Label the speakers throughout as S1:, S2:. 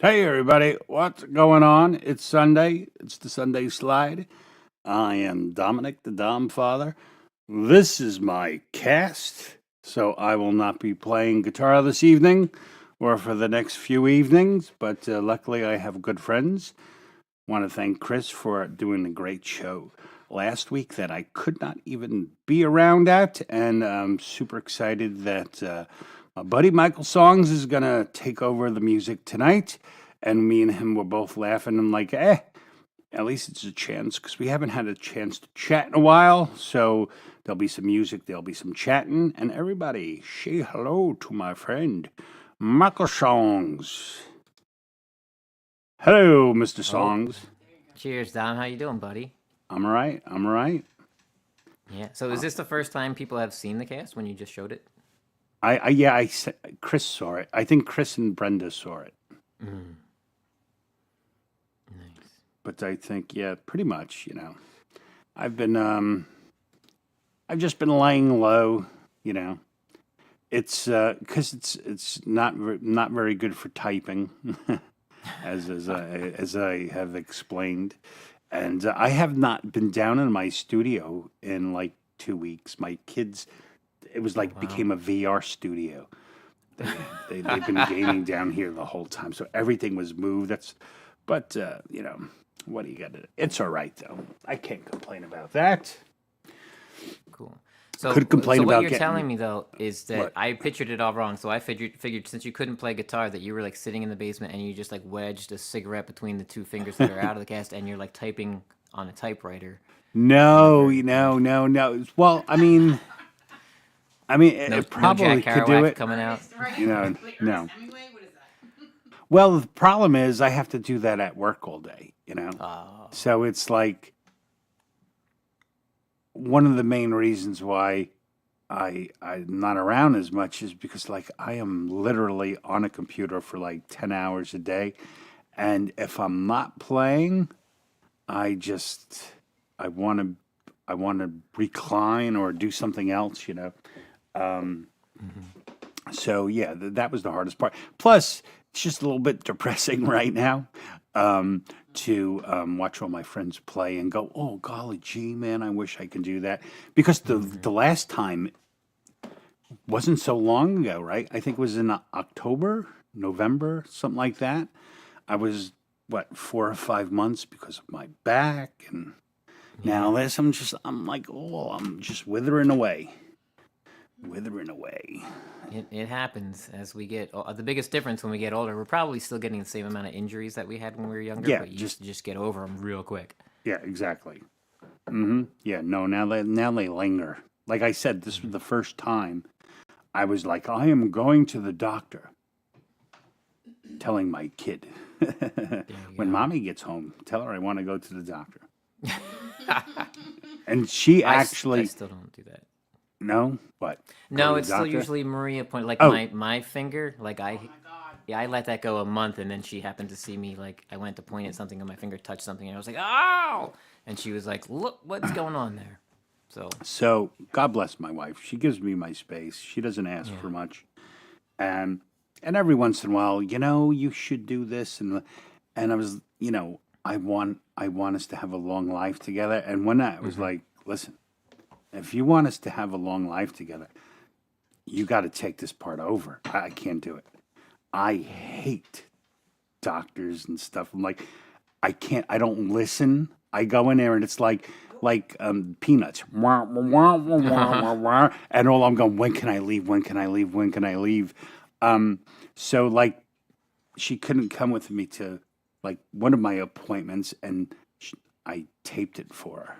S1: Hey everybody, what's going on? It's Sunday. It's the Sunday Slide. I am Dominic, the Dom Father. This is my cast, so I will not be playing guitar this evening or for the next few evenings, but luckily I have good friends. Want to thank Chris for doing a great show last week that I could not even be around at, and I'm super excited that my buddy Michael Songs is gonna take over the music tonight. And me and him were both laughing and like, at least it's a chance because we haven't had a chance to chat in a while. So there'll be some music, there'll be some chatting, and everybody say hello to my friend Michael Songs. Hello, Mr.
S2: Oh,
S1: Songs.
S2: cheers, Dom. How you doing, buddy?
S1: I'm all right. I'm all right.
S2: Yeah. So is this the first time people have seen the cast when you just showed it?
S1: Chris saw it. I think Chris and Brenda saw it.
S2: Mm, nice.
S1: But I think, yeah, pretty much, I've been, I've just been laying low, you know. It's because it's not very good for typing, as I have explained, and I have not been down in my studio in like 2 weeks. My kids, it was like
S2: Wow.
S1: became a VR studio. They, they've been gaming down here the whole time, so everything was moved. But what do you got to? It's all right though. I can't complain about that.
S2: Cool.
S1: Could
S2: So
S1: complain
S2: what
S1: about
S2: you're
S1: getting
S2: telling me though is that
S1: what?
S2: I pictured it all wrong. So I figured since you couldn't play guitar, that you were like sitting in the basement and you just like wedged a cigarette between the two fingers that are out of the cast, and you're like typing on a typewriter
S1: No,
S2: whenever you.
S1: no. Well, I mean,
S2: No,
S1: it
S2: no
S1: probably
S2: Jack
S1: could do
S2: Kerouac
S1: it.
S2: coming out.
S1: You know, no. Well, the problem is I have to do that at work all day.
S2: Oh.
S1: So it's like one of the main reasons why I'm not around as much is because like I am literally on a computer for like 10 hours a day, and if I'm not playing, I just I want to recline or do something else. Um,
S2: Hmm.
S1: so yeah, that was the hardest part. Plus, it's just a little bit depressing right now to watch all my friends play and go, "Oh golly gee, man, I wish I could do that." Because the
S2: Hmm.
S1: last time wasn't so long ago, right? I think it was in October, November, something like that. I was what 4 or 5 months because of my back, and now
S2: Yeah.
S1: this I'm like, oh, I'm just withering away.
S2: It happens as we get the biggest difference when we get older. We're probably still getting the same amount of injuries that we had when we were younger,
S1: Yeah,
S2: but you used to just get over them real quick.
S1: yeah, exactly. Yeah, no, now they linger. Like I said, this was the first time I was like, I am going to the doctor, telling my kid
S2: There you
S1: when
S2: go.
S1: mommy gets home, tell her I want to go to the doctor. And she
S2: I
S1: actually,
S2: still don't do that.
S1: no, what? Go to
S2: No,
S1: the
S2: it's still
S1: doctor?
S2: usually Maria point like
S1: Oh,
S2: my finger. Like I let that go a month, and then she happened to see me. Like I went to point at something, and my finger touched something, and I was like, "Oh!" And she was like, "Look, what's going on there?" So
S1: so God bless my wife. She gives me my space. She doesn't ask
S2: yeah.
S1: for much. And and every once in a while, you should do this and I was, I want us to have a long life together. And when I was
S2: Hmm.
S1: like, listen, if you want us to have a long life together, you got to take this part over. I can't do it. I hate doctors and stuff. I'm like, I can't. I don't listen. I go in there and it's like peanuts. Wah, wah, wah, wah, wah, wah, wah. And all I'm going, when can I leave? When can I leave? When can I leave? So like she couldn't come with me to like one of my appointments, and I taped it for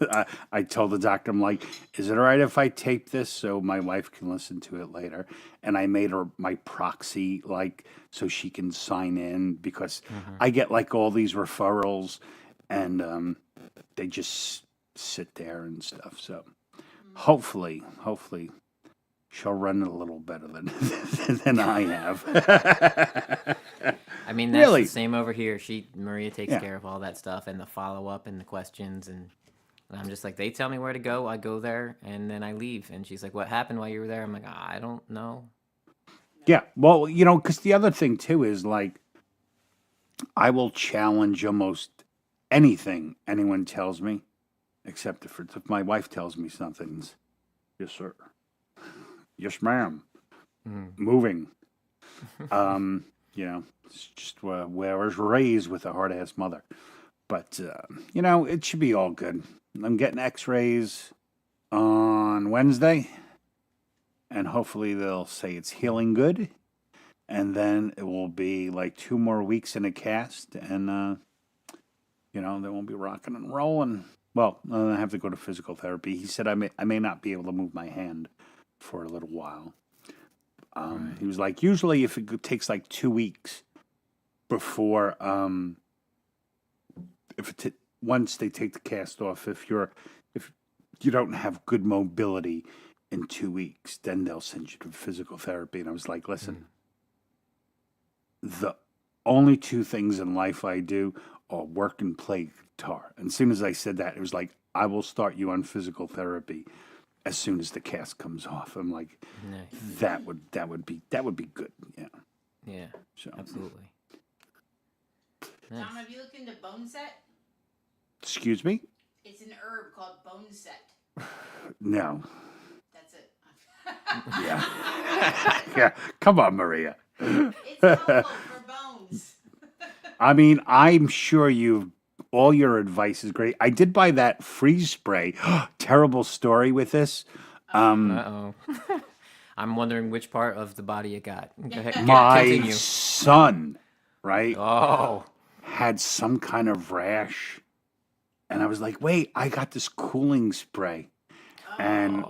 S1: her. I told the doctor, I'm like, is it all right if I tape this so my wife can listen to it later? And I made her my proxy, like, so she can sign in because
S2: Hmm.
S1: I get like all these referrals, and they just sit there and stuff. So hopefully, she'll run it a little better than than I have.
S2: I mean, that's the
S1: Really?
S2: same over here. Maria takes
S1: Yeah.
S2: care of all that stuff and the follow up and the questions, and I'm just like, they tell me where to go, I go there, and then I leave. And she's like, "What happened while you were there?" I'm like, "I don't know."
S1: Yeah. Well, because the other thing too is like, I will challenge almost anything anyone tells me, except if my wife tells me something. Yes, sir. Yes, ma'am.
S2: Mm.
S1: Moving. It's just where I was raised with a hard ass mother. But it should be all good. I'm getting X-rays on Wednesday, and hopefully they'll say it's healing good, and then it will be like 2 more weeks in a cast, and they won't be rocking and rolling. Well, I have to go to physical therapy. He said I may not be able to move my hand for a little while.
S2: Right.
S1: He was like, usually if it takes like 2 weeks before, once they take the cast off, if you don't have good mobility in 2 weeks, then they'll send you to physical therapy. And I was like, listen, the only two things in life I do are work and play guitar. And as soon as I said that, it was like, I will start you on physical therapy as soon as the cast comes off. I'm like,
S2: Nice.
S1: that would be good. Yeah.
S2: Yeah.
S1: So
S2: Absolutely. Nice.
S3: Tom, have you looked into bone set?
S1: excuse me?
S3: It's an herb called bone set.
S1: No.
S3: That's it.
S1: Yeah. Yeah. Come on, Maria.
S3: It's helpful for bones.
S1: I mean, I'm sure all your advice is great. I did buy that freeze spray. Terrible story with this.
S2: Uh-oh. I'm wondering which part of the body it got. Go ahead.
S1: My
S2: Continue.
S1: son, right,
S2: Oh.
S1: had some kind of rash. And I was like, wait, I got this cooling spray. And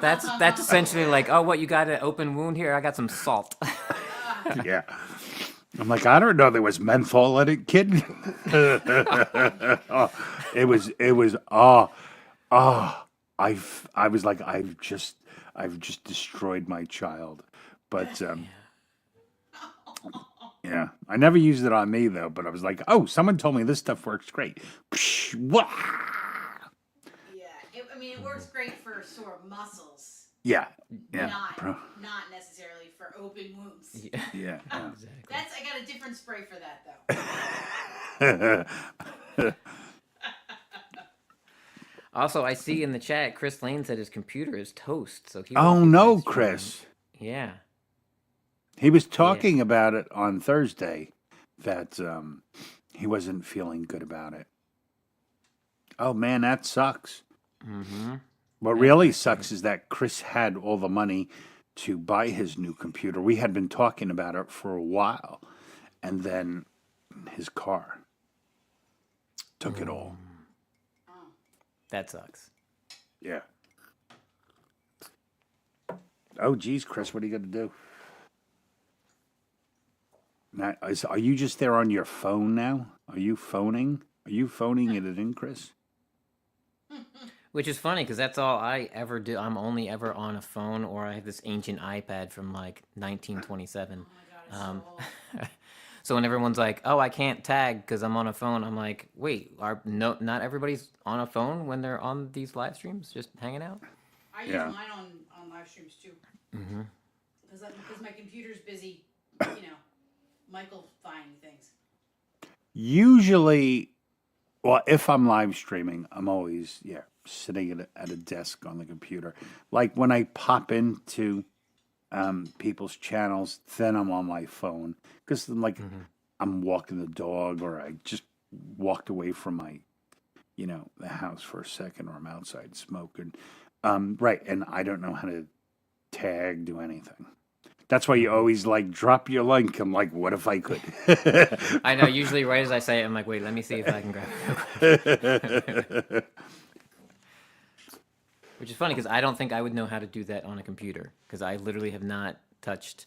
S2: That's essentially like, oh, what, you got an open wound here? I got some salt.
S1: yeah. I'm like, I don't know there was menthol in it, kid. Oh, it was I was like, I've just destroyed my child. But yeah, I never used it on me though, but I was like, oh, someone told me this stuff works great. Psh, wah!
S3: Yeah, it works great for sore muscles,
S1: Yeah,
S3: not
S1: bro.
S3: not necessarily for open wounds.
S2: Yeah.
S1: Yeah.
S2: Exactly.
S3: I got a different spray for that though.
S2: Also, I see in the chat, Chris Lane said his computer is toast. So he.
S1: Oh no, Chris.
S2: Yeah.
S1: He was talking about it on Thursday that he wasn't feeling good about it. Oh man, that sucks.
S2: Mm-hmm.
S1: What really sucks is that Chris had all the money to buy his new computer. We had been talking about it for a while, and then his car took it all.
S2: That sucks.
S1: Yeah. Oh geez, Chris, what are you going to do? Now, are you just there on your phone now? Are you phoning? Are you phoning it in, Chris?
S2: Which is funny because that's all I ever do. I'm only ever on a phone, or I have this ancient iPad from like 1927.
S3: Oh my god, it's so old.
S2: So when everyone's like, "Oh, I can't tag because I'm on a phone," I'm like, "Wait, not everybody's on a phone when they're on these live streams, just hanging out?"
S3: I use
S1: Yeah.
S3: mine on live streams too.
S2: Mm-hmm.
S3: Because my computer's busy, Michael finding things.
S1: Usually, well, if I'm live streaming, I'm always sitting at a desk on the computer. Like when I pop into people's channels, then I'm on my phone because I'm walking the dog, or I just walked away from my the house for a second, or I'm outside smoking. Right, and I don't know how to tag, do anything. That's why you always drop your link. I'm like, what if I could?
S2: I know. Usually, right as I say it, I'm like, "Wait, let me see if I can grab it." Which is funny because I don't think I would know how to do that on a computer because I literally have not touched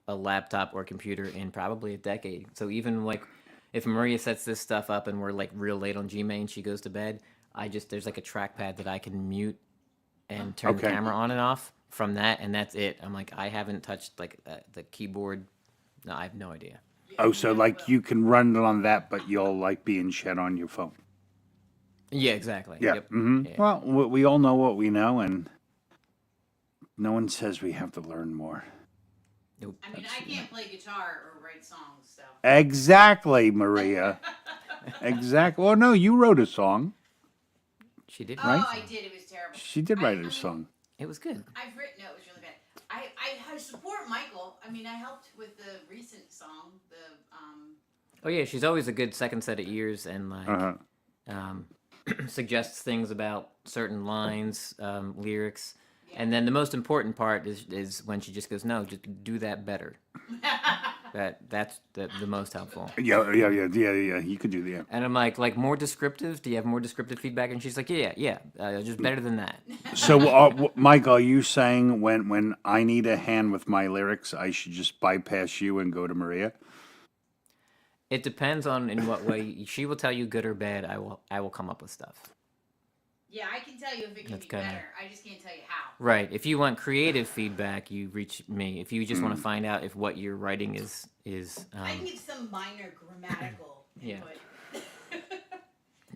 S2: a laptop or computer in probably a decade. So even if Maria sets this stuff up and we're real late on Gmail and she goes to bed, there's a trackpad that I can mute and turn the
S1: Okay.
S2: camera on and off from that, and that's it. I'm like, I haven't touched the keyboard. No, I have no idea.
S1: Oh, so you can run it on that, but you'll be in chat on your phone.
S2: Yeah, exactly.
S1: Yeah.
S2: Yep.
S1: Mm-hmm.
S2: Yeah.
S1: Well, we all know what we know, and no one says we have to learn more.
S2: Nope.
S3: I mean, I can't play guitar or write songs, so.
S1: Exactly, Maria. Exactly. Well, no, you wrote a song.
S2: She did.
S3: Oh,
S1: Right?
S3: I did. It was terrible.
S1: She did
S3: I
S1: write a
S3: mean,
S1: song.
S2: It was good.
S3: I've written. No, it was really bad. I support Michael. I mean, I helped with the recent song.
S2: Oh yeah, she's always a good second set of ears and like
S1: Uh-huh.
S2: um, suggests things about certain lines, lyrics,
S3: Yeah.
S2: and then the most important part is when she just goes, "No, just do that better." That's the most helpful.
S1: Yeah. You could do the.
S2: And I'm like more descriptive. Do you have more descriptive feedback? And she's like, yeah, just better than that.
S1: So, Mike, are you saying when I need a hand with my lyrics, I should just bypass you and go to Maria?
S2: It depends on in what way she will tell you, good or bad. I will come up with stuff.
S3: Yeah, I can tell you if it can
S2: That's
S3: be
S2: kinda-
S3: better. I just can't tell you how.
S2: Right. If you want creative feedback, you reach me. If you just want to find out if what you're writing is
S3: I can give some minor grammatical
S2: Yeah.
S3: input.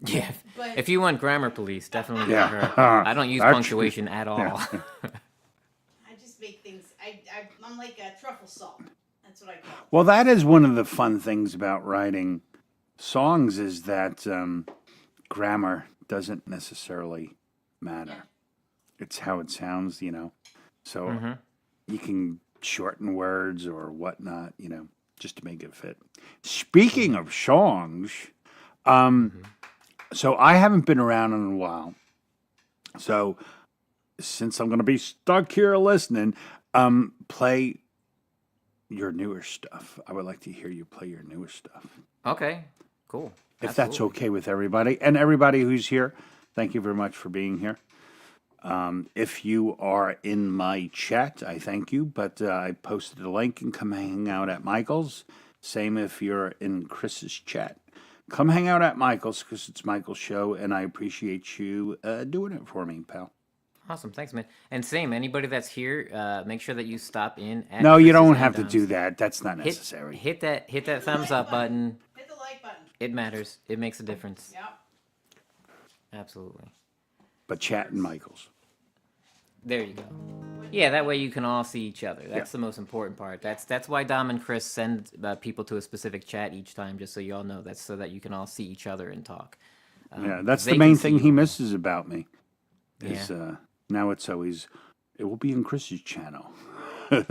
S2: yeah.
S3: But
S2: If you want grammar police, definitely
S1: Yeah.
S2: get her. I don't use
S1: That's-
S2: punctuation at all.
S3: I just make things. I'm like a truffle salt. That's what I call it.
S1: Well, that is one of the fun things about writing songs is that grammar doesn't necessarily matter.
S3: Yeah.
S1: It's how it sounds, So
S2: Mhm.
S1: you can shorten words or whatnot, just to make it fit. Speaking of songs, so I haven't been around in a while. So since I'm going to be stuck here listening, play your newer stuff. I would like to hear you play your newer stuff.
S2: Okay. Cool.
S1: If that's
S2: Absolutely.
S1: okay with everybody. And everybody who's here, thank you very much for being here. If you are in my chat, I thank you. But I posted a link and come hang out at Michael's. Same if you're in Chris's chat. Come hang out at Michael's because it's Michael's show, and I appreciate you doing it for me, pal.
S2: Awesome. Thanks, man. And same, anybody that's here, make sure that you stop in at
S1: No, you
S2: Chris's
S1: don't
S2: and
S1: have to
S2: Dom's.
S1: do that. That's not
S2: Hit,
S1: necessary.
S2: hit that thumbs up button.
S3: Hit the like button.
S2: It matters. It makes a difference.
S3: Yep.
S2: Absolutely.
S1: But chat in Michael's.
S2: There you go. Yeah, that way you can all see each other. That's the most important part. That's why Dom and Chris send people to a specific chat each time, just so you all know. That's so that you can all see each other and talk.
S1: Yeah, that's
S2: they
S1: the
S2: can
S1: main
S2: see
S1: thing
S2: you.
S1: he misses about me. Is
S2: Yeah.
S1: now it's always it will be in Chris's channel. All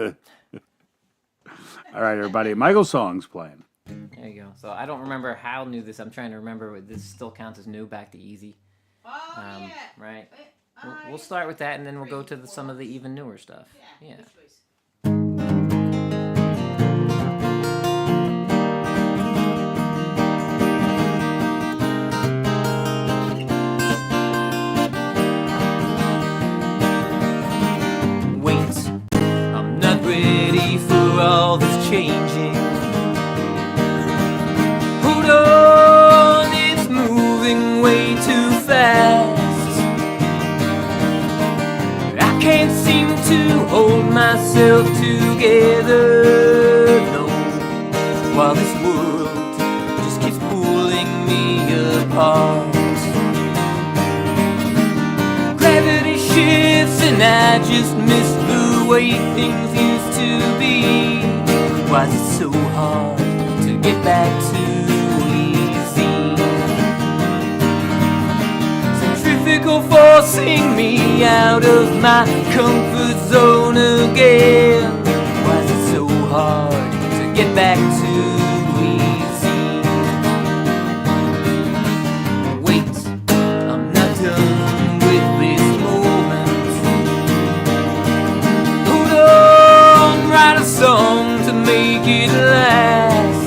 S1: right, everybody. Michael Songs playing.
S2: There you go. So I don't remember how new this. I'm trying to remember. What this still counts as new. Back to easy.
S3: Oh yeah.
S2: Right.
S3: Wait,
S2: We'll start with that, and then we'll go to some of the even newer stuff.
S3: Yeah.
S2: Yeah.
S3: Good choice.
S2: Wait, I'm not ready for all this changing. Hold on, it's moving way too fast. I can't seem to hold myself together, no, while this world just keeps pulling me apart. Gravity shifts and I just miss the way things used to be. Why is it so hard to get back to easy? Centrifugal forcing me out of my comfort zone again. Why is it so hard to get back to easy? Wait, I'm not done with this moment. Hold on, write a song to make it last.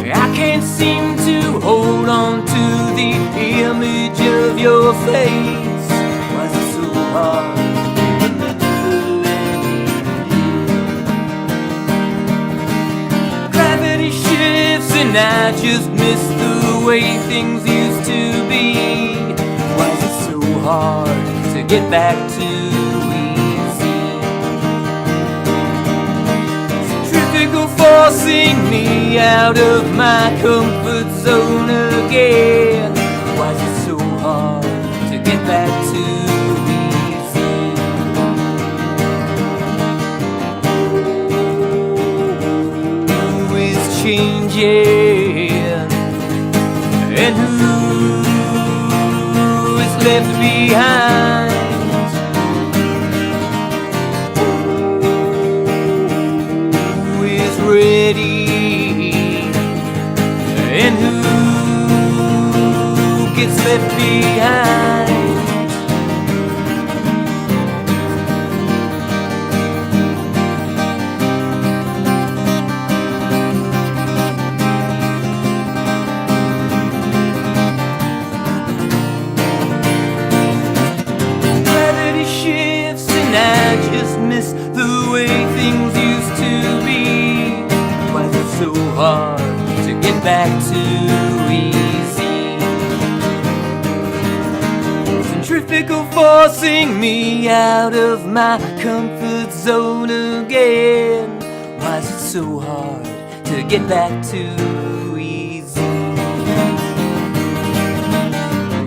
S2: I can't seem to hold on to the image of your face. Why is it so hard? Gravity shifts and I just miss the way things used to be. Why is it so hard to get back to easy? Centrifugal forcing me out of my comfort zone again. Why is it so hard to get back to easy? is left behind? Who is ready? And who gets left behind? Gravity shifts and I just miss the way things used to be. Why is it so hard to get back to easy? Centrifugal forcing me out of my comfort zone again. Why is it so hard to get back to easy?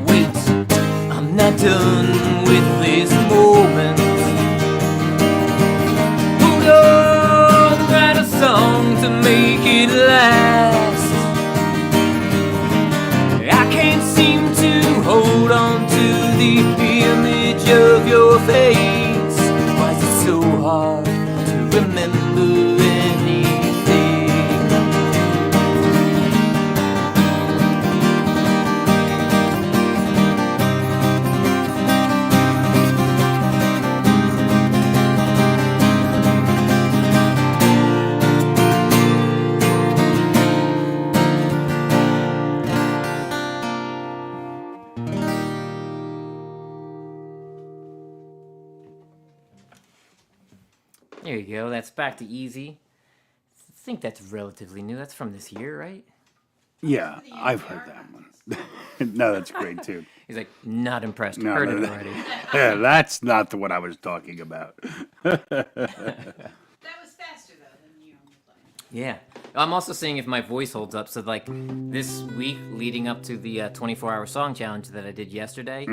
S2: Wait, I'm not done with this moment. Hold on, write a song to make it last. I can't seem to hold on to the image of your face. Why is it so hard to remember anything? There you go. That's back to easy. I think that's relatively new. That's from this year, right?
S1: Yeah, I've heard that one. No, that's great too.
S2: He's like, not impressed.
S1: No,
S2: Heard
S1: no,
S2: it
S1: no.
S2: already.
S1: Yeah, that's not the one I was talking about.
S3: That was faster though than you on the plane.
S2: Yeah. I'm also seeing if my voice holds up. So, like, this week leading up to the 24-hour song challenge that I did yesterday,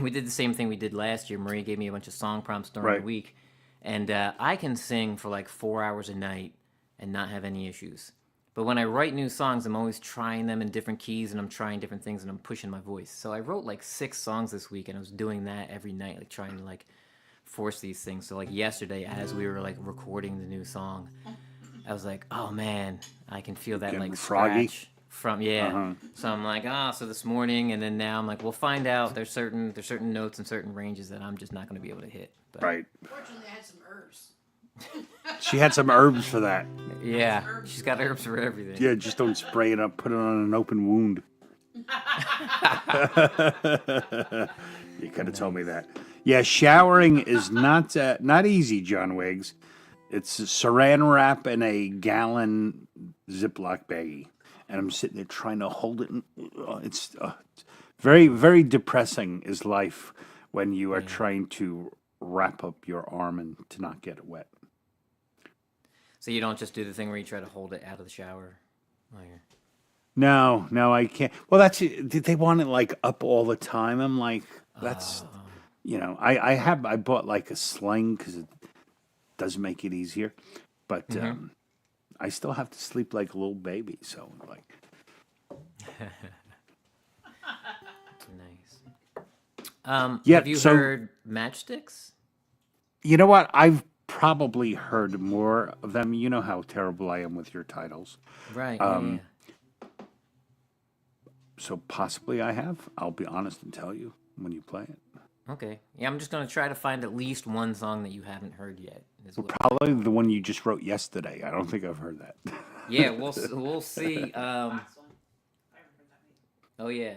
S2: we did the same thing we did last year. Marie gave me a bunch of song prompts during
S1: Right.
S2: the week. And I can sing for like 4 hours a night and not have any issues. But when I write new songs, I'm always trying them in different keys and I'm trying different things and I'm pushing my voice. So I wrote like 6 songs this week and I was doing that every night, like trying to like force these things. So like yesterday, as we were like recording the new song, I was like, oh man, I can feel that
S1: Getting
S2: like
S1: froggy?
S2: scratch from So I'm like, so this morning and then now I'm like, we'll find out. There's certain notes and certain ranges that I'm just not going to be able to hit. But
S1: Right.
S3: Fortunately, I had some herbs.
S1: She had some herbs for that.
S2: yeah, she's got herbs for everything.
S1: Yeah, just don't spray it up. Put it on an open wound. You could have told me that. Yeah, showering is not easy, John Wiggs. It's a saran wrap in a gallon Ziploc baggie, and I'm sitting there trying to hold it. It's very, very depressing. Is life when you are trying to wrap up your arm and to not get it wet.
S2: So you don't just do the thing where you try to hold it out of the shower? while you're-
S1: No, I can't. Well, that's they want it like up all the time. I'm like, that's I bought like a sling because it does make it easier, but I still have to sleep like a little baby. So like,
S2: Nice.
S1: Yeah,
S2: Have you
S1: so-
S2: heard Matchsticks?
S1: you know what? I've probably heard more of them. You know how terrible I am with your titles.
S2: Right.
S1: Yeah. So possibly I have. I'll be honest and tell you when you play it.
S2: Okay. Yeah, I'm just gonna try to find at least one song that you haven't heard yet.
S1: Probably the one you just wrote yesterday. I don't think I've heard that.
S2: Yeah, we'll see.
S3: Last one. I haven't heard that either.
S2: Oh yeah.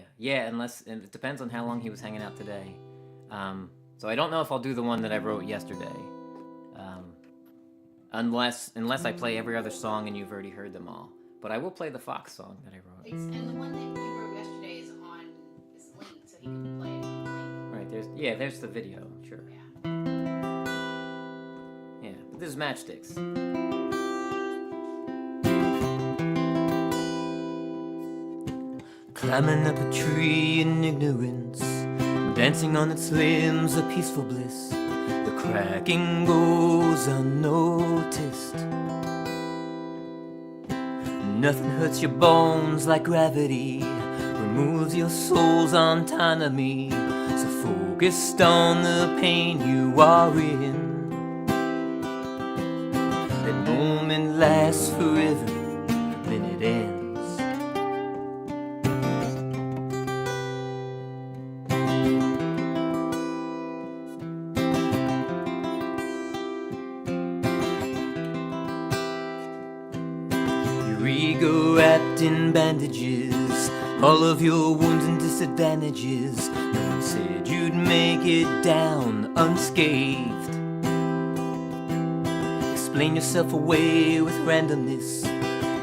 S2: And it depends on how long he was hanging out today. So I don't know if I'll do the one that I wrote yesterday. Unless I play every other song and you've already heard them all. But I will play the Fox song that I wrote.
S3: And the one that you wrote yesterday is linked, so he can play it on the link.
S2: Right, there's the video, sure.
S3: Yeah.
S2: Yeah, but this is Matchsticks. Climbing up a tree in ignorance, dancing on its limbs a peaceful bliss. The cracking goes unnoticed. Nothing hurts your bones like gravity when removes your soul's autonomy. So focused on the pain you are in. That moment lasts forever, then it ends. Your ego wrapped in bandages, all of your wounds and disadvantages. No one said you'd make it down unscathed. Explain yourself away with randomness,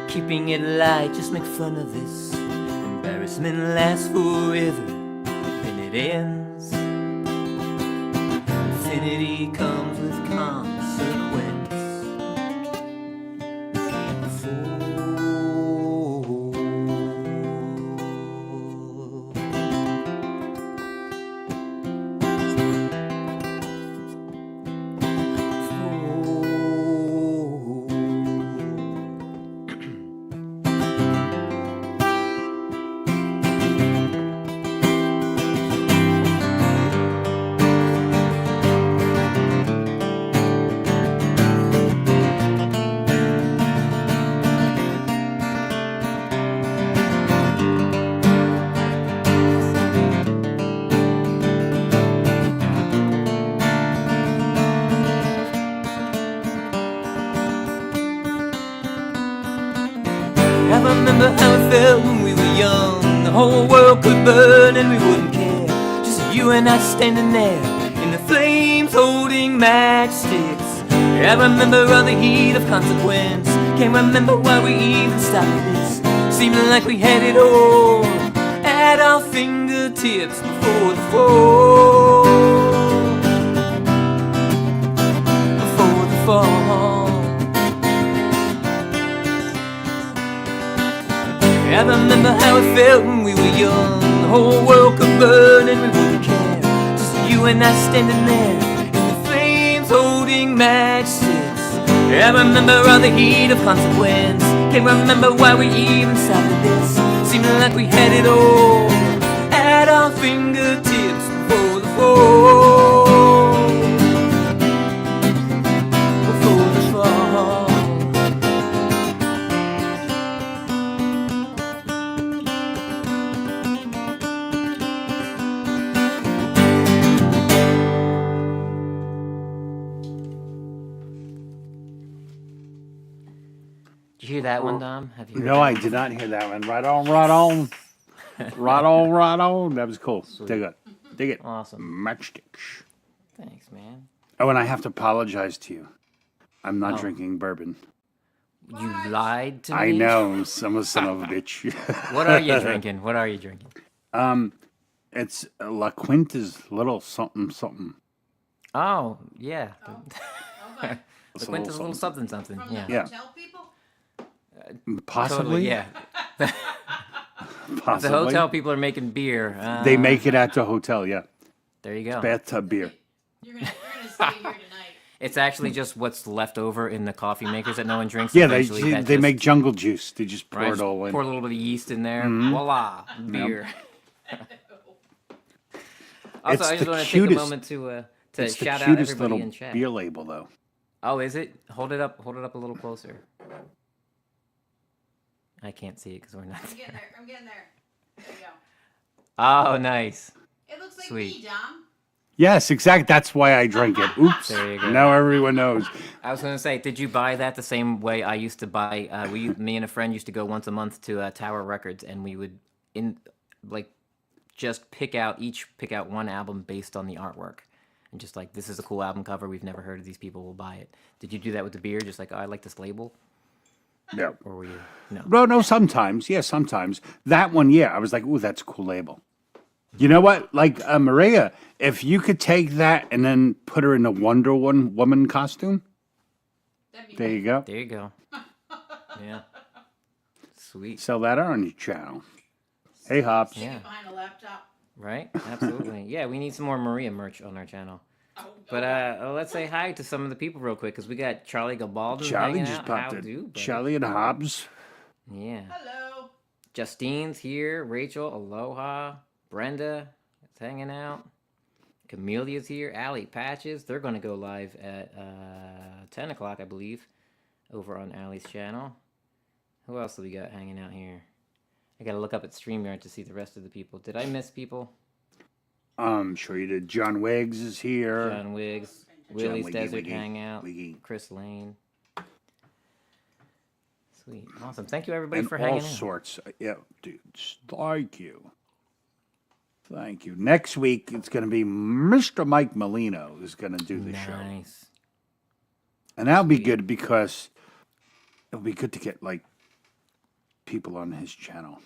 S2: keeping it light, just make fun of this. Embarrassment lasts forever, then it ends. Infinity comes with consequence. I remember how it felt when we were young. The whole world could burn and we wouldn't care. Just you and I standing there in the flames holding matchsticks. I remember all the heat of consequence. Can't remember why we even started this. Seeming like we had it all at our fingertips before the fall. Before the fall. I remember how it felt when we were young. The whole world could burn and we wouldn't care. Just you and I standing there in the flames holding matchsticks. I remember all the heat of consequence. Can't remember why we even started this. Seeming like we had it all at our fingertips before the fall. Before the fall. Did you hear that one, Dom? Have you heard
S1: No,
S2: that
S1: I
S2: one?
S1: did not hear that one. Right on, right on. Right on, right on. That was cool. Dig it. Dig it.
S2: Awesome.
S1: Matchsticks.
S2: Thanks, man.
S1: Oh, and I have to apologize to you. I'm not
S2: Oh.
S1: drinking bourbon.
S2: You lied to me?
S1: I know. I'm a son of a bitch.
S2: What are you drinking? What are you drinking?
S1: It's La Quinta's little something something.
S2: Oh, yeah.
S3: Okay.
S2: The Quinta's little something.
S3: From
S2: Yeah.
S3: the
S1: Yeah.
S3: hotel people?
S1: Possibly.
S2: Totally, yeah.
S1: Possibly.
S2: The hotel people are making beer.
S1: They make it at the hotel, yeah.
S2: There you go.
S1: Bathtub beer.
S3: You're gonna stay here tonight.
S2: It's actually just what's left over in the coffee makers that no one drinks.
S1: Yeah,
S2: Eventually that
S1: they
S2: just-
S1: make jungle juice. They just pour
S2: right,
S1: it all in.
S2: Pour a little bit of yeast in there. Voila, beer. Also,
S1: It's
S2: I just
S1: the
S2: want to take a
S1: cutest-
S2: moment to
S1: It's the
S2: shout out
S1: cutest
S2: everybody
S1: little
S2: in chat.
S1: beer label, though.
S2: Oh, is it? Hold it up. Hold it up a little closer. I can't see it because we're not
S3: I'm getting
S2: there.
S3: there. I'm getting there. There you go.
S2: Oh, nice.
S3: It looks like
S2: Sweet.
S3: me, Dom.
S1: Yes, exactly. That's why I drink it. Oops.
S2: There you go.
S1: Now everyone knows.
S2: I was gonna say, did you buy that the same way I used to buy? Me and a friend used to go once a month to Tower Records, and we would just pick out one album based on the artwork, and just like, this is a cool album cover. We've never heard of these people. We'll buy it. Did you do that with the beer? Just like, oh, I like this label,
S1: No.
S2: or were you no?
S1: No, sometimes. Yeah, sometimes. That one, yeah. I was like, ooh, that's a cool label. You know what? Like, Maria, if you could take that and then put her in a Wonder Woman costume,
S3: That'd be
S1: there you go.
S2: There you go. Yeah. Sweet.
S1: Sell that on your channel. Hey, Hops.
S3: Stick
S2: Yeah.
S3: it behind a laptop.
S2: Right? Absolutely. Yeah, we need some more Maria merch on our channel.
S3: Oh,
S2: But let's say hi to some of the people real quick, because we got Charlie Gabaldon
S1: Charlie
S2: hanging
S1: just
S2: out.
S1: popped
S2: How
S1: in.
S2: do, buddy?
S1: Charlie and Hobbs.
S2: Yeah.
S3: hello.
S2: Justine's here. Rachel, aloha. Brenda is hanging out. Camelia's here. Allie Patches. They're going to go live at 10 o'clock, I believe, over on Allie's channel. Who else do we got hanging out here? I got to look up at StreamYard to see the rest of the people. Did I miss people?
S1: I'm sure you did. John Wiggs is here.
S2: John Wiggs.
S1: John
S2: Willie's
S1: Wiggy,
S2: Desert
S1: Wiggy,
S2: Hangout.
S1: Wiggy.
S2: Chris Lane. Sweet. Awesome. Thank you, everybody,
S1: And
S2: for
S1: all
S2: hanging out.
S1: sorts. Yeah, dudes. Thank you. Thank you. Next week, it's going to be Mr. Mike Molino who's going to do the show.
S2: Nice.
S1: And that'll be good because it'll be good to get, like, people on his channel.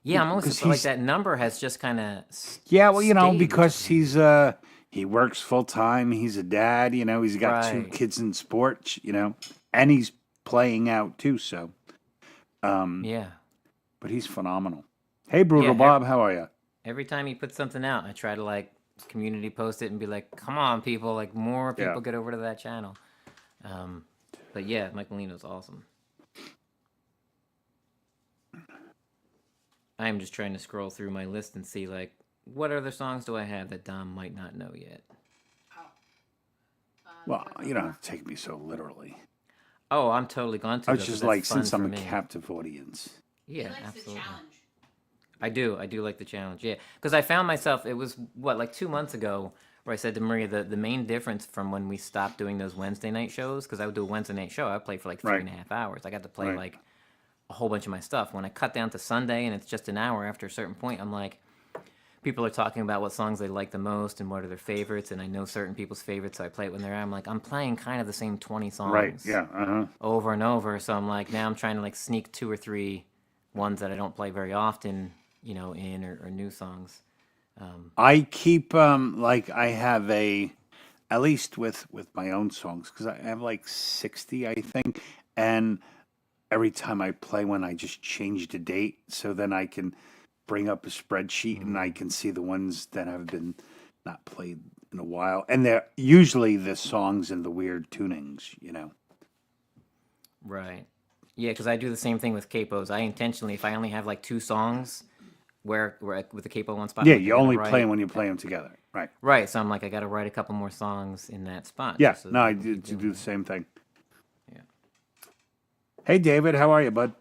S2: Yeah, I'm always
S1: Because
S2: like
S1: he's-
S2: that number has just kind of.
S1: Yeah, well, you know, because he works full time. He's a dad, you know, he's got two
S2: Right.
S1: kids in sports, you know, and he's playing out too, so.
S2: Yeah.
S1: But he's phenomenal. Hey, Brutal
S2: Yeah,
S1: Bob, how are you?
S2: Every time he puts something out, I try to like community post it and be like, "Come on, people! Like more people
S1: Yeah.
S2: get over to that channel." But yeah, Mike Molino's awesome. I'm just trying to scroll through my list and see like what other songs do I have that Dom might not know yet.
S1: Well, you don't have to take me so literally.
S2: Oh, I'm totally gone to.
S1: I was
S2: those,
S1: just
S2: 'cause
S1: like,
S2: that's fun
S1: since I'm
S2: for
S1: a
S2: me.
S1: captive audience.
S2: Yeah,
S3: He likes
S2: absolutely.
S3: the challenge.
S2: I do like the challenge. Yeah, because I found myself. It was what like 2 months ago where I said to Maria the main difference from when we stopped doing those Wednesday night shows, because I would do a Wednesday night show, I would play for like three
S1: Right.
S2: and a half hours. I got to play
S1: Right.
S2: like a whole bunch of my stuff. When I cut down to Sunday and it's just an hour after a certain point, I'm like, people are talking about what songs they like the most and what are their favorites, and I know certain people's favorites, so I play it when they're out. I'm like, I'm playing kind of the same 20 songs
S1: Right, yeah, uh-huh.
S2: over and over. So I'm like, now I'm trying to like sneak 2 or 3 ones that I don't play very often, you know, in or new songs.
S1: I keep, like, I have at least with my own songs, because I have like 60, I think, and every time I play one, I just change the date, so then I can bring up a spreadsheet and I can see the ones that have been not played in a while. And they're usually the songs in the weird tunings, you know.
S2: Right. Yeah, because I do the same thing with capos. I intentionally, if I only have like 2 songs, where with the capo one spot.
S1: Yeah,
S2: like, I
S1: you
S2: gotta
S1: only
S2: write-
S1: play them when you play them together. Right.
S2: Right. So I'm like, I got to write a couple more songs in that spot.
S1: Yeah,
S2: just so
S1: no,
S2: that
S1: I
S2: can
S1: do,
S2: keep
S1: do
S2: doing
S1: the same thing.
S2: Yeah.
S1: Hey, David, how are you, bud?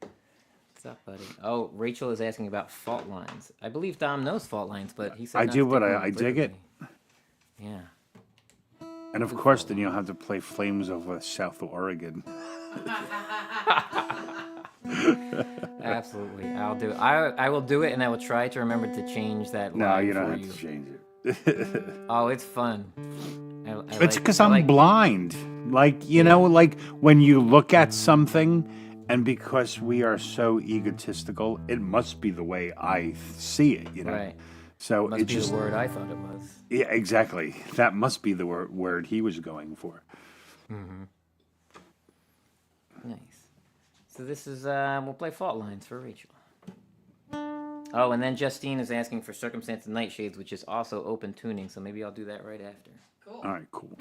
S2: What's up, buddy? Oh, Rachel is asking about fault lines. I believe Dom knows fault lines, but he said
S1: I
S2: not
S1: do,
S2: to
S1: but
S2: take
S1: I
S2: them
S1: dig it.
S2: literally. Yeah.
S1: And of course, then you'll have to play Flames over South Oregon.
S2: Absolutely. I'll do it. I will do it, and I will try to remember to change that
S1: No,
S2: line
S1: you don't
S2: for
S1: have
S2: you.
S1: to change it.
S2: Oh, it's fun.
S1: It's because I'm blind. Like, you know, like when you look at something, and because we are so egotistical, it must be the way I see it, you know?
S2: Right.
S1: So
S2: Must
S1: it
S2: be
S1: just,
S2: the word I thought it was.
S1: yeah, exactly. That must be the word he was going for.
S2: Nice. So this is we'll play fault lines for Rachel. Oh, and then Justine is asking for Circumstance and Nightshades, which is also open tuning, so maybe I'll do that right after.
S3: Cool.
S1: All right, cool.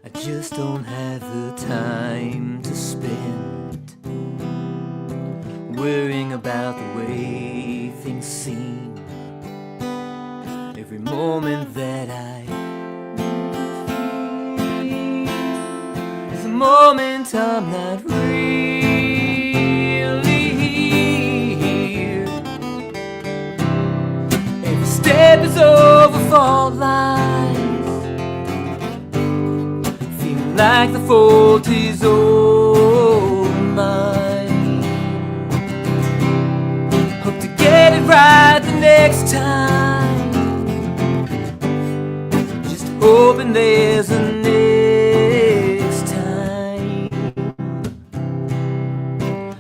S2: I just don't have the time to spend worrying about the way things seem. Every moment that I is a moment I'm not really here. Every step is over fault lines. Feel like the fault is all mine. Hope to get it right the next time. Just hoping there's a next time.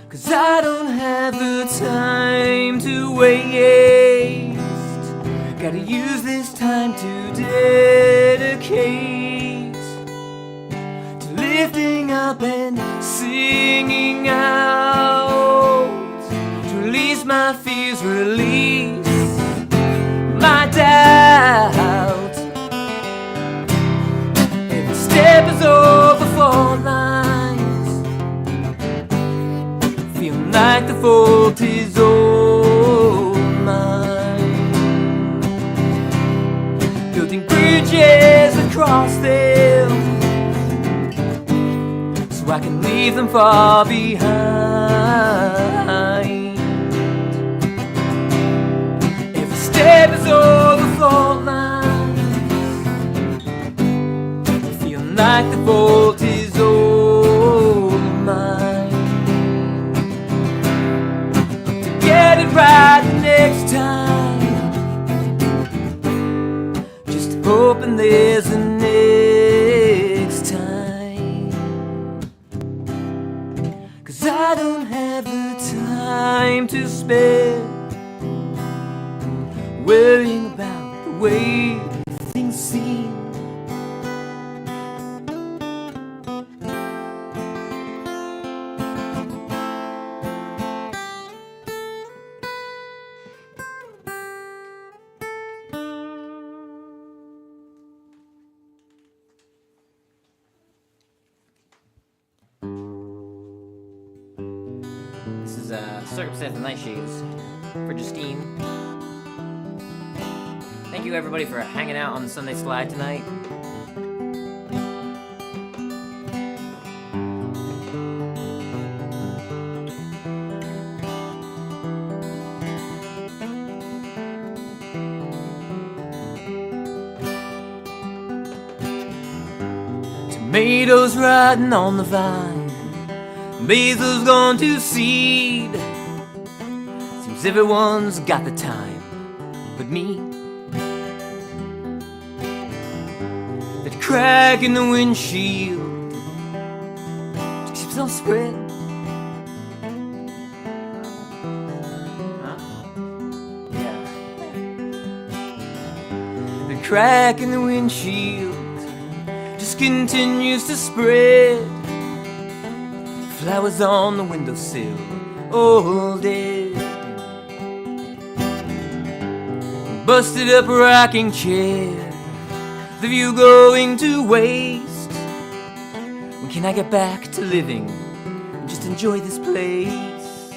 S2: 'Cause I don't have the time to waste. Gotta use this time to dedicate lifting up and singing out to release my fears, release my doubt. Every step is over 4 lines, feeling like the fault is all mine. Building bridges across them so I can leave them far behind. Every step is over 4 lines, feeling like the fault is all mine. To get it right the next time, just hoping there's a next time. 'Cause I don't have the time to spare worrying about the way things seem. This is Circumstance and Nightshades for Justine. Thank you everybody for hanging out on the Sunday Slide tonight. Tomatoes riding on the vine, basil's gone to seed. Seems everyone's got the time but me. That crack in the windshield just keeps on spreading. Huh? Yeah. The crack in the windshield just continues to spread. Flowers on the windowsill, all dead. Busted up rocking chair, the view going to waste. When can I get back to living and just enjoy this place?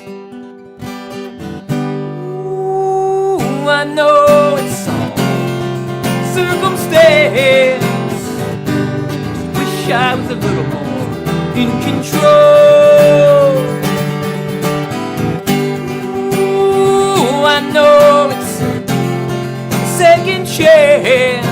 S2: Ooh, I know it's all circumstance. Wish I was a little more in control. Ooh, I know it's a second chance.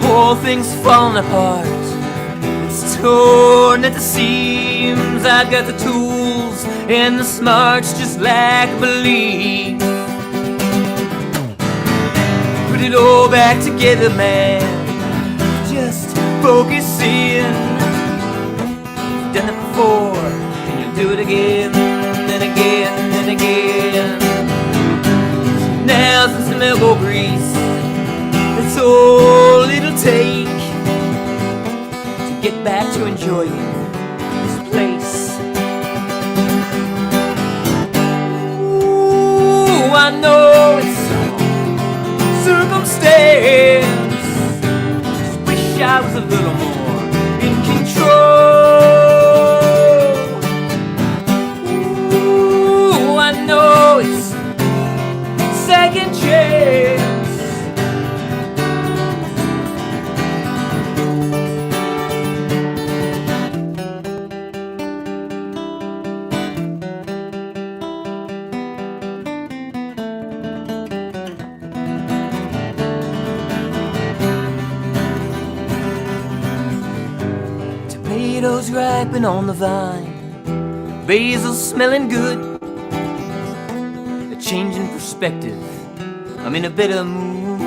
S2: Whole thing's falling apart, it's torn at the seams. I've got the tools and the smarts, just lack belief. Put it all back together, man, just focus in. You've done it before, and you'll do it again, and again, and again. Now some elbow grease, that's all it'll take to get back to enjoying this place. Ooh, I know it's all circumstance. Just wish I was a little more in control. Ooh, I know it's second chance. Tomatoes ripen on the vine, basil smelling good. A change in perspective, I'm in a better mood.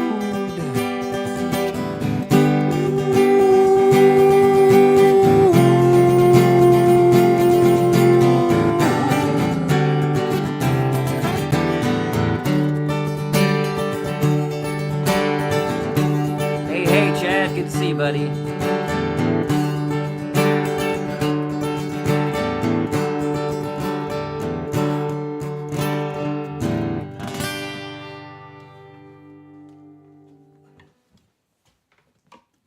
S2: good to see you, buddy.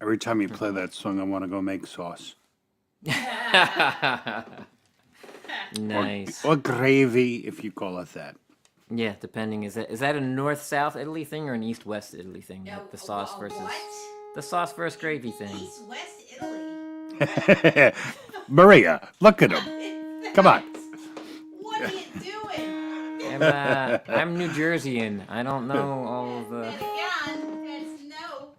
S1: Every time you play that song, I want to go make sauce.
S2: Nice.
S1: Or gravy, if you call it that.
S2: Yeah, depending. Is that a north-south Italy thing or an east-west Italy thing?
S3: No,
S2: Like the sauce versus
S3: what?
S2: the sauce versus gravy thing.
S3: East West Italy.
S1: Maria, look at him. Come on.
S3: What are you doing?
S2: I'm New Jerseyan. I don't know all of the.
S3: Then again, that's no.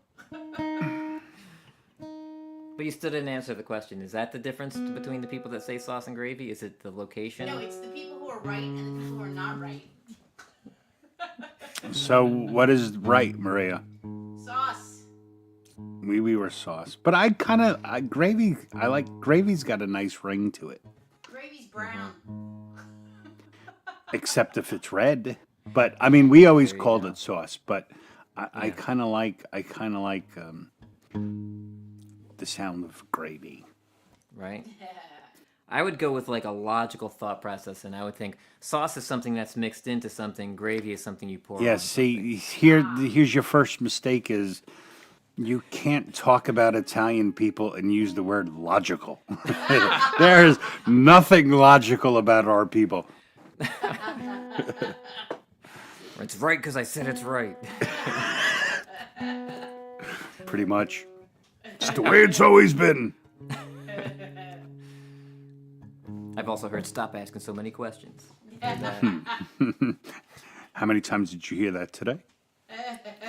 S2: But you still didn't answer the question. Is that the difference between the people that say sauce and gravy? Is it the location?
S3: No, it's the people who are right and the people who are not right.
S1: So, what is right, Maria?
S3: Sauce.
S1: We were sauce. But gravy, I like, gravy's got a nice ring to it.
S3: Gravy's brown.
S1: Except if it's red. But, I mean, we always
S2: There you
S1: called
S2: go.
S1: it sauce. But I kind of like, the sound of gravy.
S2: Right? I would go with like a logical thought process, and I would think sauce is something that's mixed into something. Gravy is something you pour.
S1: Yeah,
S2: on
S1: see, here's your first mistake is you can't talk about Italian people and use the word logical. There's nothing logical about our people.
S2: something. It's right because I said it's right.
S1: Pretty much. It's the way it's always been.
S2: I've also heard stop asking so many questions.
S1: How many times did you hear that today?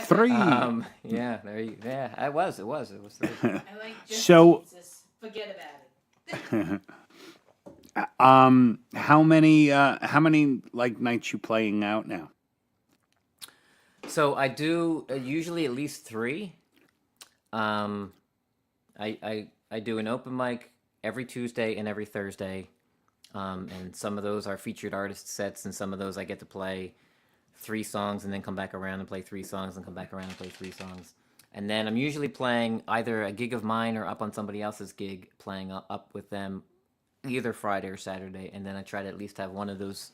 S1: 3.
S2: Yeah, it was 3.
S3: I like just
S1: So-
S3: Jesus. Forget about it.
S1: How many like nights you playing out now?
S2: So I do usually at least 3. I do an open mic every Tuesday and every Thursday, and some of those are featured artist sets, and some of those I get to play 3 songs and then come back around and play 3 songs and come back around and play 3 songs. And then I'm usually playing either a gig of mine or up on somebody else's gig, playing up with them either Friday or Saturday, and then I try to at least have one of those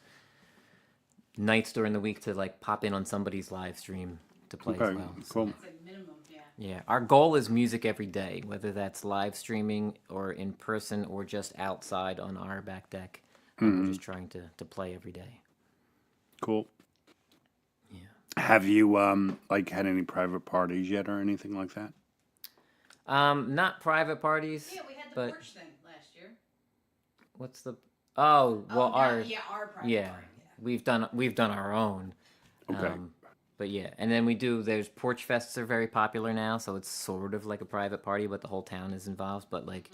S2: nights during the week to like pop in on somebody's live stream to play as
S1: Okay,
S2: well. So,
S1: cool.
S3: That's like minimum, yeah.
S2: yeah, our goal is music every day, whether that's live streaming or in person or just outside on our back deck. We're just trying to play every day.
S1: Cool.
S2: Yeah.
S1: Have you like had any private parties yet or anything like that?
S2: Not private parties.
S3: Yeah, we had the
S2: but
S3: porch thing last year.
S2: what's the? Oh, well,
S3: no,
S2: our
S3: our private
S2: yeah,
S3: party,
S2: we've done our own.
S1: Okay.
S2: But yeah, and then there's porch fests are very popular now, so it's sort of like a private party, but the whole town is involved. But like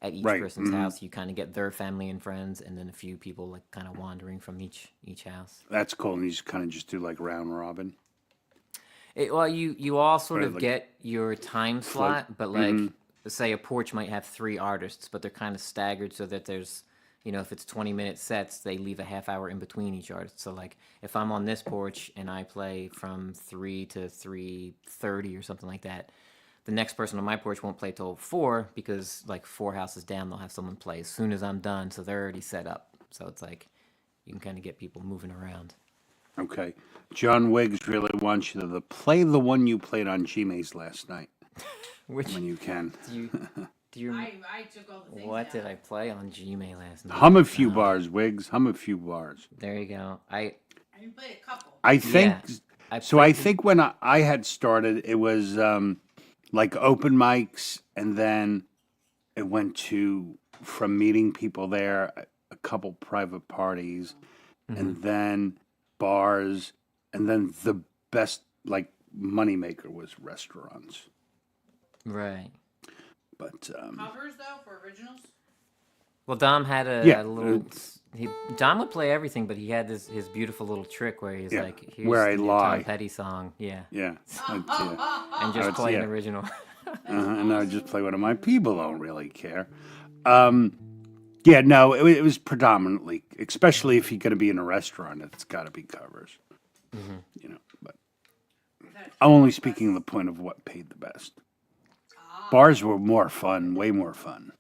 S2: at each
S1: Right,
S2: person's house, you kind of get their family and friends, and then a few people like kind of wandering from each house.
S1: That's cool. And you just kind of just do like round robin.
S2: Well, you all sort
S1: Right,
S2: of
S1: like-
S2: get your time slot, but like say a porch might have 3 artists, but they're kind of staggered so that there's, if it's 20-minute sets, they leave a half hour in between each artist. So like if I'm on this porch and I play from 3 to 3:30 or something like that, the next person on my porch won't play till 4 because like 4 houses down they'll have someone play as soon as I'm done, so they're already set up. So it's like you can kind of get people moving around.
S1: Okay. John Wiggs really wants you to play the one you played on G-Maze last night
S2: Which
S1: when you can.
S2: do you
S3: I took all the things
S2: what
S3: out.
S2: did I play on Gmail last night?
S1: Hum a few bars, Wiggs. Hum a few bars.
S2: There you go.
S3: I played a couple.
S1: I think
S2: I
S1: so. I
S2: played-
S1: think when I had started, it was like open mics, and then it went to from meeting people there, a couple private parties, and then bars, and then the best like moneymaker was restaurants.
S2: Right.
S1: But
S3: Covers though for originals.
S2: Well, Dom had
S1: Yeah,
S2: a little. Dom would play everything, but he had his beautiful little trick where he's
S1: Yeah,
S2: like, "Here's
S1: where I
S2: the new
S1: lie.
S2: Tom Petty song, yeah,
S1: yeah,
S2: and
S1: Oh,
S2: just
S1: it's-
S2: play
S1: yeah.
S2: an original."
S1: and I just play one of my people. Don't really care. Yeah, no, it was predominantly, especially if you're going to be in a restaurant, it's got to be covers. But I'm only speaking the point of what paid the best. Bars were more fun, way more fun.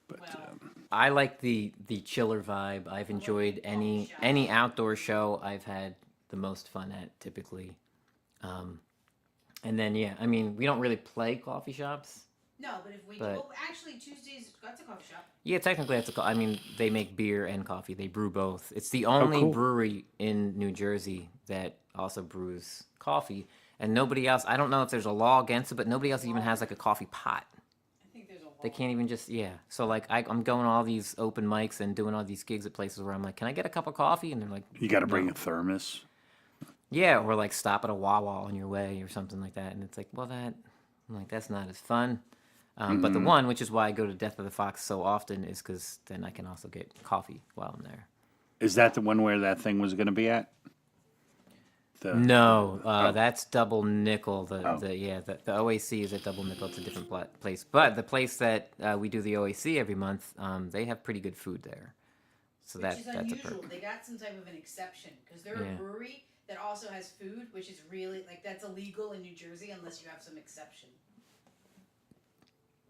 S1: But
S3: Well,
S2: I like the chiller vibe. I've enjoyed any outdoor show I've had the most fun at typically. And then yeah, I mean we don't really play coffee shops.
S3: no, but if we
S2: But-
S3: well, actually Tuesdays that's a coffee shop.
S2: Yeah, technically that's I mean they make beer and coffee. They brew both. It's the only
S1: cool.
S2: brewery in New Jersey that also brews coffee, and nobody else. I don't know if there's a law against it, but nobody else even has like a coffee pot.
S3: I think there's a
S2: They can't even just So like I'm going to all these open mics and doing all these gigs at places where I'm like, can I get a cup of coffee? And they're like,
S1: you got to bring
S2: "No."
S1: a thermos.
S2: Yeah, or like stop at a Wawa on your way or something like that. And it's like, well, I'm like, that's not as fun. But the one, which is why I go to Death of the Fox so often, is because then I can also get coffee while I'm there.
S1: Is that the one where that thing was going to be at?
S2: No, that's Double Nickel. The OAC is at Double Nickel. It's a different place. But the place that we do the OAC every month, they have pretty good food there. So
S3: which is
S2: that's a
S3: unusual.
S2: perk.
S3: They got some type of an exception because they're
S2: Yeah.
S3: a brewery that also has food, which is really like that's illegal in New Jersey unless you have some exception.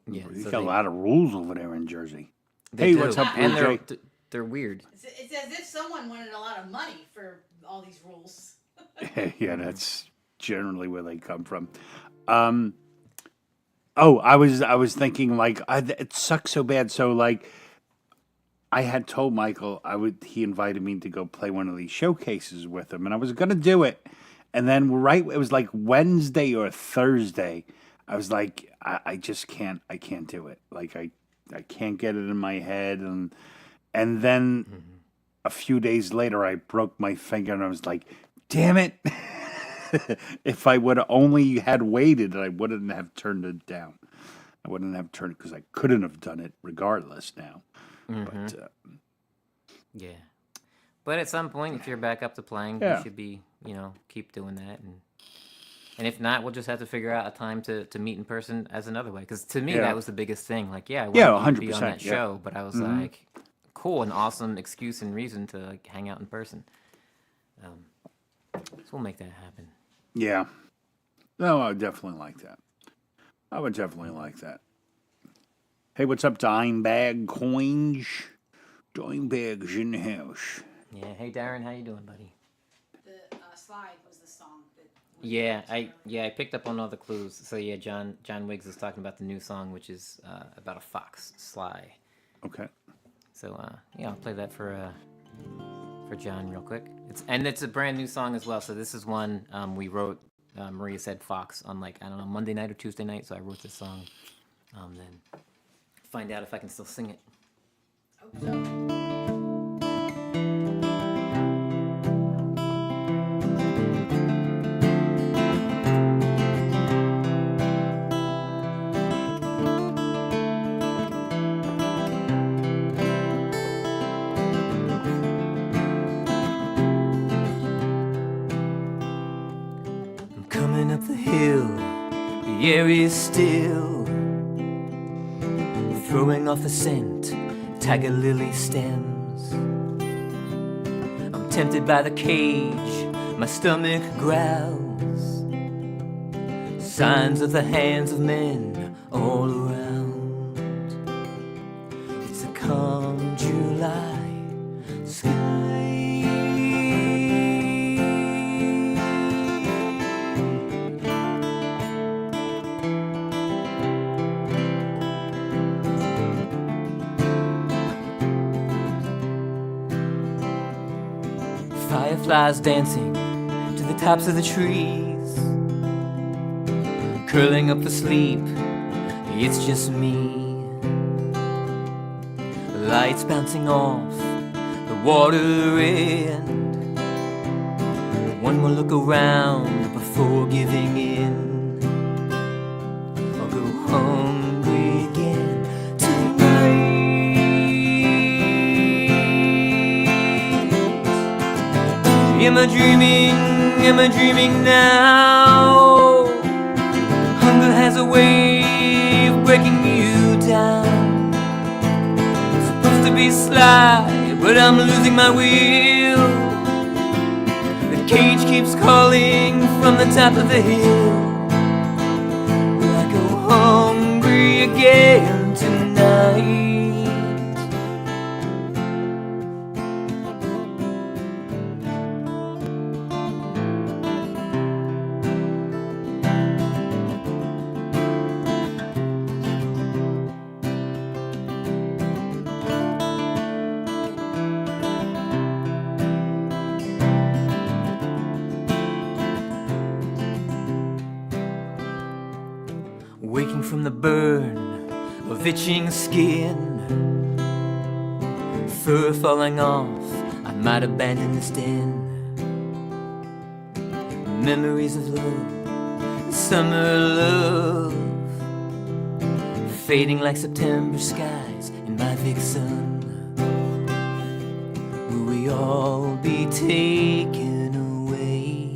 S2: Yeah,
S1: You
S2: so
S1: got a
S2: they-
S1: lot of rules over there in Jersey.
S2: they
S1: Hey,
S2: do.
S1: what's up,
S2: And
S1: Blue
S2: they're weird.
S3: It's as if someone wanted a lot of money for all these rules.
S1: Yeah, that's generally where they come from. I was thinking like it sucks so bad. So like, I had told Michael he invited me to go play one of these showcases with him, and I was gonna do it, and then it was like Wednesday or Thursday. I was like, I just can't. I can't do it. Like I can't get it in my head, and then a few days later, I broke my finger, and I was like, damn it. If I would have only had waited, I wouldn't have turned it down. I wouldn't have turned it because I couldn't have done it regardless now. But
S2: Yeah. But at some point, if you're back up to playing,
S1: Yeah.
S2: you should be, keep doing that. And if not, we'll just have to figure out a time to meet in person as another way. Because to me,
S1: Yeah.
S2: that was the biggest thing. Like, I
S1: Yeah,
S2: wanted to be on
S1: 100%,
S2: that
S1: yeah.
S2: show, but I was like, cool, an awesome excuse and reason to like hang out in person. So we'll make that happen.
S1: yeah. No, I would definitely like that. I would definitely like that. Hey, what's up, Dime Bag Coins? Dime Bags in the house.
S2: Yeah. Hey, Darren, how you doing, buddy?
S3: The slide was the song that.
S2: Yeah, I picked up on all the clues. So yeah, John Wiggs is talking about the new song, which is about a fox, Sly.
S1: Okay.
S2: So I'll play that for John real quick. It's a brand new song as well. So this is one we wrote. Maria said Fox on Monday night or Tuesday night. So I wrote this song. Then find out if I can still sing it.
S3: Hope so.
S2: Coming up the hill, the air is still, throwing off the scent, tiger lily stems. I'm tempted by the cage, my stomach growls, signs of the hands of men all around. It's a calm July sky. Fireflies dancing to the tops of the trees, curling up for sleep, it's just me. Lights bouncing off the water end, one more look around before giving in. I'll go hungry again tonight. Am I dreaming? Am I dreaming now? Hunger has a way of breaking you down. It's supposed to be sly, but I'm losing my will. The cage keeps calling from the top of the hill. Will I go home? again tonight. Waking from the burn of itching skin, fur falling off, I might abandon this den. Memories of love, summer love, fading like September skies in my big sun. Will we all be taken away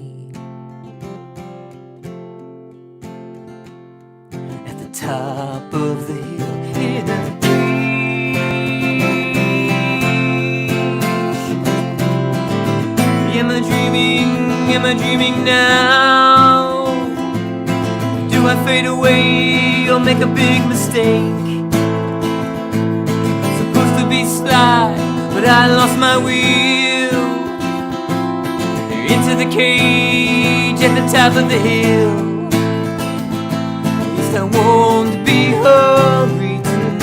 S2: at the top of the hill? Hear the breeze. Am I dreaming? Am I dreaming now? Do I fade away or make a big mistake? Supposed to be sly, but I lost my wheel. Into the cage at the top of the hill. At least I won't be hungry tonight.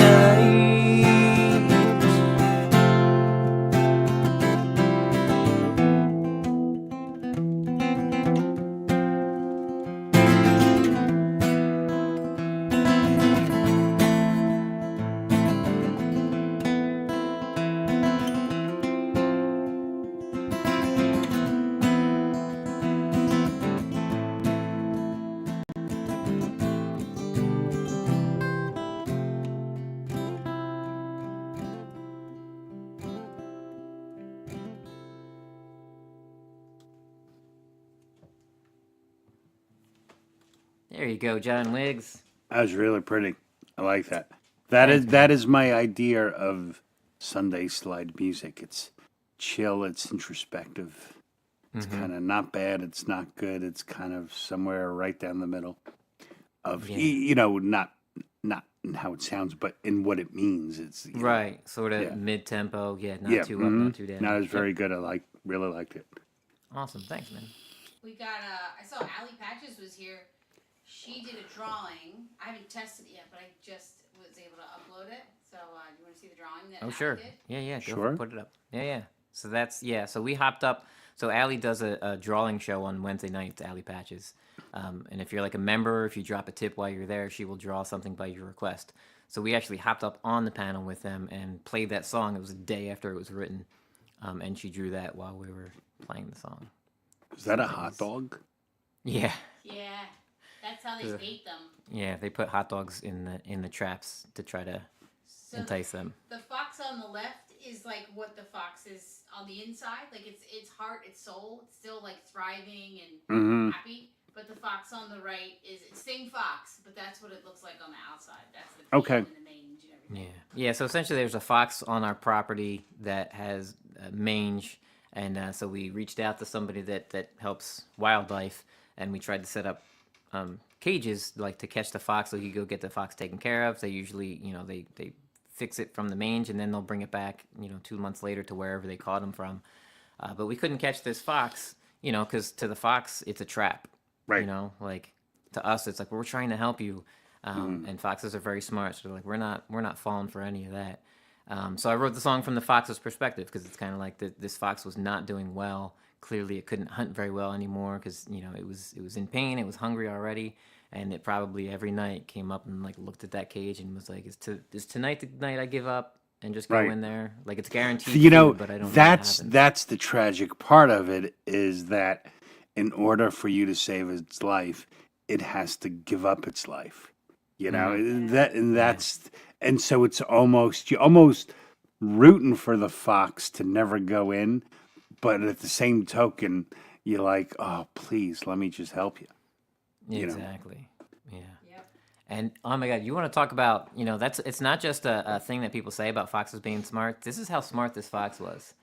S2: There you go, John Wiggs.
S1: That was really pretty. I like that. That is my idea of Sunday slide music. It's chill. It's introspective. It's kind of not bad. It's not good. It's kind of somewhere right down the middle of not in how it sounds, but in what it means. It's
S2: Right, sort of
S1: yeah.
S2: mid-tempo. Yeah, not too up, not too down.
S1: No, it was very good. Really liked it.
S2: Awesome, thanks, man.
S3: We got I saw Allie Patches was here. She did a drawing. I haven't tested it yet, but I just was able to upload it. So you want to see the drawing that Allie
S2: Sure.
S3: did?
S2: Yeah, go
S1: Sure.
S2: put it up. Yeah. So so we hopped up. So Allie does a drawing show on Wednesday nights, Allie Patches. And if you're like a member, if you drop a tip while you're there, she will draw something by your request. So we actually hopped up on the panel with them and played that song. It was a day after it was written. And she drew that while we were playing the song.
S1: Is that a hot dog?
S2: Yeah.
S3: Yeah, that's how they bait them.
S2: Yeah, they put hot dogs in the traps to try to
S3: So
S2: entice them.
S3: the fox on the left is like what the fox is on the inside. Like its heart, its soul, it's still like thriving and happy. But the fox on the right is it's same fox, but that's what it looks like on the outside. That's the tail and the mange and everything.
S2: Yeah. So essentially, there's a fox on our property that has mange, and so we reached out to somebody that helps wildlife, and we tried to set up cages like to catch the fox, so you go get the fox taken care of. They usually, they fix it from the mange, and then they'll bring it back, 2 months later to wherever they caught him from. But we couldn't catch this fox, because to the fox it's a trap.
S1: Right.
S2: Like to us, it's like we're trying to help you, and foxes are very smart, so they're like we're not falling for any of that. So I wrote the song from the fox's perspective because it's kind of like this fox was not doing well. Clearly, it couldn't hunt very well anymore because it was in pain. It was hungry already, and it probably every night came up and like looked at that cage and was like, "Is tonight the night I give up and just go
S1: Right.
S2: in there? Like it's guaranteed."
S1: You
S2: food, but I don't know what
S1: that's
S2: happens."
S1: that's the tragic part of it is that in order for you to save its life, it has to give up its life. And so it's you're almost rooting for the fox to never go in, but at the same token, you're like, oh, please, let me just help you.
S2: Exactly. Yeah.
S3: Yep.
S2: And oh my God, you want to talk about, it's not just a thing that people say about foxes being smart. This is how smart this fox was.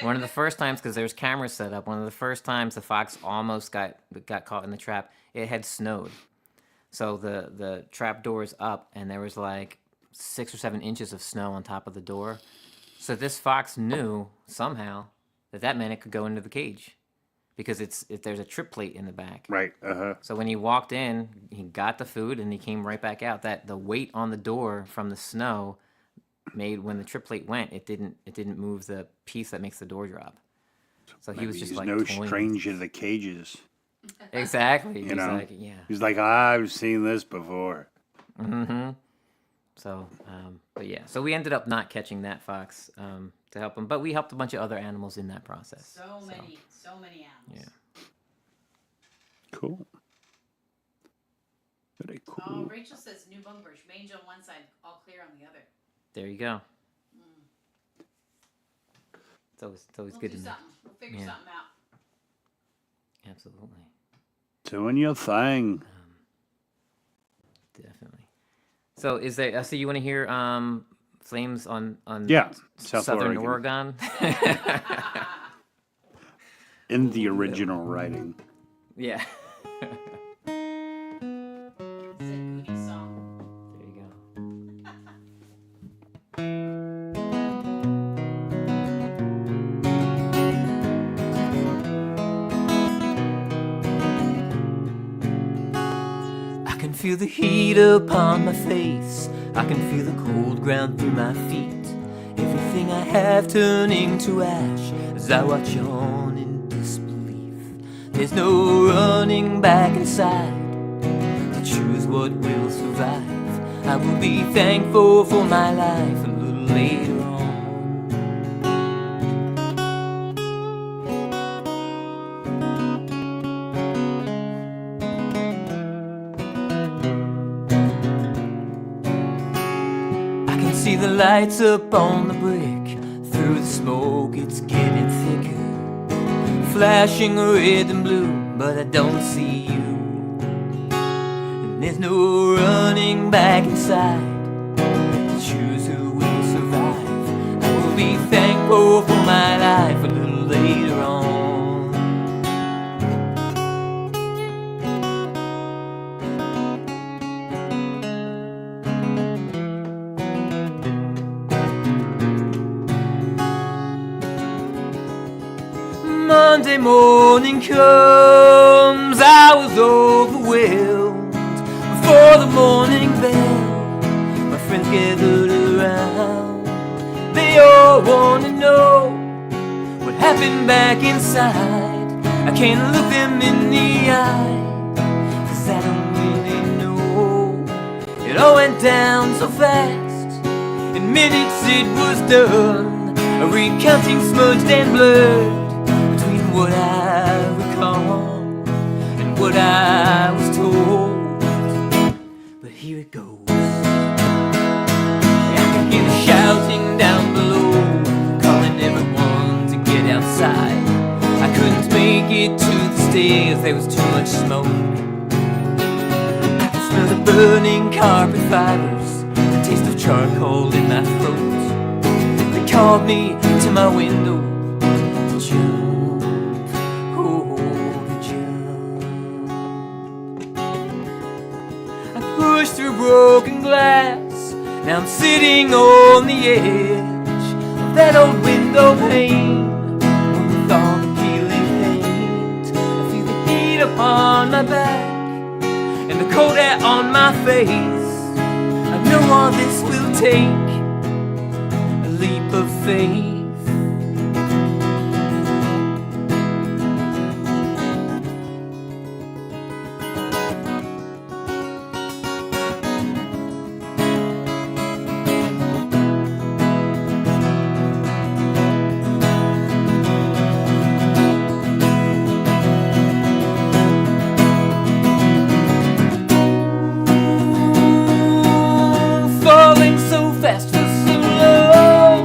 S2: One of the first times, because there's cameras set up, one of the first times the fox almost got caught in the trap, it had snowed. So the trap door is up, and there was like 6 or 7 inches of snow on top of the door. So this fox knew somehow that meant it could go into the cage, because there's a trip plate in the back.
S1: Right.
S2: So when he walked in, he got the food and he came right back out. That the weight on the door from the snow made, when the trip plate went, it didn't move the piece that makes the door drop. So he was just
S1: he's
S2: like
S1: no
S2: toying.
S1: stranger to the cages.
S2: Exactly.
S1: You
S2: He's
S1: know?
S2: like, yeah.
S1: He's like, I've seen this before.
S2: Mm-hmm. So, but yeah. So we ended up not catching that fox to help him, but we helped a bunch of other animals in that process.
S3: So many animals.
S2: Yeah.
S1: Cool. Very cool.
S3: Oh, Rachel says new bunkers, mange on one side, all clear on the other.
S2: There you go. It's always
S3: We'll
S2: good
S3: do
S2: to know.
S3: something. We'll figure
S2: Yeah.
S3: something out.
S2: Absolutely.
S1: Doing your thing.
S2: Definitely. So is there? So you want to hear flames on
S1: Yeah,
S2: Southern
S1: Oregon.
S2: Oregon?
S1: In the original writing.
S2: Yeah.
S3: It's a Goonies song.
S2: There you go. I can feel the heat upon my face. I can feel the cold ground through my feet. Everything I have turning to ash as I watch on in disbelief. There's no running back inside to choose what will survive. I will be thankful for my life a little later on. I can see the lights up on the brick. Through the smoke it's getting thicker, flashing red and blue, but I don't see you. And there's no running back inside to choose who will survive. I will be thankful for my life a little later on. Monday morning comes, I was overwhelmed. Before the morning bell, my friends gathered around. They all want to know what happened back inside. I can't look them in the eye, 'cause I don't really know. It all went down so fast, in minutes it was done. A recounting smudged and blurred between what I recall and what I was told. But here it goes. I can hear the shouting down below, calling everyone to get outside. I couldn't make it to the stairs, there was too much smoke. I could smell the burning carpet fibers, the taste of charcoal in my throat. They called me to my window to jump, oh, to jump. I pushed through broken glass, now I'm sitting on the edge of that old window pane. With all the peeling paint, I feel the heat upon my back and the cold air on my face. I know all this will take a leap of faith. Falling so fast for so long,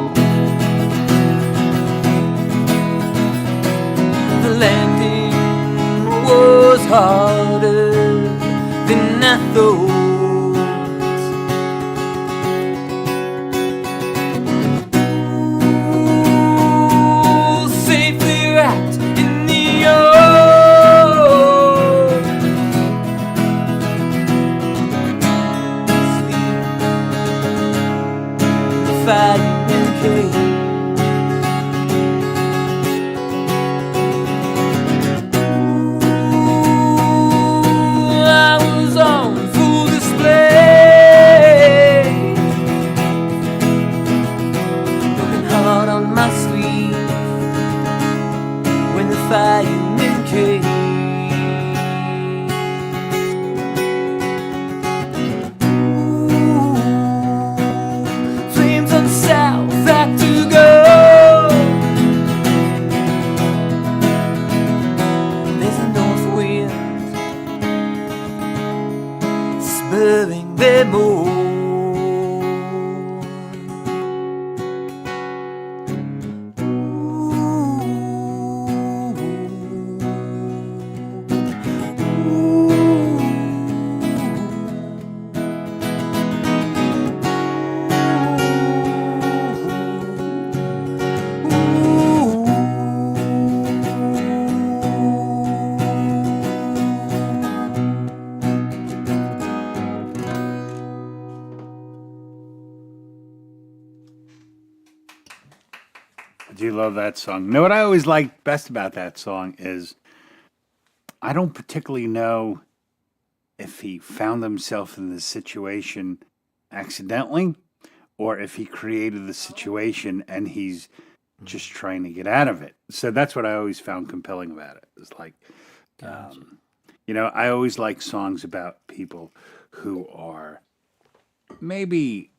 S2: loving me more.
S1: I do love that song. You know what I always like best about that song is I don't particularly know if he found himself in this situation accidentally or if he created the situation and he's just trying to get out of it. So that's what I always found compelling about it. It's like, I always like songs about people who are maybe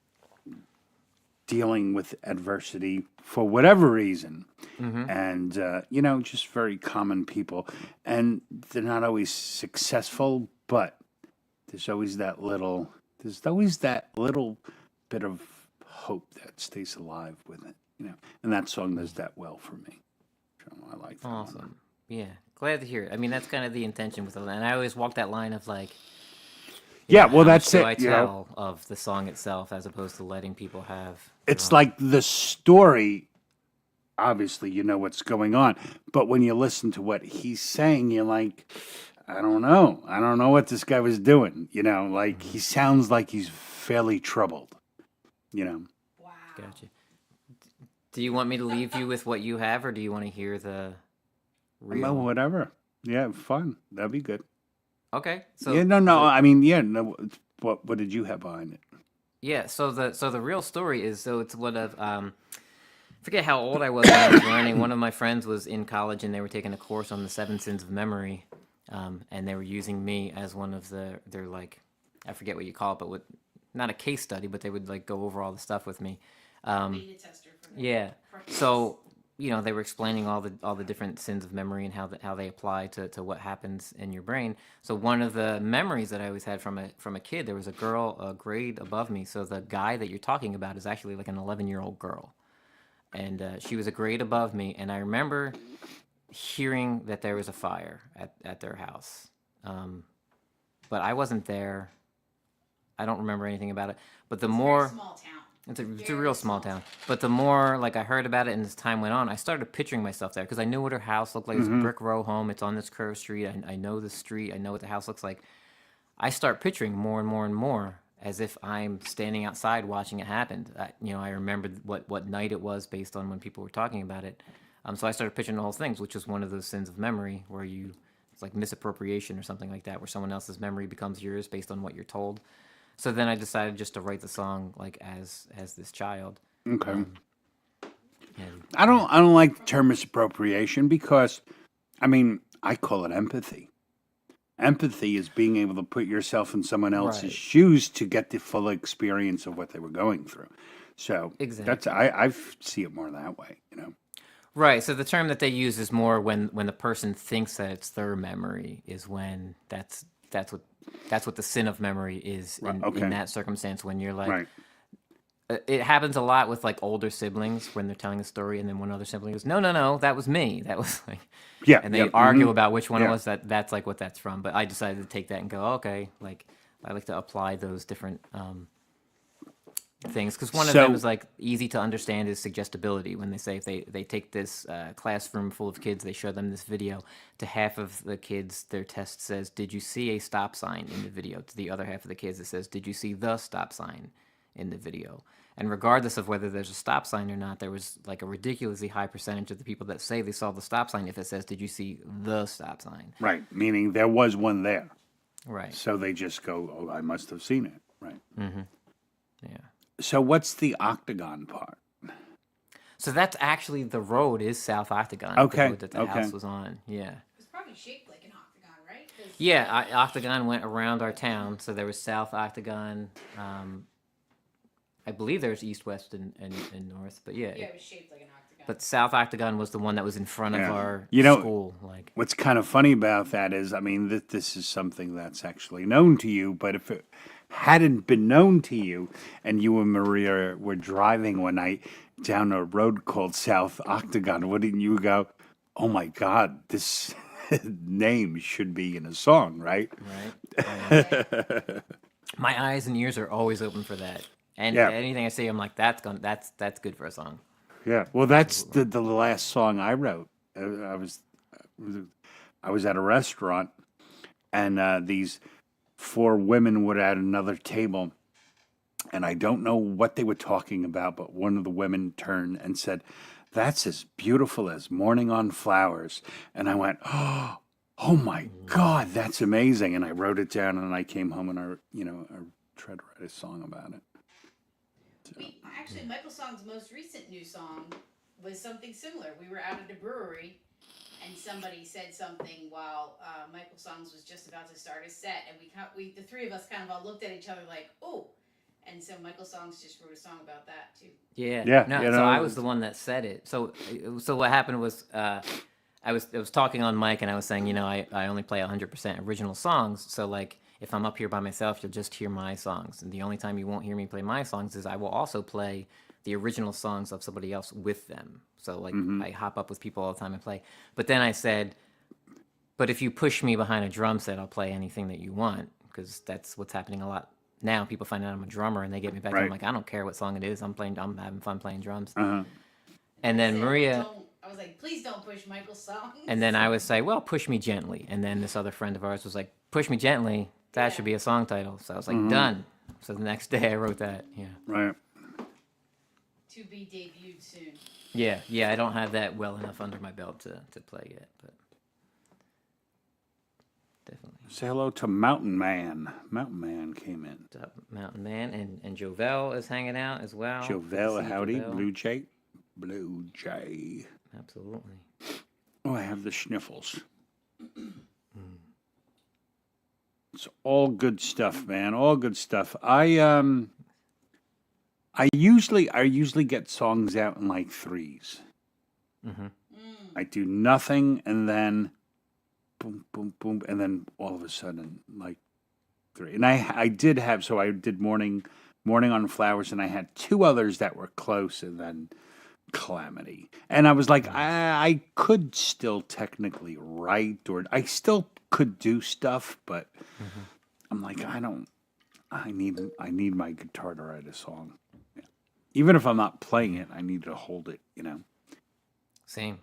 S1: dealing with adversity for whatever reason. And, just very common people. And they're not always successful, but there's always that little bit of hope that stays alive with it, And that song does that well for me. So I like that.
S2: Awesome. Yeah. Glad to hear it. I mean, that's kind of the intention with it. And I always walk that line of like,
S1: Yeah, well,
S2: how
S1: that's
S2: much do
S1: it.
S2: I tell of the song itself as opposed to letting people have.
S1: It's like the story. Obviously, you know what's going on, but when you listen to what he's saying, you're like, I don't know. I don't know what this guy was doing. Like he sounds like he's fairly troubled.
S3: Wow.
S2: Gotcha. Do you want me to leave you with what you have, or do you want to hear the real?
S1: Well, whatever. Yeah, fun. That'd be good.
S2: Okay. So
S1: Yeah, no. I mean, yeah. No. What did you have behind it?
S2: yeah. So the real story is it's one of forget how old I was when I was learning. One of my friends was in college and they were taking a course on the 7 sins of memory, and they were using me as one of their like, I forget what you call it, but not a case study, but they would like go over all the stuff with me.
S3: Beta tester for them.
S2: Yeah. So they were explaining all the different sins of memory and how they apply to what happens in your brain. So one of the memories that I always had from a kid, there was a girl a grade above me. So the guy that you're talking about is actually like an 11-year-old girl, and she was a grade above me. And I remember hearing that there was a fire at their house, but I wasn't there. I don't remember anything about it. But the
S3: It's a
S2: more
S3: very small town.
S2: it's a
S3: Very
S2: real small town. But the more like I heard about it and as time went on, I started picturing myself there because I knew what her house looked like. It's a brick row home. It's on this curved street. I know the street. I know what the house looks like. I start picturing more and more and more as if I'm standing outside watching it happen. I remembered what night it was based on when people were talking about it. So I started picturing the whole thing, which is one of those sins of memory where it's like misappropriation or something like that, where someone else's memory becomes yours based on what you're told. So then I decided just to write the song like as this child.
S1: Okay.
S2: And
S1: I don't like the term misappropriation because, I mean, I call it empathy. Empathy is being able to put yourself in someone else's
S2: Right.
S1: shoes to get the full experience of what they were going through. So
S2: Exactly.
S1: I see it more that way.
S2: Right. So the term that they use is more when the person thinks that it's their memory is when that's what the sin of memory is in
S1: Okay.
S2: that circumstance when you're like
S1: Right.
S2: it happens a lot with like older siblings when they're telling a story and then one other sibling goes, no, that was me. That was like,
S1: Yeah.
S2: and they
S1: yeah,
S2: argue
S1: mhm.
S2: about which one it
S1: Yeah.
S2: was. That's like what that's from. But I decided to take that and go, okay, like I like to apply those different things because one of them
S1: So-
S2: is like easy to understand is suggestibility. When they say if they take this classroom full of kids, they show them this video. To half of the kids, their test says, "Did you see a stop sign in the video?" To the other half of the kids, it says, "Did you see the stop sign in the video?" And regardless of whether there's a stop sign or not, there was like a ridiculously high percentage of the people that say they saw the stop sign if it says, "Did you see the stop sign?"
S1: Right. Meaning there was one there.
S2: Right.
S1: So they just go, oh, I must have seen it. Right.
S2: Yeah.
S1: So what's the octagon part?
S2: So that's actually the road is South Octagon.
S1: Okay,
S2: The road that the
S1: okay.
S2: house was on. Yeah.
S3: It's probably shaped like an octagon, right? 'Cause-
S2: Yeah, Octagon went around our town, so there was South Octagon. I believe there's East, West, and North, but yeah.
S3: Yeah, it was shaped like an octagon.
S2: But South Octagon was the one that was in front of
S1: Yeah.
S2: our
S1: You know-
S2: school. Like,
S1: What's kind of funny about that is, I mean, this is something that's actually known to you, but if it hadn't been known to you, and you and Maria were driving one night down a road called South Octagon, wouldn't you go, "Oh my God, this name should be in a song, right?"
S2: Right. Oh yeah.
S3: Yeah.
S2: My eyes and ears are always open for that. And
S1: Yeah,
S2: anything I say, I'm like, that's good for a song.
S1: yeah. Well, that's
S2: Absolutely.
S1: the last song I wrote. I was at a restaurant, and these four women were at another table, and I don't know what they were talking about, but one of the women turned and said, "That's as beautiful as morning on flowers." And I went, "Oh my God, that's amazing!" And I wrote it down, and I came home and I tried to write a song about it. So,
S3: We actually Michael Song's most recent new song was something similar. We were out at a brewery, and somebody said something while Michael Songs was just about to start his set, and we the three of us kind of all looked at each other like, "Oh," and so Michael Songs just wrote a song about that too.
S2: Yeah.
S1: yeah,
S2: No, so I was the one that said it. So what happened was I was talking on mic and I was saying, I only play 100% original songs. So like if I'm up here by myself, you'll just hear my songs. And the only time you won't hear me play my songs is I will also play the original songs of somebody else with them. So like
S1: hmm
S2: I hop up with people all the time and play. But then I said, but if you push me behind a drum set, I'll play anything that you want because that's what's happening a lot now. People find out I'm a drummer and they get me back. I'm
S1: right.
S2: like, I don't care what song it is. I'm having fun playing drums.
S1: Uh-huh.
S2: And
S3: I
S2: then
S3: said,
S2: Maria,
S3: "Don't." I was like, "Please don't push Michael
S2: and
S3: Songs."
S2: then I would say, well, push me gently. And then this other friend of ours was like, push me gently. That
S3: Yeah.
S2: should be a song title. So I was like,
S1: hmm
S2: done. So the next day I wrote that. Yeah.
S1: Right.
S3: To be debuted soon.
S2: Yeah. I don't have that well enough under my belt to play yet, but definitely.
S1: Say hello to Mountain Man. Mountain Man came in.
S2: What's up, Mountain Man? And Jovel is hanging out as well. Good to
S1: Jovel,
S2: see
S1: howdy.
S2: Jovel.
S1: Blue Jay. Blue Jay.
S2: Absolutely.
S1: Oh, I have the sniffles. It's all good stuff, man. All good stuff. I usually get songs out in like threes.
S2: Mm-hmm.
S3: Mm.
S1: I do nothing and then boom, boom, boom, and then all of a sudden like three. And I did have so I did morning on flowers, and I had two others that were close, and then calamity. And I was like, I could still technically write, or I still could do stuff, but
S2: Mm-hmm.
S1: I'm like, I need my guitar to write a song. Yeah. Even if I'm not playing it, I need to hold it.
S2: Same.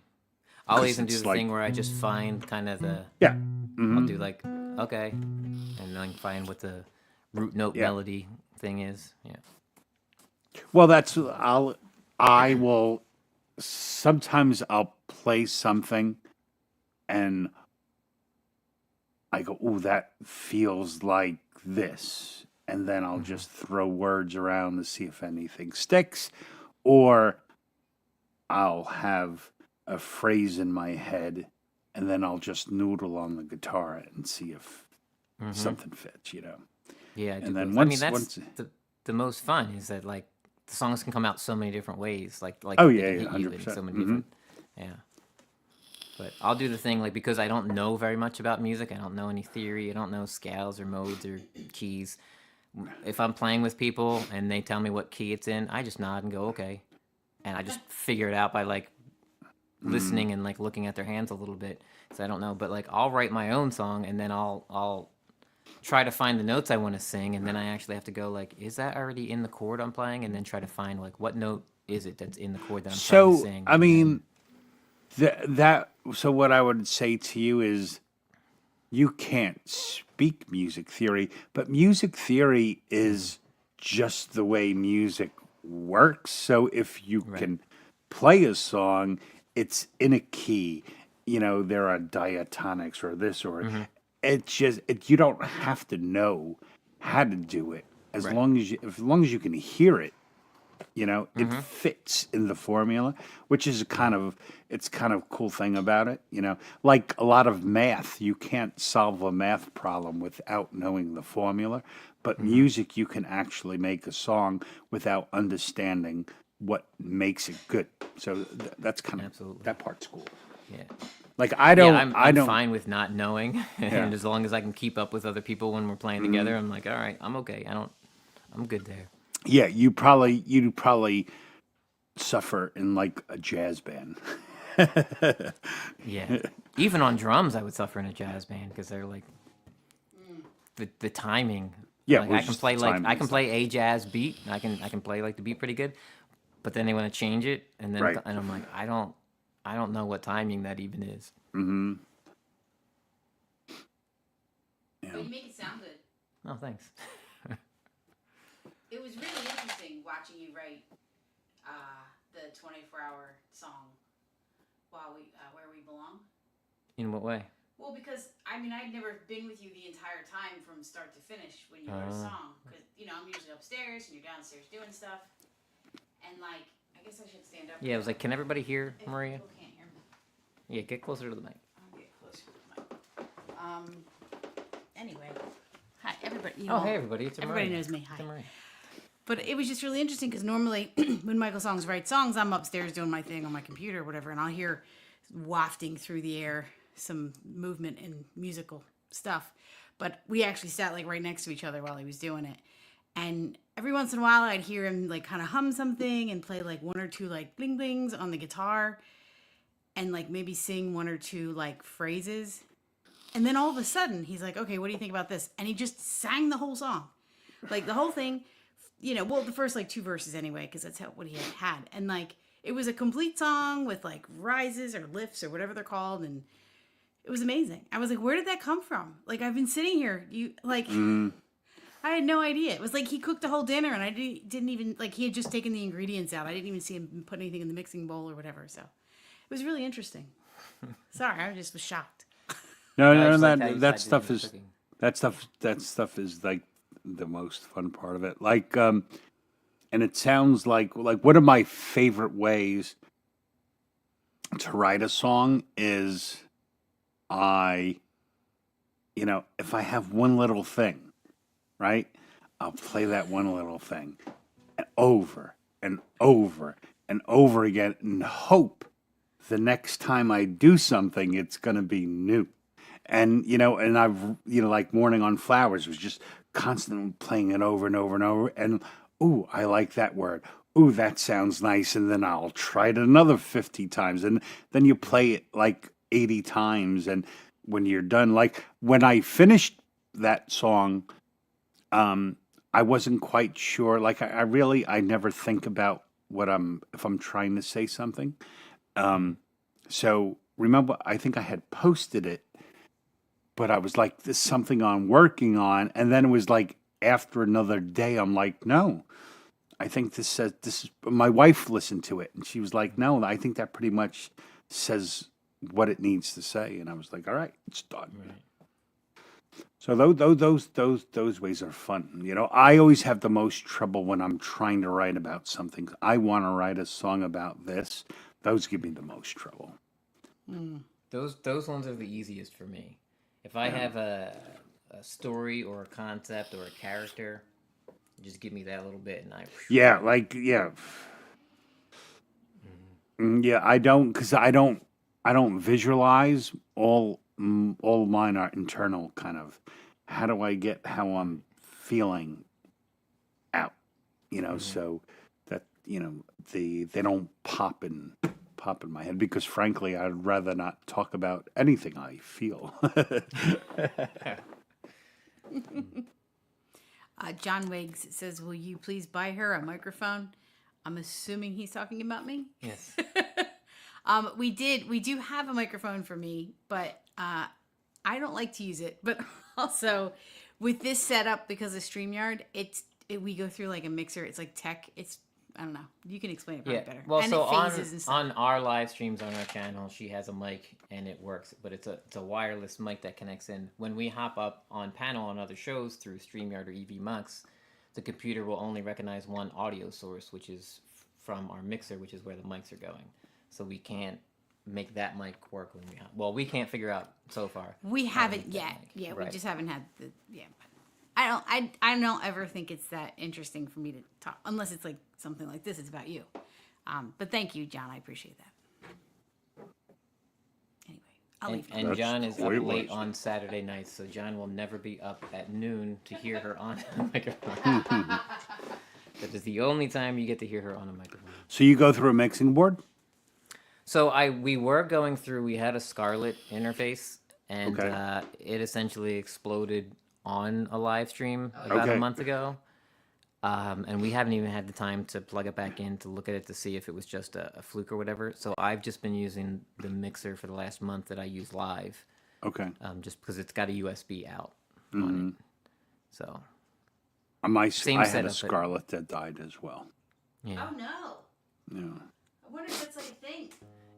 S2: I'll
S1: 'Cause
S2: even do
S1: it's
S2: the
S1: like,
S2: thing where I just find kind of
S1: yeah,
S2: I'll
S1: hmm
S2: do like, okay, and then find what the root note
S1: yeah.
S2: melody thing is. Yeah.
S1: Well, I will sometimes I'll play something and I go, "Ooh, that feels like this," and then I'll
S2: Mm-hmm.
S1: just throw words around to see if anything sticks, or I'll have a phrase in my head, and then I'll just noodle on the guitar and see if
S2: Mm-hmm.
S1: something fits.
S2: Yeah, I do
S1: And then
S2: both. I mean, that's
S1: once,
S2: the most fun is that like the songs can come out so many different ways. Like
S1: oh
S2: they
S1: yeah,
S2: can
S1: yeah,
S2: hit you
S1: hundred
S2: in
S1: percent.
S2: so many
S1: Mm-hmm.
S2: different. Yeah. But I'll do the thing like because I don't know very much about music. I don't know any theory. I don't know scales or modes or keys. If I'm playing with people and they tell me what key it's in, I just nod and go okay, and I just figure it out by like
S1: Mm-hmm.
S2: listening and like looking at their hands a little bit. So I don't know, but like I'll write my own song and then I'll try to find the notes I want to sing, and then I actually have to go like, is that already in the chord I'm playing? And then try to find like what note is it that's in the chord that I'm trying to
S1: So
S2: sing,
S1: I
S2: and then
S1: mean, so what I would say to you is you can't speak music theory, but music theory is just the way music works. So if you
S2: right.
S1: can play a song, it's in a key. There are diatonics or this or
S2: Mm-hmm.
S1: you don't have to know how to do it
S2: Right.
S1: as long as you can hear it. It
S2: Mm-hmm.
S1: fits in the formula, which is it's kind of cool thing about it. Like a lot of math, you can't solve a math problem without knowing the formula, but
S2: Mm-hmm.
S1: music, you can actually make a song without understanding what makes it good. So that's kind of,
S2: Absolutely.
S1: that part's cool.
S2: Yeah.
S1: Like I don't,
S2: Yeah, I'm
S1: I don't.
S2: fine with not knowing, and
S1: Yeah.
S2: as long as I can keep up with other people when we're playing together, I'm like, all right, I'm okay. I'm good there.
S1: Yeah, you'd probably suffer in like a jazz band.
S2: Yeah, even on drums, I would suffer in a jazz band because they're like the timing.
S1: Yeah,
S2: Like
S1: well, just the
S2: I
S1: timing and
S2: can
S1: stuff.
S2: play a jazz beat. I can play like the beat pretty good, but then they want to change it, and then
S1: Right.
S2: and I'm like, I don't know what timing that even is.
S1: Mm-hmm.
S3: But
S1: Yeah.
S3: you make it sound good.
S2: Oh, thanks.
S3: It was really interesting watching you write the 24-hour song while where we belong.
S2: In what way?
S3: Well, because I mean, I'd never been with you the entire time from start to finish when you wrote a song. Because I'm usually upstairs and you're downstairs doing stuff. And like, I guess I should stand up.
S2: Yeah, it was like, can everybody hear
S3: if
S2: Maria?
S3: people can't hear me.
S2: Yeah, get closer to the mic.
S3: I'll get closer to the mic. Anyway, hi everybody.
S2: Oh, hey everybody, it's
S3: Everybody
S2: Maria.
S3: knows me. Hi.
S2: It's Maria.
S3: But it was just really interesting because normally when Michael Songs writes songs, I'm upstairs doing my thing on my computer or whatever, and I'll hear wafting through the air some movement and musical stuff. But we actually sat like right next to each other while he was doing it. And every once in a while I'd hear him like kind of hum something and play like one or two like bling blings on the guitar and like maybe sing one or two like phrases. And then all of a sudden he's like, okay, what do you think about this? And he just sang the whole song. Like the whole thing, well, the first like two verses anyway, because that's what he had. And like, it was a complete song with like rises or lifts or whatever they're called. And it was amazing. I was like, where did that come from? Like, I've been sitting here, I had no idea. It was like he cooked a whole dinner and I didn't even, like, he had just taken the ingredients out. I didn't even see him put anything in the mixing bowl or whatever. So it was really interesting. Sorry, I just was shocked.
S1: No,
S2: I
S1: no,
S2: just liked how
S1: that
S2: you
S1: that
S2: said
S1: stuff
S2: you were
S1: is
S2: cooking.
S1: that stuff is like the most fun part of it. Like, and it sounds like one of my favorite ways to write a song is if I have one little thing, right? I'll play that one little thing and over and over and over again and hope the next time I do something, it's going to be new. And I've, like Morning on Flowers was just constantly playing it over and over and over. And, ooh, I like that word. Ooh, that sounds nice. And then I'll try it another 50 times. And then you play it like 80 times. And when you're done, like when I finished that song, I wasn't quite sure. Like I never think about if I'm trying to say something. So remember, I think I had posted it, but I was like, "This is something I'm working on," and then it was like after another day, I'm like, "No, I think this says this is." My wife listened to it, and she was like, "No, I think that pretty much says what it needs to say," and I was like, "All right, it's done."
S2: Right.
S1: So those ways are fun. I always have the most trouble when I'm trying to write about something. I want to write a song about this. Those give me the most trouble.
S2: Those ones are the easiest for me. If I have a story or a concept or a character, just give me that little bit, and
S1: Yeah, like yeah, yeah. I don't because I don't visualize all mine are internal kind of. How do I get how I'm feeling out? So that they don't pop in my head because frankly I'd rather not talk about anything I feel.
S3: John Wiggs says, will you please buy her a microphone? I'm assuming he's talking about me.
S2: yes.
S3: We do have a microphone for me, but I don't like to use it. But also with this setup, because of StreamYard, we go through like a mixer. It's like tech. I don't know. You can explain it probably better.
S2: Well,
S3: and
S2: so
S3: it phases and stuff.
S2: on our live streams on our channel, she has a mic and it works, but it's a wireless mic that connects in. When we hop up on panel on other shows through StreamYard or EVMux, the computer will only recognize one audio source, which is from our mixer, which is where the mics are going. So we can't make that mic work when we hop. Well, we can't figure out so far.
S3: We
S2: how to
S3: haven't
S2: make that
S3: yet.
S2: mic.
S3: Yeah,
S2: Right.
S3: we just haven't had the I don't ever think it's that interesting for me to talk unless it's like something like this. It's about you. But thank you, John. I appreciate that. I'll leave.
S2: And
S1: That's
S2: John is up
S1: way
S2: late
S1: worse.
S2: on Saturday nights, so John will never be up at noon to hear her on a microphone. That is the only time you get to hear her on a microphone.
S1: So you go through a mixing board?
S2: So we were going through. We had a Scarlett interface, and
S1: Okay.
S2: it essentially exploded on a live stream about a
S1: Okay.
S2: month ago. And we haven't even had the time to plug it back in to look at it to see if it was just a fluke or whatever. So I've just been using the mixer for the last month that I use live,
S1: Okay.
S2: just because it's got a USB out on it. So Same
S1: I had a
S2: setup, but-
S1: Scarlett that died as well.
S2: yeah,
S3: Oh no!
S1: Yeah.
S3: I wonder if that's like a thing.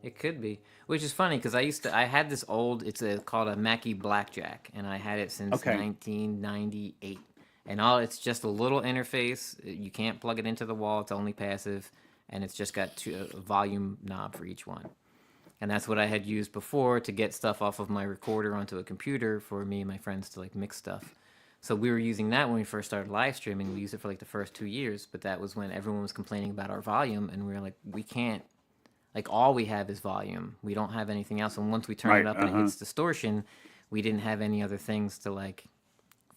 S2: it could be. Which is funny because I had this old. Called a Mackie Blackjack, and I had it since
S1: Okay.
S2: 1998. And it's just a little interface. You can't plug it into the wall. It's only passive, and it's just got a volume knob for each one. And that's what I had used before to get stuff off of my recorder onto a computer for me and my friends to like mix stuff. So we were using that when we first started live streaming. We used it for like the first 2 years, but that was when everyone was complaining about our volume, and we were like, we can't. Like all we have is volume. We don't have anything else. And once we turn it
S1: Right,
S2: up and it hits distortion, we didn't have any other things to like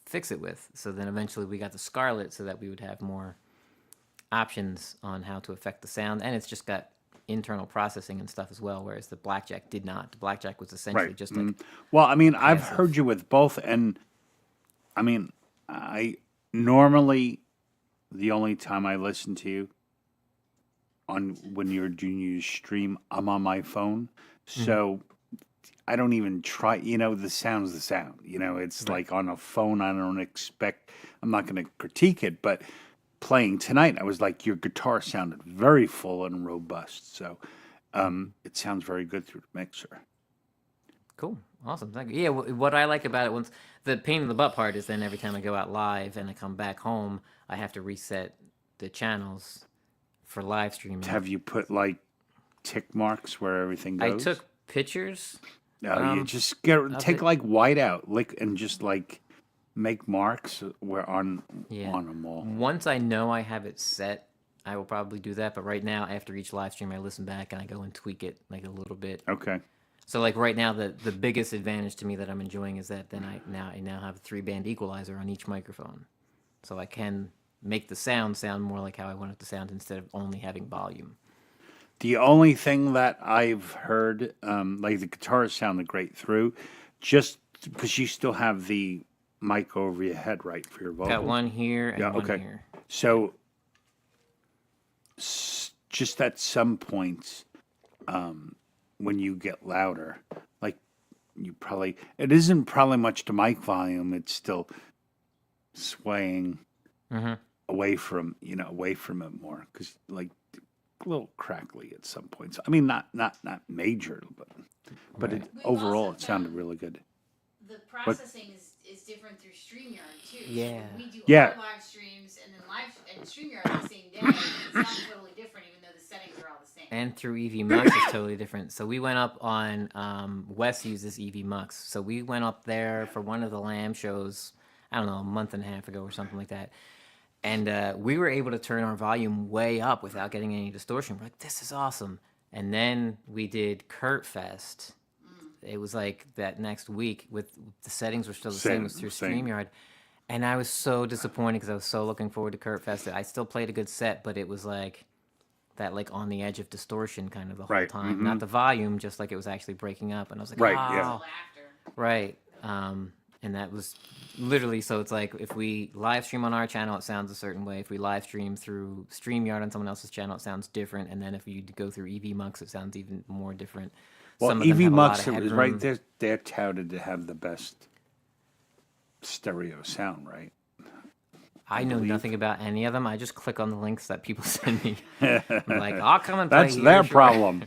S2: fix it with. So then eventually we got the Scarlett so that we would have more options on how to affect the sound, and it's just got internal processing and stuff as well, whereas the Blackjack did not. The Blackjack was essentially
S1: Right.
S2: just like
S1: Well, I mean, I've
S2: passive.
S1: heard you with both, and I mean, I normally the only time I listen to you on when you're doing your stream, I'm on my phone, so I don't even try. You know, the sound's the sound. You know, it's like on a phone. I don't expect. I'm not going to critique it, but playing tonight, I was like, your guitar sounded very full and robust. So it sounds very good through the mixer.
S2: Cool. Awesome. Thank you. Yeah, what I like about it, once the pain in the butt part is then every time I go out live and I come back home, I have to reset the channels for live streaming.
S1: Have you put like tick marks where everything
S2: I
S1: goes?
S2: took pictures.
S1: No, you just take
S2: it.
S1: like white out, like, and just like make marks where on
S2: Yeah.
S1: them all.
S2: Once I know I have it set, I will probably do that. But right now, after each live stream, I listen back and I go and tweak it like a little bit.
S1: Okay.
S2: So like right now, the biggest advantage to me that I'm enjoying is that then I now have a 3-band equalizer on each microphone, so I can make the sound more like how I want it to sound instead of only having volume.
S1: The only thing that I've heard, like the guitars sounded great through, just because you still have the mic over your head, right, for your vocals.
S2: Got one here and
S1: Yeah,
S2: one
S1: okay.
S2: here.
S1: So, just at some points, when you get louder, like it isn't probably much to mic volume. It's still swaying away from it more, because like a little crackly at some points. I mean, not major, but
S2: Right.
S1: overall
S3: also
S1: it sounded
S3: found-
S1: really good.
S3: The processing is different through StreamYard too.
S2: Yeah.
S3: So we do
S1: Yeah.
S3: our live streams and then StreamYard the same day. It sounds totally different, even though the settings are all the same.
S2: And through EV Mux is totally different. So we went up on Wes uses EV Mux. So we went up there for one of the Lamb shows, I don't know, a month and a half ago or something like that. And we were able to turn our volume way up without getting any distortion. We're like, this is awesome. And then we did Kurt Fest. It was like that next week with the settings were still the same as through
S1: Same.
S2: StreamYard. And I was so disappointed because I was so looking forward to Kurt Fest. I still played a good set, but it was like that, like on the edge of distortion kind of the whole
S1: Right,
S2: time. Not the volume, just like it was actually breaking up. And I was like,
S1: Right,
S2: oh,
S1: yeah.
S3: Laughter.
S2: right. And that was literally, so it's like if we live stream on our channel, it sounds a certain way. If we live stream through StreamYard on someone else's channel, it sounds different. And then if you go through EV Mux, it sounds even more different.
S1: Well,
S2: Some of them
S1: EV
S2: have a lot
S1: Mux
S2: of
S1: is
S2: headroom.
S1: right. They're touted to have the best stereo sound, right?
S2: I know
S1: believe.
S2: nothing about any of them. I just click on the links that people send me. I'm like, I'll come and play.
S1: That's
S2: here,
S1: their
S2: sure."
S1: problem.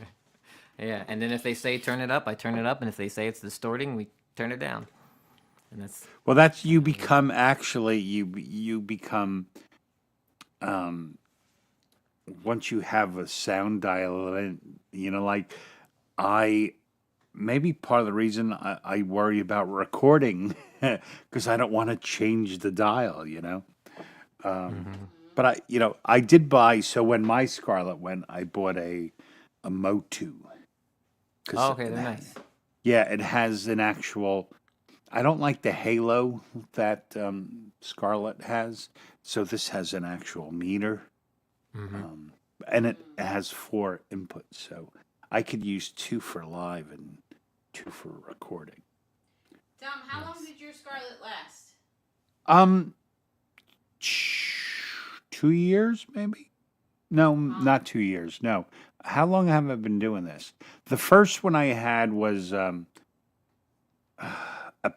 S2: Yeah, and then if they say turn it up, I turn it up, and if they say it's distorting, we turn it down. And that's
S1: Well, that's you become once you have a sound dial in, like maybe part of the reason I worry about recording because I don't want to change the dial, But I did buy, so when my Scarlett went, I bought a Motu. 'Cause
S2: oh, okay. They're nice.
S1: Yeah, it has an actual. I don't like the halo that Scarlet has, so this has an actual meter,
S2: Mm-hmm.
S1: um, and it has 4 inputs. So I could use 2 for live and 2 for recording.
S3: Tom, how long
S2: Nice.
S3: did your Scarlet last?
S1: Um, 2 years maybe. No,
S3: Huh?
S1: not 2 years. No. How long have I been doing this? The first one I had was a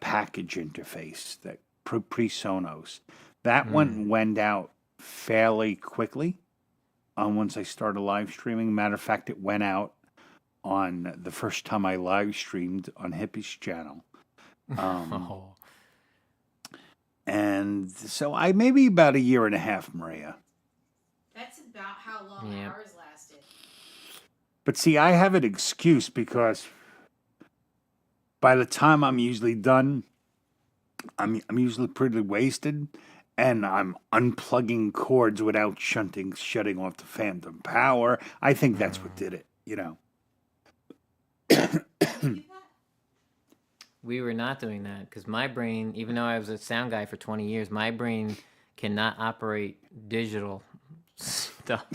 S1: package interface that pre-Sonos. That
S2: Mm.
S1: one went out fairly quickly. Once I started live streaming. Matter of fact, it went out on the first time I live streamed on Hippie's channel. Um,
S2: Oh.
S1: and so I maybe about a year and a half, Maria.
S3: That's about how long
S2: Yeah.
S3: ours lasted.
S1: But see, I have an excuse because by the time I'm usually done, I'm usually pretty wasted, and I'm unplugging cords without shutting off the phantom power. I think that's what
S2: Mm.
S1: did it. You know.
S3: Do that?
S2: We were not doing that because my brain, even though I was a sound guy for 20 years, my brain cannot operate digital stuff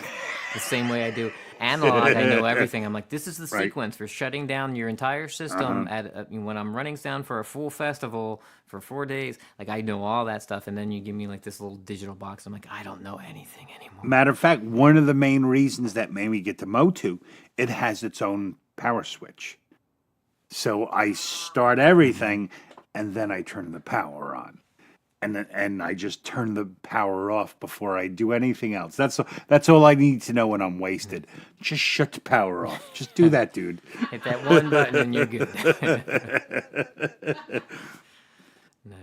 S2: the same way I do analog. I know everything. I'm like, this is the
S1: Right.
S2: sequence for shutting down your entire system
S1: Uh-huh.
S2: when I'm running sound for a full festival for 4 days. Like I know all that stuff, and then you give me like this little digital box. I'm like, I don't know anything anymore.
S1: Matter of fact, one of the main reasons that made me get to Motu, it has its own power switch. So I start everything, and then I turn the power on, and I just turn the power off before I do anything else. That's all I need to know when I'm wasted. Just shut the power off. Just do that, dude.
S2: Hit that one button and you're good. Nice.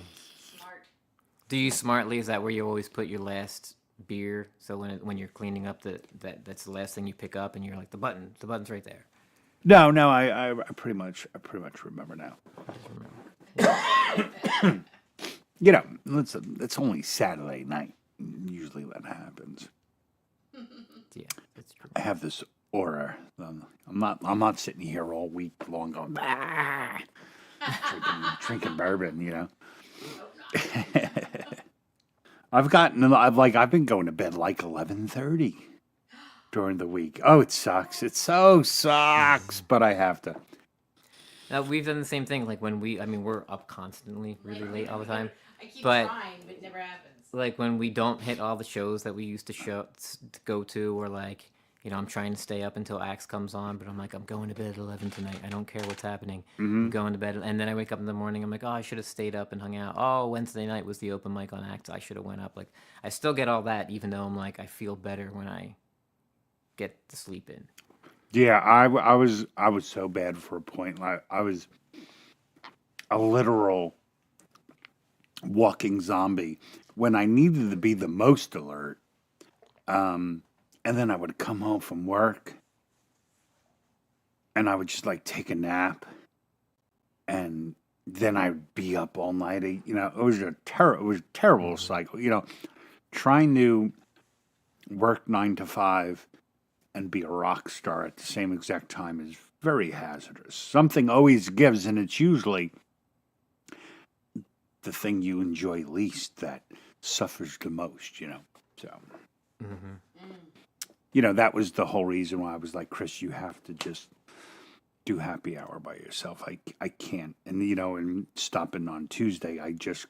S3: Smart.
S2: Do you smartly? Is that where you always put your last beer? So when you're cleaning up that's the last thing you pick up, and you're like the button's right there.
S1: No, I pretty much remember now. You know, it's only Saturday night. Usually that happens.
S2: Yeah, that's true.
S1: I have this aura. I'm not sitting here all week long going "Ah," drinking bourbon. You know. I've been going to bed like 11:30 during the week. Oh, it sucks. It so sucks, but I have to.
S2: We've done the same thing. Like we're up constantly, really late all the time.
S3: I keep
S2: But-
S3: trying, but it never happens.
S2: Like when we don't hit all the shows that we used to go to, or like I'm trying to stay up until Axe comes on, but I'm like I'm going to bed at 11 tonight. I don't care what's happening. I'm going to bed, and then I wake up in the morning. I'm like, oh, I should have stayed up and hung out. Oh, Wednesday night was the open mic on Axe. I should have went up. Like I still get all that, even though I'm like I feel better when I get to sleep in.
S1: Yeah, I was so bad for a point. Like I was a literal walking zombie when I needed to be the most alert. And then I would come home from work, and I would just like take a nap, and then I'd be up all night. You know, it was a terrible cycle. You know, trying to work 9 to 5 and be a rock star at the same exact time is very hazardous. Something always gives, and it's usually the thing you enjoy least that suffers the most, you know. So, you know, that was the whole reason why I was like, Chris, you have to just do happy hour by yourself. I can't. And, you know, and stopping on Tuesday, I just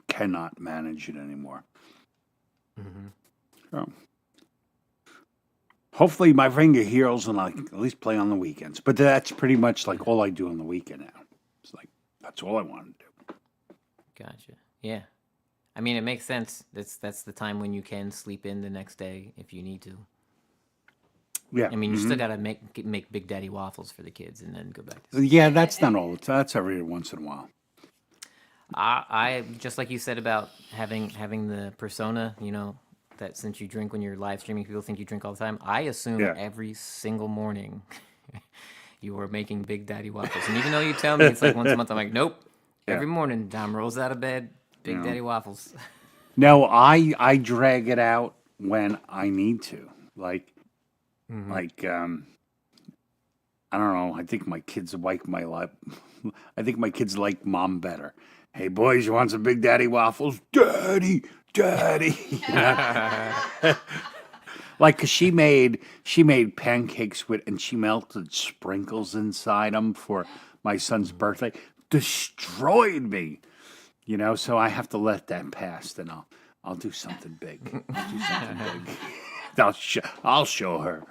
S1: cannot manage it anymore. So, hopefully my finger heals and I can at least play on the weekends. But that's pretty much like all I do on the weekend now. It's like, that's all I want to do.
S2: Gotcha. Yeah. I mean, it makes sense. That's the time when you can sleep in the next day if you need to.
S1: Yeah.
S2: I mean, you still gotta make Big Daddy waffles for the kids and then go back to sleep.
S1: Yeah, that's not all. That's every once in a while.
S2: I just like you said about having the persona, you know, that since you drink when you're live streaming, people think you drink all the time. I assume
S1: Yeah.
S2: every single morning you are making Big Daddy waffles, and even though you tell me it's like once a month, I'm like, nope.
S1: Yeah.
S2: Every morning, Dom rolls out of bed, Big Daddy waffles.
S1: No, I drag it out when I need to. Like I don't know. I think my kids like my life. I think my kids like mom better. Hey boys, you want some Big Daddy waffles? Daddy, daddy. You know? Like 'cause she made pancakes with and she melted sprinkles inside them for my son's birthday. Destroyed me, you know. So I have to let that pass. Then I'll do something big. I'll do something big. I'll show her.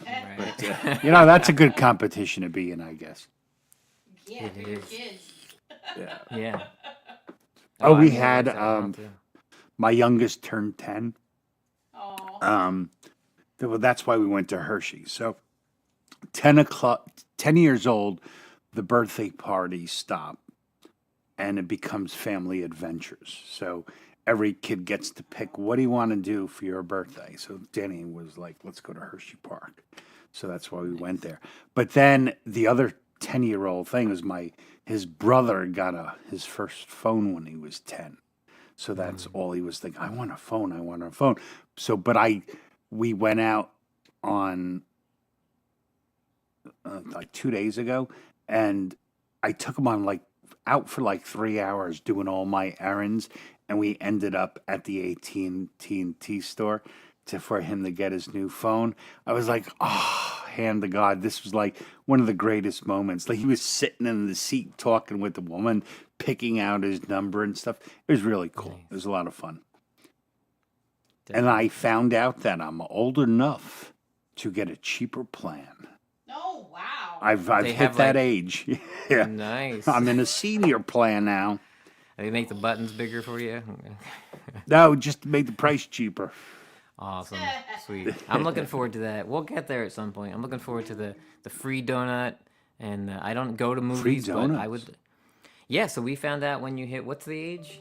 S2: Right.
S1: You know, that's a good competition to be in, I guess.
S3: Yeah,
S2: It
S3: for your
S2: is.
S3: kids.
S1: Yeah.
S2: Yeah.
S1: Oh,
S2: I
S1: we
S2: really
S1: had
S2: like that one, too.
S1: my youngest turned 10.
S3: Oh.
S1: Well, that's why we went to Hershey. So 10 o'clock, 10 years old, the birthday parties stop and it becomes family adventures. So every kid gets to pick, what do you want to do for your birthday? So Danny was like, let's go to Hershey Park. So that's why we went there. But then the other 10-year-old thing was his brother got his first phone when he was 10. So that's all he was thinking. I want a phone. I want a phone. So, but we went out on like 2 days ago, and I took him on out for like 3 hours doing all my errands, and we ended up at the AT&T store for him to get his new phone. I was like, oh, hand to God, this was like one of the greatest moments. Like he was sitting in the seat talking with the woman, picking out his number and stuff. It was really cool.
S2: Nice.
S1: It was a lot of fun. And
S2: Definitely.
S1: I found out that I'm old enough to get a cheaper plan.
S3: Oh, wow.
S1: I've
S2: They
S1: hit
S2: have,
S1: that
S2: like-
S1: age. Yeah.
S2: Nice.
S1: I'm in a senior plan now.
S2: They make the buttons bigger for you.
S1: No, just to make the price cheaper.
S2: Awesome. Sweet. I'm looking forward to that. We'll get there at some point. I'm looking forward to the free donut. And I don't go to movies, but I
S1: donuts?
S2: would. Yeah, so we found out when you hit, what's the age?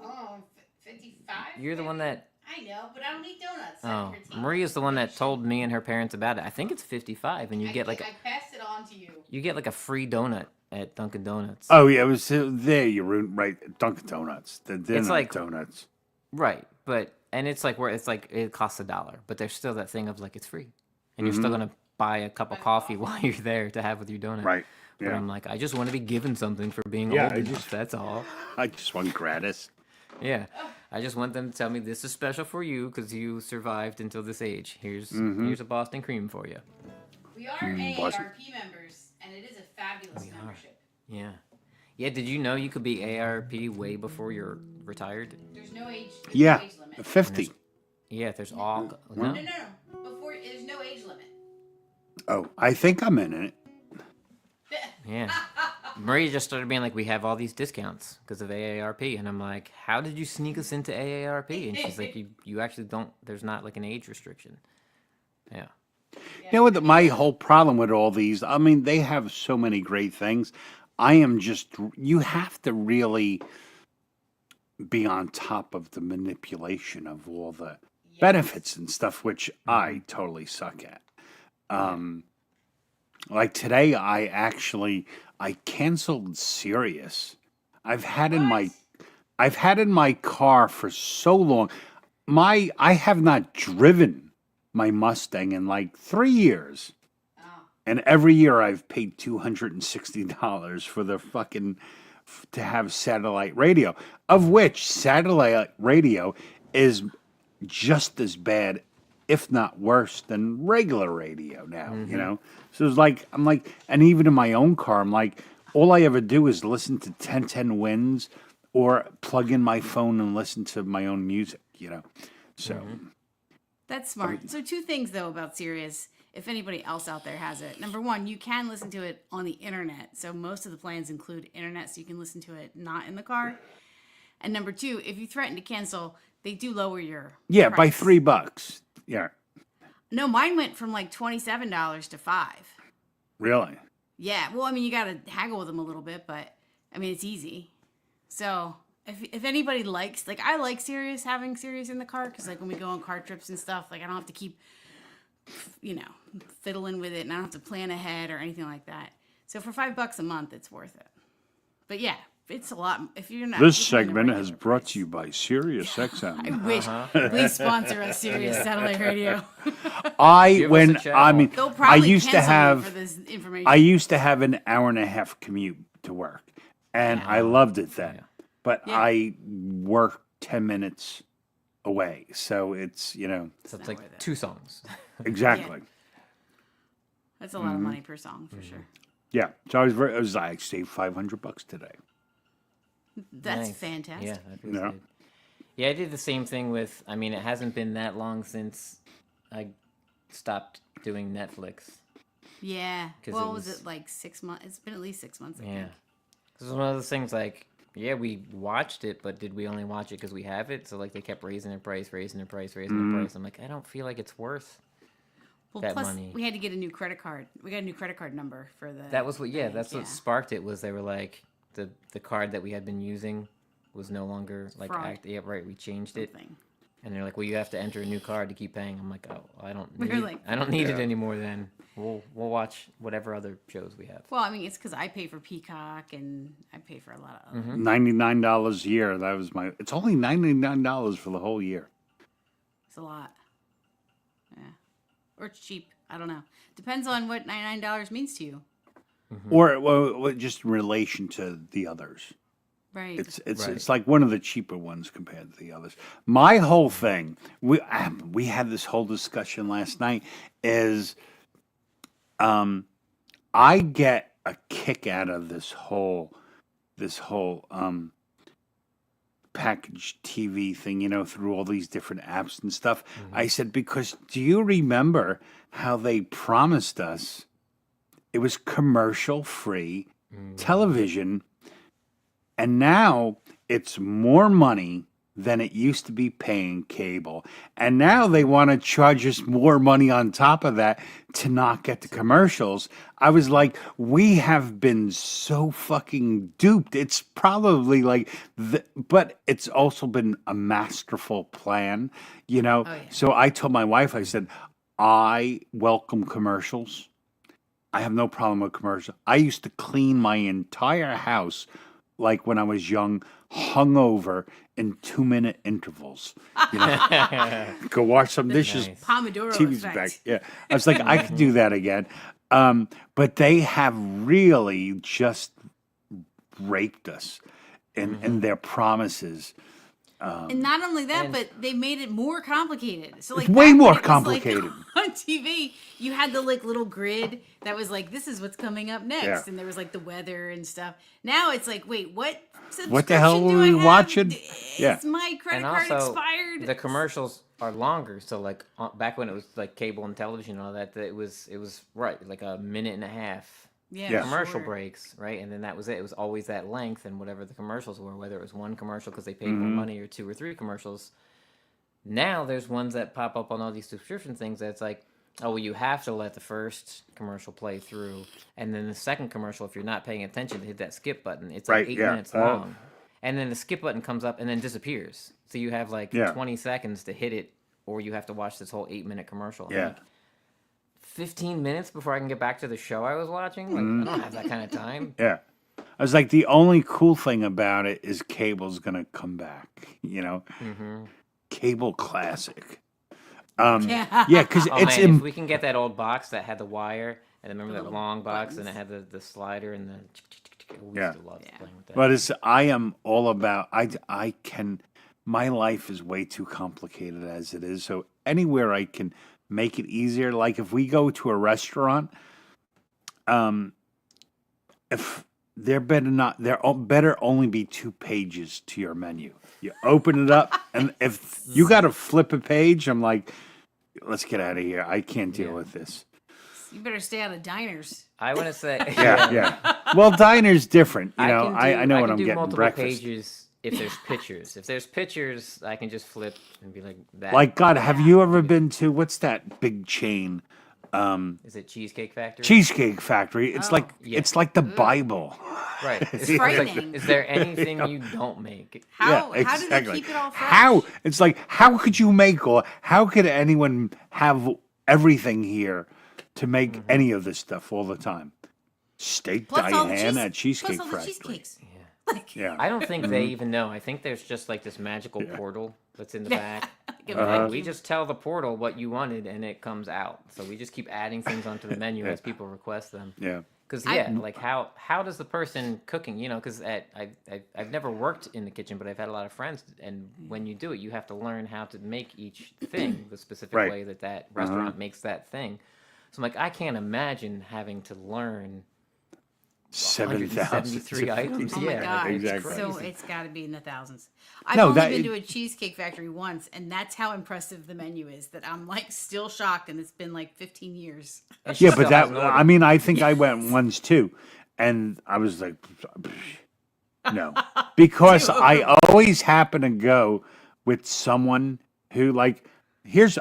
S3: Oh, 55?
S2: You're the one that.
S3: I know, but I don't eat donuts.
S2: Oh,
S3: for tea.
S2: Maria's the one that told me and her parents about it. I think it's 55, and you get like
S3: I passed it on to you.
S2: you get like a free donut at Dunkin' Donuts.
S1: Oh, yeah, it was there. You're right. Dunkin' Donuts. They're
S2: It's
S1: not
S2: like-
S1: donuts.
S2: Right, but and it's like where it's like it costs $1, but there's still that thing of like it's free, and you're still gonna buy a cup of coffee while you're there to have with your donut.
S1: Right.
S2: But
S1: Yeah.
S2: I'm like, I just want to be given something for being
S1: Yeah,
S2: old
S1: I
S2: enough.
S1: just-
S2: That's all.
S1: I just want gratis.
S2: Yeah, I just want them to tell me this is special for you because you survived until this age. Here's a Boston cream for you.
S3: We are
S1: Boston.
S3: AARP members, and it is a fabulous membership.
S2: Yeah, yeah. Did you know you could be ARP way before you're retired?
S3: There's no age.
S1: Yeah,
S3: No age limit.
S1: 50.
S2: Yeah, there's all
S3: No,
S2: no.
S3: no, no. Before there's no age limit.
S1: Oh, I think I'm in it.
S2: Yeah. Maria just started being like, we have all these discounts because of AARP. And I'm like, how did you sneak us into AARP? And she's like, you actually don't, there's not like an age restriction. Yeah.
S1: You know what? My whole problem with all these, I mean, they have so many great things. You have to really be on top of the manipulation of all the benefits and stuff, which I totally suck at. Like today, I canceled Sirius. I've had in my car for so long. I have not driven my Mustang in like 3 years.
S3: Oh.
S1: And every year I've paid $260 for the fucking to have satellite radio, of which satellite radio is just as bad, if not worse, than regular radio now, you know? So it's like, I'm like, and even in my own car, I'm like, all I ever do is listen to 1010 Winds or plug in my phone and listen to my own music, you know? So,
S4: That's smart. So two things though about Sirius, if anybody else out there has it. Number one, you can listen to it on the internet. So most of the plans include internet, so you can listen to it not in the car. And number two, if you threaten to cancel, they do lower your
S1: yeah, by
S4: price.
S1: $3. Yeah,
S4: No, mine went from like $27 to $5.
S1: really?
S4: Yeah, well, I mean, you got to haggle with them a little bit, but I mean, it's easy. So if anybody likes, like, I like Sirius, having Sirius in the car, because like when we go on car trips and stuff, like I don't have to keep, fiddling with it, and I don't have to plan ahead or anything like that. So for $5 a month, it's worth it. But yeah, It's a lot. If you're not.
S1: This
S4: if you're in a
S1: segment has
S4: regular
S1: brought
S4: price.
S1: to you by Sirius
S4: I
S1: XM.
S4: wish. Please sponsor us, Sirius Satellite Radio.
S2: Give us a channel.
S1: I mean,
S4: They'll
S1: I
S4: probably
S1: used to
S4: cancel me
S1: have
S4: for this information.
S1: I used to have an hour and a half commute to work, and I loved it then. But
S4: Yeah.
S1: I worked 10 minutes away, so it's
S2: So it's
S4: not
S2: like
S4: worth it.
S2: 2 songs.
S1: exactly.
S4: That's a lot of money per song for sure.
S1: Yeah, so I was like, I saved $500 today.
S4: That's
S2: Nice.
S4: fantastic.
S2: Yeah, that feels
S1: Yeah.
S2: good. Yeah, I did the same thing with. I mean, it hasn't been that long since I stopped doing Netflix.
S4: Yeah.
S2: 'Cause
S4: Well,
S2: it
S4: was
S2: was-
S4: it like 6 months? It's been at least 6 months. I
S2: Yeah,
S4: think.
S2: this is one of those things. Like, yeah, we watched it, but did we only watch it because we have it? So like, they kept raising their price, raising their price, raising their price. I'm like, I don't feel like it's worth.
S4: Well,
S2: that
S4: plus
S2: money.
S4: we had to get a new credit card. We got a new credit card number for the.
S2: That was what. Yeah,
S4: bank,
S2: that's what sparked it. Was they were like the card that we had been using was no longer like
S4: Fraud.
S2: Yeah, right. We changed it.
S4: thing.
S2: And they're like, "Well, you have to enter a new card to keep paying." I'm like, "Oh, I don't
S4: We
S2: need.
S4: were like-
S2: I don't need it anymore. Then we'll watch whatever other shows we have."
S4: Well, I mean, it's because I pay for Peacock and I pay for a lot of other.
S1: $99 a year. That was my. It's only $99 for the whole year.
S4: It's a lot. Yeah. Or it's cheap. I don't know. Depends on what $99 means to you.
S1: Or well, just in relation to the others.
S4: Right.
S1: It's like one of the cheaper ones compared to the others. My whole thing, we had this whole discussion last night. Is I get a kick out of this whole package TV thing, through all these different apps and stuff. I said, because do you remember how they promised us it was commercial free television? And now it's more money than it used to be paying cable. And now they want to charge us more money on top of that to not get the commercials. I was like, we have been so fucking duped. It's probably like, but it's also been a masterful plan,
S4: yeah.
S1: So I told my wife, I said, I welcome commercials. I have no problem with commercials. I used to clean my entire house like when I was young, hungover in 2-minute intervals. Go wash some dishes.
S2: Nice.
S4: Pomodoro
S1: TV's
S4: effect.
S1: back. Yeah. I was like, I could do that again. But they have really just raped us in their promises.
S4: And not only that,
S2: And-
S4: but they made it more complicated. So like
S1: way
S4: back
S1: more
S4: when it was, like,
S1: complicated.
S4: on TV, you had the little grid that was like, this is what's coming up next,
S1: Yeah.
S4: and there was like the weather and stuff. Now it's like, wait, what?
S1: What the hell
S4: subscription
S1: were
S4: do I
S1: we
S4: have?
S1: watching?
S4: Is
S1: Yeah.
S4: my credit
S2: And
S4: card
S2: also,
S4: expired?
S2: the commercials are longer. So like back when it was like cable and television and all that, it was right like a minute and a half.
S1: Yeah.
S2: Commercial
S4: sure.
S2: breaks, right? And then that was it. It was always that length, and whatever the commercials were, whether it was one commercial because they paid more money or 2 or 3 commercials. Now there's ones that pop up on all these subscription things that's like, oh, well, you have to let the first commercial play through, and then the second commercial, if you're not paying attention, to hit that skip button. It's like
S1: Right,
S2: 8
S1: yeah.
S2: minutes long, and then the skip button comes up and then disappears. So you have like
S1: Yeah.
S2: 20 seconds to hit it, or you have to watch this whole 8-minute commercial. I'm
S1: Yeah.
S2: like, 15 minutes before I can get back to the show I was watching? Like, I don't have that kind of time.
S1: Yeah. I was like, the only cool thing about it is cable's going to come back, Cable classic.
S4: Yeah.
S1: Yeah, because
S2: Oh
S1: it's
S2: man, if we can get that old box that had the wire, and remember that long box, and it had the slider and the. We
S1: Yeah.
S2: used to love playing with that.
S1: But I am all about. I can. My life is way too complicated as it is. So anywhere I can make it easier, like if we go to a restaurant, if there better only be 2 pages to your menu. You open it up, and if you got to flip a page, I'm like, let's get out of here. I can't deal with this.
S4: You better stay out of diners.
S2: I want to say.
S1: Yeah. Well, diner's different. I know
S2: I
S1: what
S2: can
S1: I'm
S2: do
S1: getting
S2: multiple
S1: breakfast.
S2: pages if there's pictures. If there's pictures, I can just flip and be like that.
S1: Like, God, have you ever been to, what's that big chain?
S2: Is it Cheesecake Factory?
S1: Cheesecake Factory. It's like
S2: Yeah.
S1: it's like the Bible.
S2: Right.
S4: It's frightening.
S2: Is there anything you don't make?
S4: How do
S1: exactly.
S4: they keep it all fresh?
S1: How? It's like, how could you make, or how could anyone have everything here to make any of this stuff all the time? Steak
S4: Plus all the
S1: Diane
S4: cheese-
S1: at Cheesecake
S4: plus all the
S1: Factory.
S4: cheesecakes. Like,
S1: Yeah.
S2: I don't think they even know. I think there's just like this magical portal that's in the back.
S4: give
S2: And,
S4: it
S2: like, we just tell the portal what you wanted, and it comes out. So we just keep adding things onto the menu as people request them.
S1: Yeah.
S2: Because like how does the person cooking, because I've never worked in the kitchen, but I've had a lot of friends, and when you do it, you have to learn how to make each thing the specific
S1: Right.
S2: way that restaurant makes that thing. So I'm like, I can't imagine having to learn 173 items.
S4: oh
S2: Yeah,
S4: my god,
S1: exactly.
S4: so it's got to be in the thousands. I've
S1: No,
S4: only
S1: that-
S4: been to a cheesecake factory once, and that's how impressive the menu is. That I'm like still shocked, and it's been like 15 years.
S2: And she
S1: Yeah,
S2: still
S1: but that,
S2: hasn't ordered.
S1: I mean, I think I went once too. And I was like, no. Because I always happen to go with someone who, like,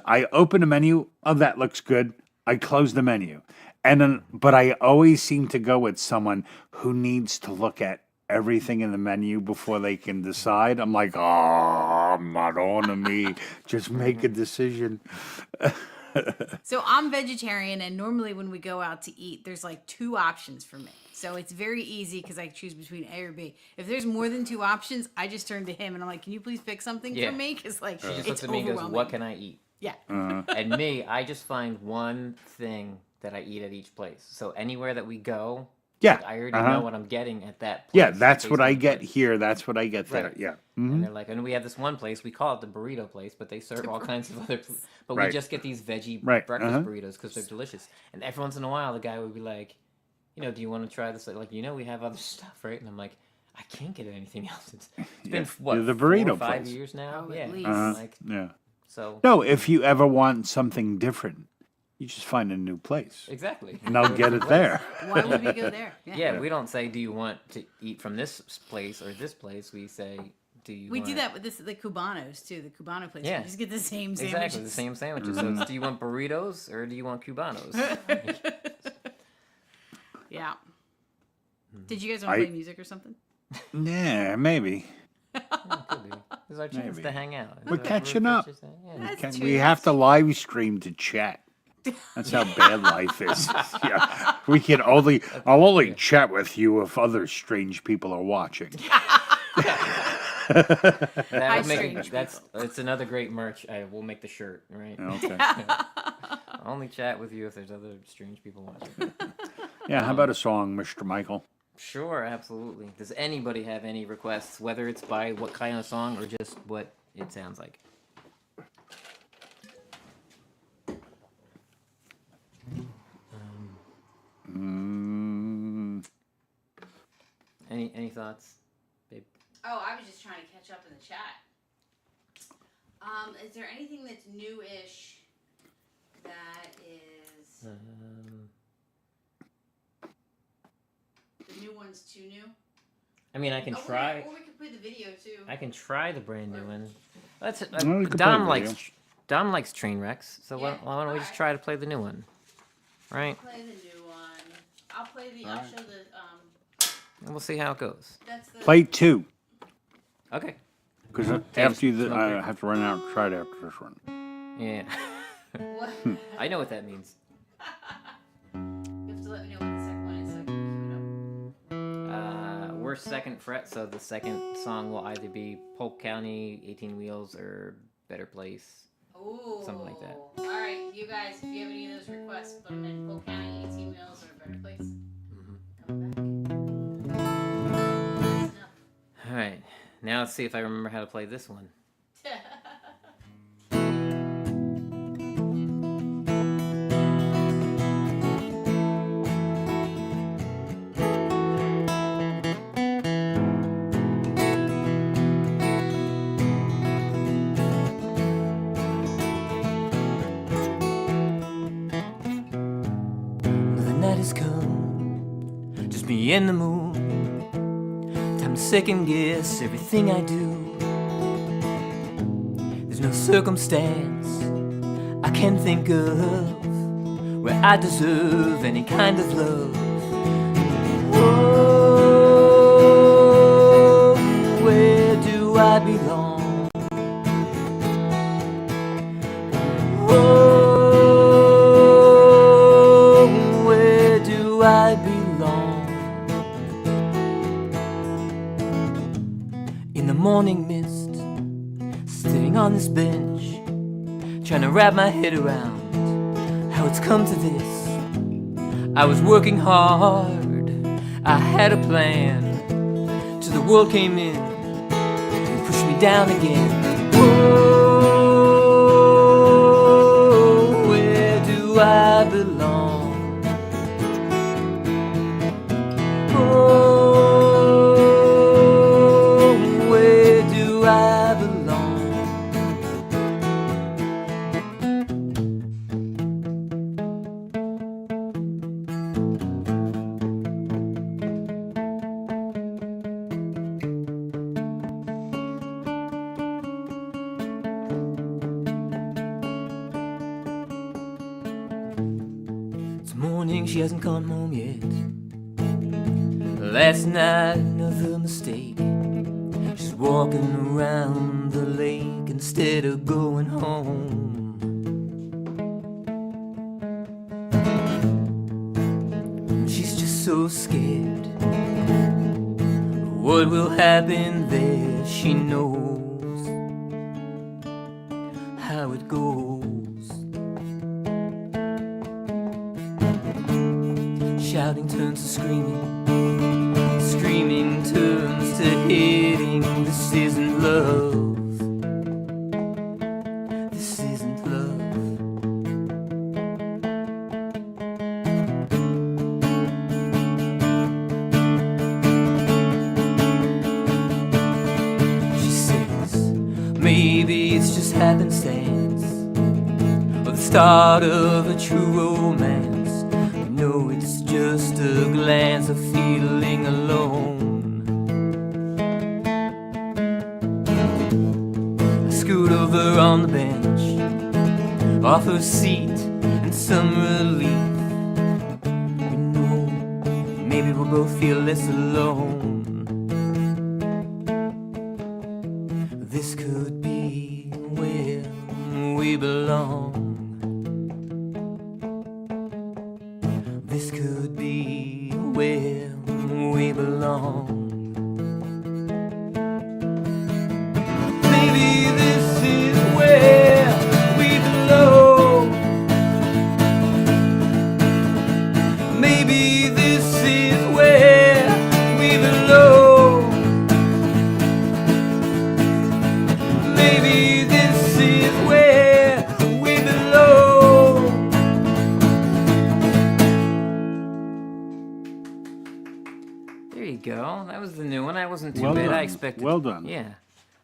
S1: I open a menu. Oh, that looks good. I close the menu. And then, but I always seem to go with someone who needs to look at everything in the menu before they can decide. I'm like, oh, not on to me. Just make a decision.
S4: So I'm vegetarian, and normally when we go out to eat, there's like 2 options for me. So it's very easy because I choose between A or B. If there's more than 2 options, I just turn to him and I'm like, "Can you please pick something
S2: Yeah.
S4: for me?" Because like
S2: She just
S4: it's
S2: looks at me and goes,
S4: overwhelming.
S2: "What can I eat?"
S4: Yeah.
S2: And me, I just find one thing that I eat at each place. So anywhere that we go,
S1: Yeah.
S2: like, I already know what I'm getting at that place.
S1: Yeah, that's what
S2: based on
S1: I
S2: the
S1: get
S2: place.
S1: here. That's what I get there.
S2: Right.
S1: Yeah.
S2: And they're like, and we have this one place, we call it the burrito place, but they serve all kinds of other, but we
S1: Right.
S2: just get these veggie
S1: Right,
S2: breakfast burritos because they're delicious. And every once in a while, the guy would be like, do you want to try this? Like, we have other stuff, right? And I'm like, I can't get anything else. It's been what,
S1: The
S2: 4
S1: burrito
S2: or 5
S1: place.
S2: years now?
S4: Oh, at
S2: Yeah.
S4: least.
S2: Like,
S1: Yeah.
S2: so
S1: No, if you ever want something different, you just find a new place.
S2: exactly.
S1: And I'll get it there.
S4: Why would we go there?
S2: Yeah, we don't say, do you want to eat from this place or this place? We say, do you
S4: We
S2: want...
S4: do that with the Cubanos too. The Cubano place.
S2: Yeah.
S4: We just get the same sandwiches.
S2: Exactly, the same sandwiches. So it's, do you want burritos or do you want Cubanos?
S4: Yeah. Did you guys want to play music or something?
S1: Yeah, maybe.
S2: Could be. This is our chance
S1: Maybe.
S2: to hang out.
S1: We're catching up.
S2: Yeah.
S4: That's
S1: We
S4: true.
S1: have to live stream to chat. That's how bad life is. Yeah. I'll only chat with you if other strange people are watching.
S2: That
S4: Hi,
S2: would make
S4: strange
S2: it's another great merch. We'll make the shirt, right?
S1: Okay.
S2: I'll only chat with you if there's other strange people watching.
S1: Yeah, how about a song, Mr. Michael?
S2: Sure, absolutely. Does anybody have any requests, whether it's by what kind of song or just what it sounds like? Any thoughts, babe?
S3: Oh, I was just trying to catch up in the chat. Is there anything that's new-ish that is the new one's too new?
S2: I mean, I can try.
S3: Or we could play the video too.
S2: I can try the brand new one. Let's.
S1: we could play
S2: Dom
S1: the
S2: likes.
S1: video.
S2: Dom likes train wrecks, so
S3: Yeah,
S2: why don't we just
S3: alright.
S2: try to play the new one, right?
S3: Play the new one. I'll play the. I'll show the.
S2: And we'll see how it goes.
S3: That's the.
S1: Play 2.
S2: Okay.
S1: Because after you, I have to run out and try it after this one.
S2: Yeah.
S3: What?
S2: I know what that means.
S3: You have to let me know what the second one is so I can queue it up.
S2: We're second fret, so the second song will either be Polk County, 18 Wheels, or Better Place.
S3: Ooh.
S2: Something like that.
S3: All right, you guys, if you have any of those requests, put them in Polk County, 18 Wheels, or a Better Place. Coming back. Nice enough.
S2: All right. Now let's see if I remember how to play this one. The night has come, just me and the moon. Time to second guess everything I do. There's no circumstance I can think of where I deserve any kind of love. Whoa, where do I belong? Whoa, where do I belong? on this bench, trying to wrap my head around how it's come to this. I was working hard, I had a plan, till the world came in and pushed me down again. Whoa, where do I belong? Oh, where do I belong? It's morning, she hasn't come home yet. Last night, another mistake. She's walking around the lake instead of going home. She's just so scared. What will happen there? She knows how it goes. Shouting turns to screaming. Screaming turns to hitting. This isn't love. This isn't love. She says, maybe it's just happenstance, or the start of a true romance. No, it's just a glance of feeling alone. I scoot over on the bench, offer a seat and some relief. We know maybe we'll both feel less alone. This could be where we belong. This could be where we belong. Maybe this is where we belong. Maybe this is where we belong. Maybe this is where we belong. There you go. That was the new one. I wasn't too
S1: Well
S2: bad.
S1: done.
S2: I expected.
S1: Well done.
S2: Yeah,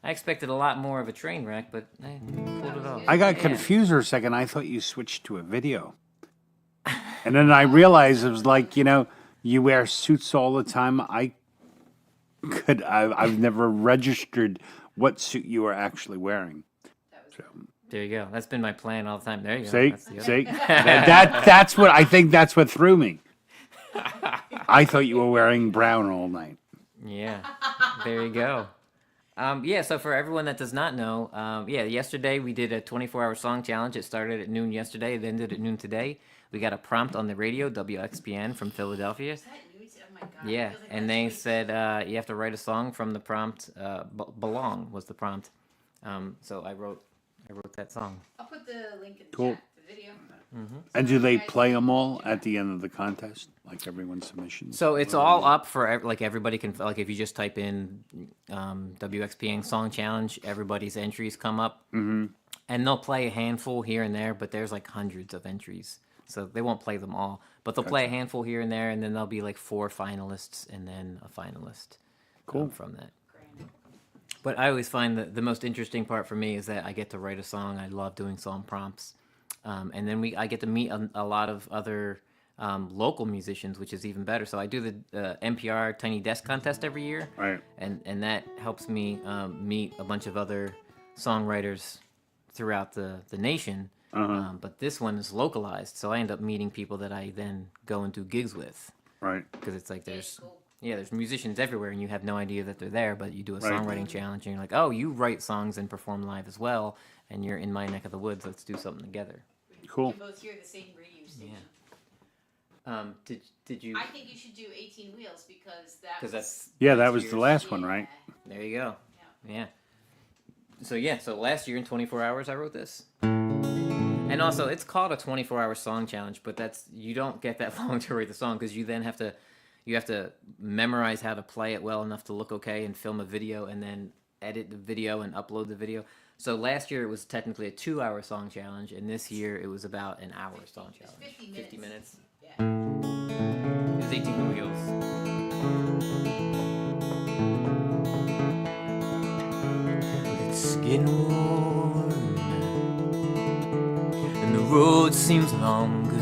S2: I expected a lot more of a train wreck, but I pulled it off.
S1: I got confused for a second. I thought you switched to a video. And then I realized it was like, you wear suits all the time. I've never registered what suit you were actually wearing.
S2: There you go. That's been my plan all the time. There you go.
S1: See?
S2: That's the other-
S1: See? That's what I think that's what threw me. I thought you were wearing brown all night.
S2: Yeah. There you go. Yeah, so for everyone that does not know, yesterday we did a 24-hour song challenge. It started at noon yesterday. It ended at noon today. We got a prompt on the radio, WXPN from Philadelphia.
S3: Is that new? Oh my god.
S2: Yeah,
S3: It feels like
S2: and
S3: last
S2: they
S3: week.
S2: said you have to write a song from the prompt. Belong was the prompt. So I wrote that song.
S3: I'll put the link in the
S1: Cool.
S3: chat, the video.
S1: And do they play them all at the end of the contest, like everyone's submissions?
S2: So it's all up for everybody can, like, if you just type in WXPN song challenge, everybody's entries come up, and they'll play a handful here and there, but there's like hundreds of entries, so they won't play them all, but they'll play a handful here and there, and then there'll be like 4 finalists and then a finalist.
S1: Cool.
S2: From that. But I always find that the most interesting part for me is that I get to write a song. I love doing song prompts. And then I get to meet a lot of other local musicians, which is even better. So I do the NPR Tiny Desk Contest every year.
S1: Right.
S2: And that helps me meet a bunch of other songwriters throughout the nation. But this one is localized. So I end up meeting people that I then go and do gigs with.
S1: Right.
S2: Because it's like there's...
S3: Cool.
S2: Yeah, there's musicians everywhere, and you have no idea that they're there, but you do a
S1: Right.
S2: songwriting challenge, and you're like, oh, you write songs and perform live as well, and you're in my neck of the woods, let's do something together.
S1: Cool.
S3: We both hear the same radio station.
S2: Did you...
S3: I think you should do 18 Wheels because that
S2: Because
S3: was...
S2: that's...
S1: Yeah, that was the last one, right?
S2: There you go. Yeah. So last year in 24 hours I wrote this. And also, it's called a 24-hour song challenge, but you don't get that long to write the song because you then have to memorize how to play it well enough to look okay and film a video and then edit the video and upload the video. So last year it was technically a 2-hour song challenge, and this year it was about an hour song challenge.
S3: 50 minutes.
S2: Yeah. It was 18 wheels. It's getting warm, and the road seems longer,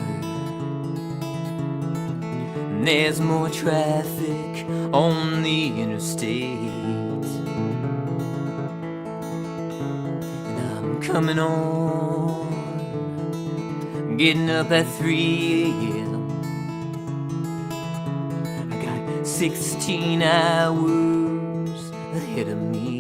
S2: and there's more traffic on the interstate, and I'm coming on, getting up at 3 a.m. I got 16 hours ahead of me.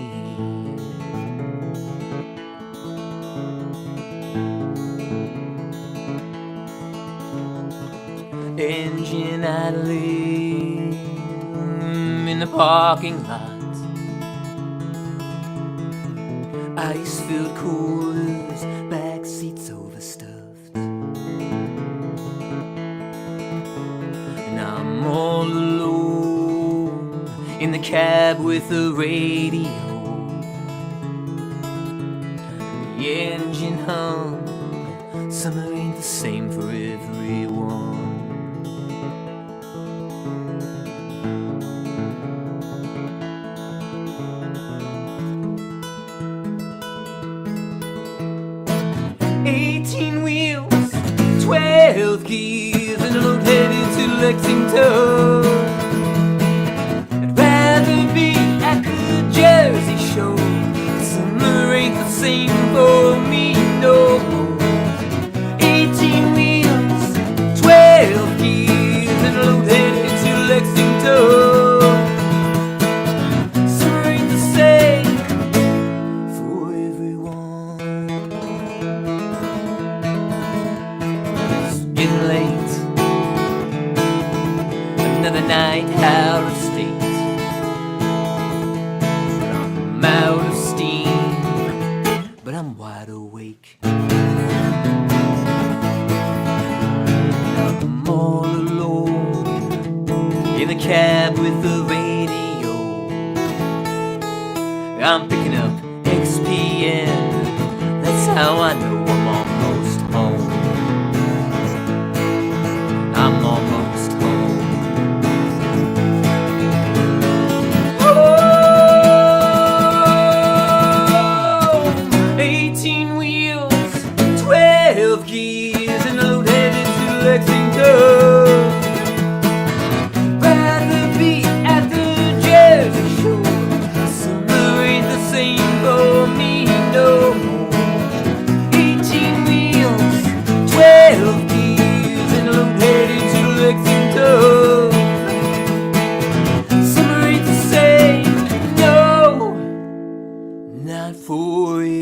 S2: Engine idling in the parking lot, ice-filled coolers, back seats overstuffed, and I'm all alone in the cab with the radio. The engine hum, summer ain't the same for everyone. 18 wheels, 12 gears, and a load headed to Lexington. I'd rather be at the Jersey Shore. Summer ain't the same for me no more. 18 wheels, 12 gears, and a load headed to Lexington. Summer ain't the same for everyone. Getting late, another night out of state. I'm out of steam, but I'm wide awake. I'm all alone in the cab with the radio. I'm picking up XPN, that's how I know I'm almost home. I'm almost home. Oh, 18 wheels, 12 gears, and a load headed to Lexington. Rather be at the Jersey Shore. Summer ain't the same for me no more. 18 wheels, 12 gears, and a load headed to Lexington. Summer ain't the same, no, not for everyone.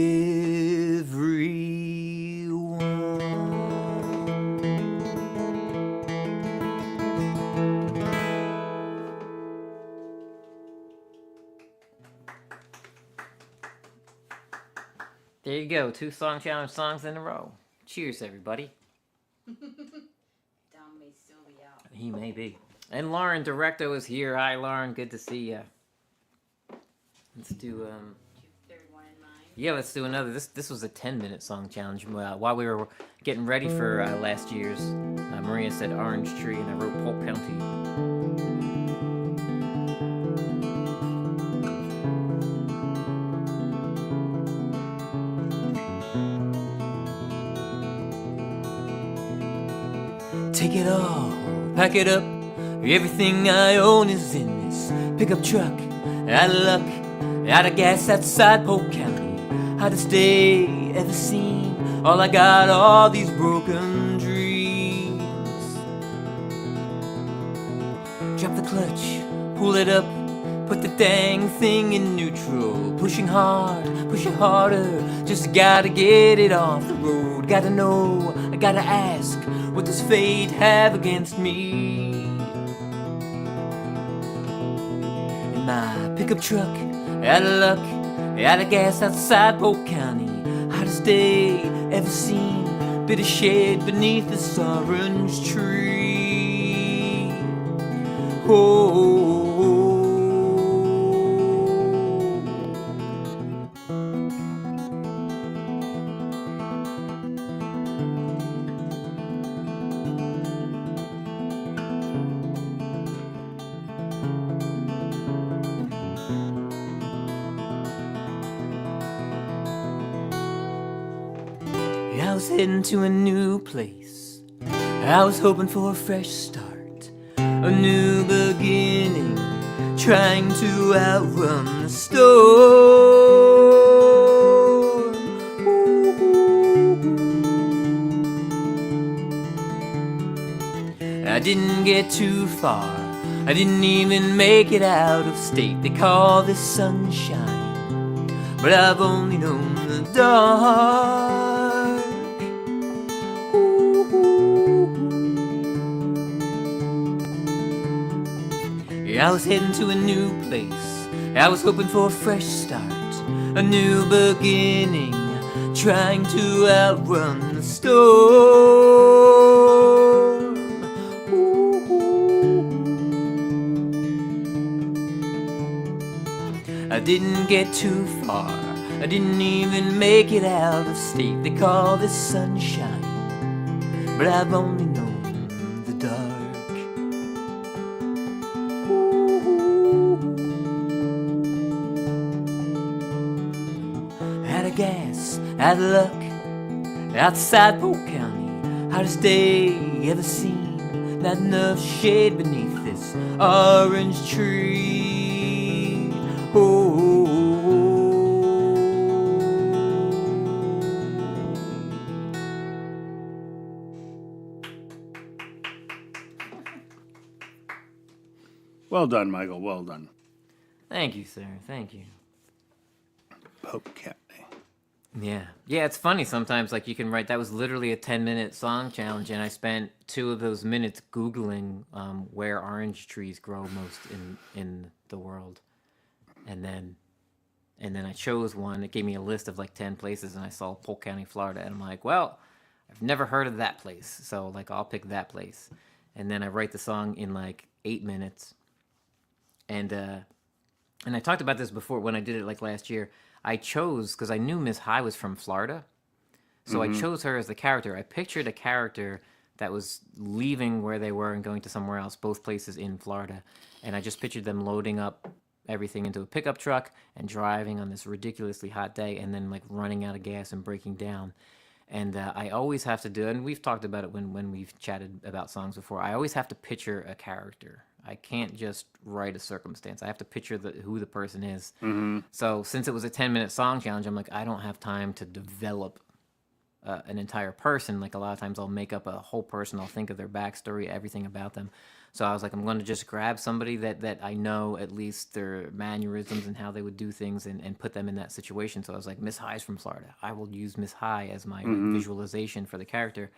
S2: There you go, 2 song challenge songs in a row. Cheers, everybody.
S3: Dom may still be out.
S2: He may be. And Lauren Directo is here. Hi, Lauren. Good to see ya. Let's do
S3: Third one in mind.
S2: yeah. Let's do another. This was a 10-minute song challenge. While we were getting ready for last year's, Maria said Orange Tree, and I wrote Polk County. Take it all, pack it up. Everything I own is in this pickup truck. Out of luck, out of gas outside Polk County. How to stay ever seen. All I got, all these broken dreams. Drop the clutch, pull it up, put the dang thing in neutral. Pushing hard, pushing harder. Just gotta get it off the road. Gotta know, I gotta ask. What does fate have against me? In my pickup truck, out of luck, Out of gas outside Polk County, hottest day ever seen. Bit of shade beneath this orange tree. Oh. I was heading to a new place. I was hoping for a fresh start, a new beginning, trying to outrun the storm. I didn't get too far, I didn't even make it out of state. They call this sunshine, but I've only known the dark. I was heading to a new place. I was hoping for a fresh start, a new beginning, trying to outrun the storm. I didn't get too far, I didn't even make it out of state. They call this sunshine, but I've only known the dark. Out of gas, out of luck, outside Polk County, hottest day ever seen. Not enough shade beneath this orange tree. Oh.
S1: Well done, Michael. Well done.
S2: Thank you, sir. Thank you.
S1: Polk County.
S2: Yeah. Yeah, it's funny sometimes, like, you can write, that was literally a 10-minute song challenge, and I spent 2 of those minutes Googling where orange trees grow most in the world. And then I chose one. It gave me a list of, like, 10 places, and I saw Polk County, Florida, and I'm like, well, I've never heard of that place, so, like, I'll pick that place. And then I write the song in, like, 8 minutes. And I talked about this before when I did it, like, last year. I chose, because I knew Miss High was from Florida, so I chose her as the character. I pictured a character that was leaving where they were and going to somewhere else, both places in Florida. And I just pictured them loading up everything into a pickup truck and driving on this ridiculously hot day and then, like, running out of gas and breaking down. And I always have to do, and we've talked about it when we've chatted about songs before, I always have to picture a character. I can't just write a circumstance. I have to picture who the person is. So since it was a 10-minute song challenge, I'm like, I don't have time to develop an entire person. Like, a lot of times I'll make up a whole person. I'll think of their backstory, everything about them. So I was like, I'm going to just grab somebody that I know at least their mannerisms and how they would do things and put them in that situation. So I was like, Miss High's from Florida. I will use Miss High as my visualization for the character.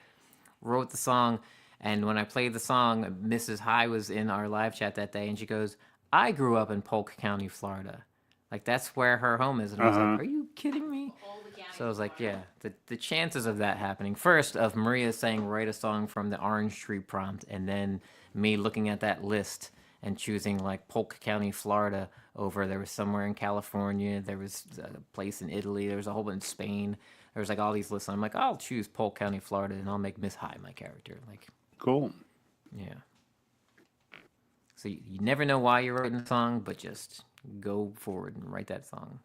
S2: Wrote the song. And when I played the song, Mrs. High was in our live chat that day, and she goes, I grew up in Polk County, Florida. Like, that's where her home is. And I was like, are you kidding me? So I was like, yeah, the chances of that happening. First, of Maria saying, write a song from the orange tree prompt, and then me looking at that list and choosing, like, Polk County, Florida over, there was somewhere in California, there was a place in Italy, there was a whole bunch in Spain. There was, like, all these lists. And I'm like, I'll choose Polk County, Florida, and I'll make Miss High my character. Like,
S1: Cool.
S2: yeah. So you never know why you're writing a song, but just go forward and write that song.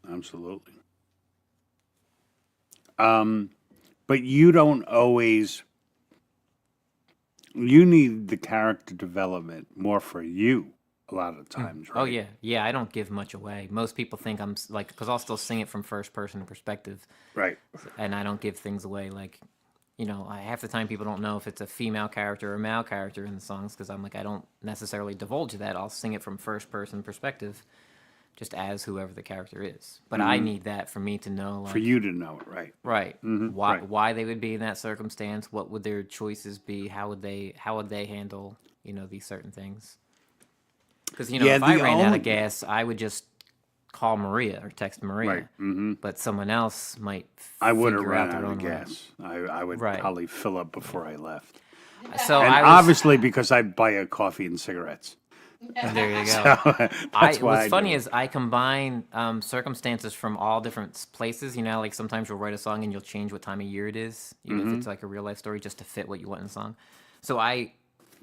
S1: Absolutely. But you don't always. You need the character development more for you a lot of times, right?
S2: Oh, yeah. Yeah, I don't give much away. Most people think I'm, like, because I'll still sing it from first person perspective.
S1: Right.
S2: And I don't give things away. Like, you know, half the time people don't know if it's a female character or a male character in the songs, because I'm like, I don't necessarily divulge that. I'll sing it from first person perspective, just as whoever the character is. But I need that for me to know, like,
S1: For you to know it, right?
S2: right,
S1: right.
S2: why they would be in that circumstance, what would their choices be, how would they handle, you know, these certain things. Because, you know,
S1: Yeah,
S2: if I
S1: the
S2: ran out
S1: only
S2: of gas, I would just call Maria or text Maria.
S1: right. Mm-hmm.
S2: But someone else might
S1: I would have
S2: figure
S1: run
S2: out their
S1: out of
S2: own way.
S1: gas. I would
S2: Right.
S1: probably fill up before I left,
S2: So
S1: and
S2: I was.
S1: obviously because I buy a coffee and cigarettes.
S2: There you
S1: So
S2: go.
S1: that's why
S2: What's
S1: I
S2: funny
S1: do it.
S2: is I combine circumstances from all different places. You know, like sometimes you'll write a song and you'll change what time of year it is, even if
S1: Mm-hmm.
S2: it's like a real life story, just to fit what you want in the song. So I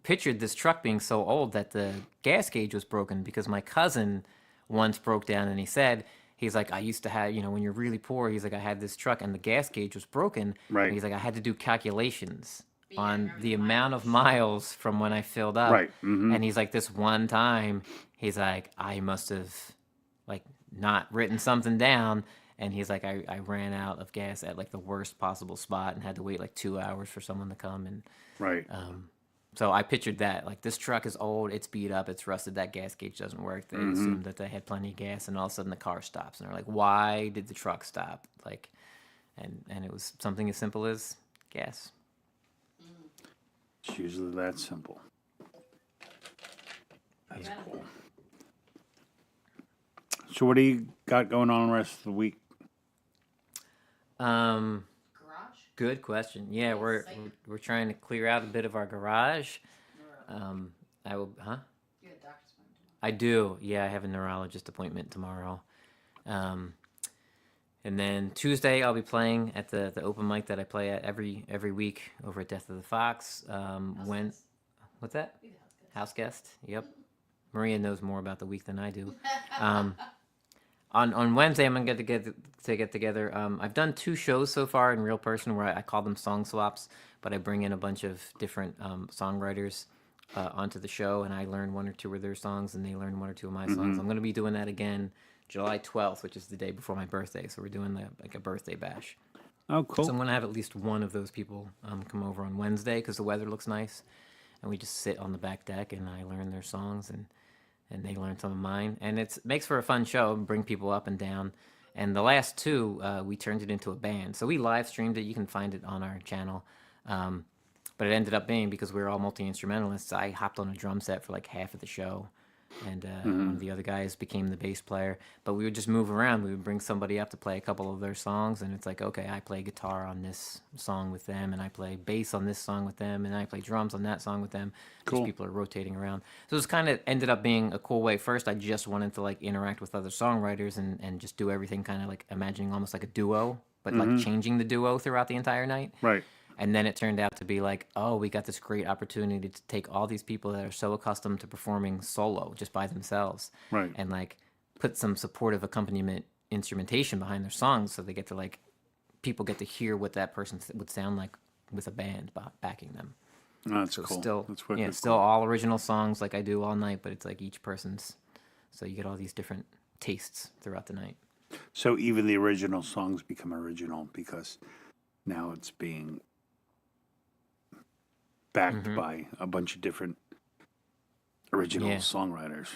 S2: pictured this truck being so old that the gas gauge was broken because my cousin once broke down and he said, he's like, I used to have, you know, when you're really poor, he's like, I had this truck and the gas gauge was broken.
S1: Right.
S2: And he's like, I had to do calculations
S3: But yeah,
S2: on
S3: remember
S2: the
S3: the
S2: amount of
S3: mileage.
S2: miles from when I filled up.
S1: Right. Mm-hmm.
S2: And he's like, this one time, he's like, I must have like not written something down. And he's like, I ran out of gas at like the worst possible spot and had to wait like 2 hours for someone to come. And
S1: Right.
S2: so I pictured that like this truck is old, it's beat up, it's rusted, that gas gauge doesn't work. They
S1: Mm-hmm.
S2: assumed that they had plenty of gas, and all of a sudden the car stops, and they're like, why did the truck stop? Like, and it was something as simple as gas.
S1: It's usually that simple. That's cool. So what do you got going on the rest of the week?
S2: Um,
S3: Garage?
S2: Good question. Yeah, we're trying to clear out a bit of our garage. I will, huh?
S3: You had a doctor's appointment tomorrow.
S2: I do. Yeah, I have a neurologist appointment tomorrow. And then Tuesday I'll be playing at the open mic that I play at every week over at Death of the Fox. When
S3: guest.
S2: What's that?
S3: Be the house guest.
S2: House guest. Yep. Maria knows more about the week than I do. On Wednesday I'm gonna get together. I've done 2 shows so far in real person where I call them song swaps, but I bring in a bunch of different songwriters onto the show, and I learn 1 or 2 of their songs, and they learn 1 or 2 of my songs. I'm gonna be doing that again July 12th, which is the day before my birthday. So we're doing like a birthday bash.
S1: Oh, cool.
S2: So I'm gonna have at least one of those people come over on Wednesday because the weather looks nice, and we just sit on the back deck and I learn their songs and they learn some of mine, and it makes for a fun show. Bring people up and down. And the last 2, we turned it into a band. So we live streamed it. You can find it on our channel. But it ended up being, because we were all multi-instrumentalists, I hopped on a drum set for like half of the show. And one of the other guys became the bass player. But we would just move around. We would bring somebody up to play a couple of their songs. And it's like, okay, I play guitar on this song with them, and I play bass on this song with them, and I play drums on that song with them.
S1: Cool.
S2: Just people are rotating around. So it's kind of ended up being a cool way. First, I just wanted to like interact with other songwriters and just do everything kind of like imagining almost like a duo, but like changing the duo throughout the entire night.
S1: Right.
S2: And then it turned out to be like, oh, we got this great opportunity to take all these people that are so accustomed to performing solo just by themselves,
S1: Right.
S2: and like put some supportive accompaniment instrumentation behind their songs, so they get to like, people get to hear what that person would sound like with a band backing them.
S1: That's
S2: So
S1: cool.
S2: still,
S1: That's wicked
S2: yeah,
S1: cool.
S2: still all original songs like I do all night, but it's like each person's. So you get all these different tastes throughout the night.
S1: So even the original songs become original because now it's being backed by a bunch of different original
S2: Yeah.
S1: songwriters.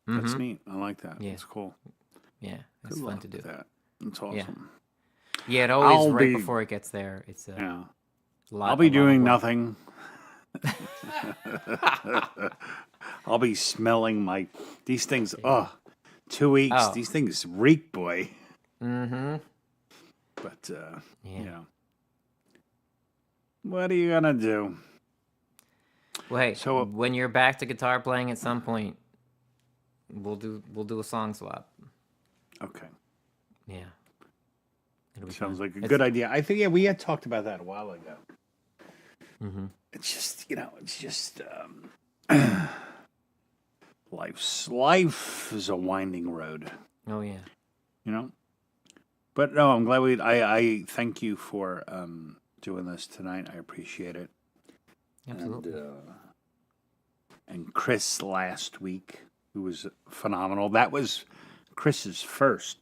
S1: That's neat. I like that.
S2: Yeah.
S1: That's cool.
S2: Yeah, it's
S1: Good
S2: fun
S1: luck
S2: to do.
S1: with that. That's awesome.
S2: Yeah, it always
S1: I'll
S2: right
S1: be-
S2: before it gets there. It's a
S1: Yeah.
S2: lot.
S1: I'll be
S2: a lot of
S1: doing
S2: work.
S1: nothing. I'll be smelling these things. 2 weeks.
S2: Oh.
S1: These things reek, boy.
S2: Mm-hmm.
S1: But
S2: Yeah.
S1: you know, what are you gonna do?
S2: Well, hey,
S1: So-
S2: when you're back to guitar playing at some point, we'll do a song swap.
S1: Okay,
S2: Yeah. It'll be
S1: sounds
S2: fun.
S1: like a good idea. I think we had talked about that a while ago.
S2: Mm-hmm.
S1: It's just life is a winding road,
S2: Oh yeah.
S1: you know. But no, I'm glad I thank you for doing this tonight. I appreciate it.
S2: Absolutely.
S1: And Chris last week, who was phenomenal. That was Chris's first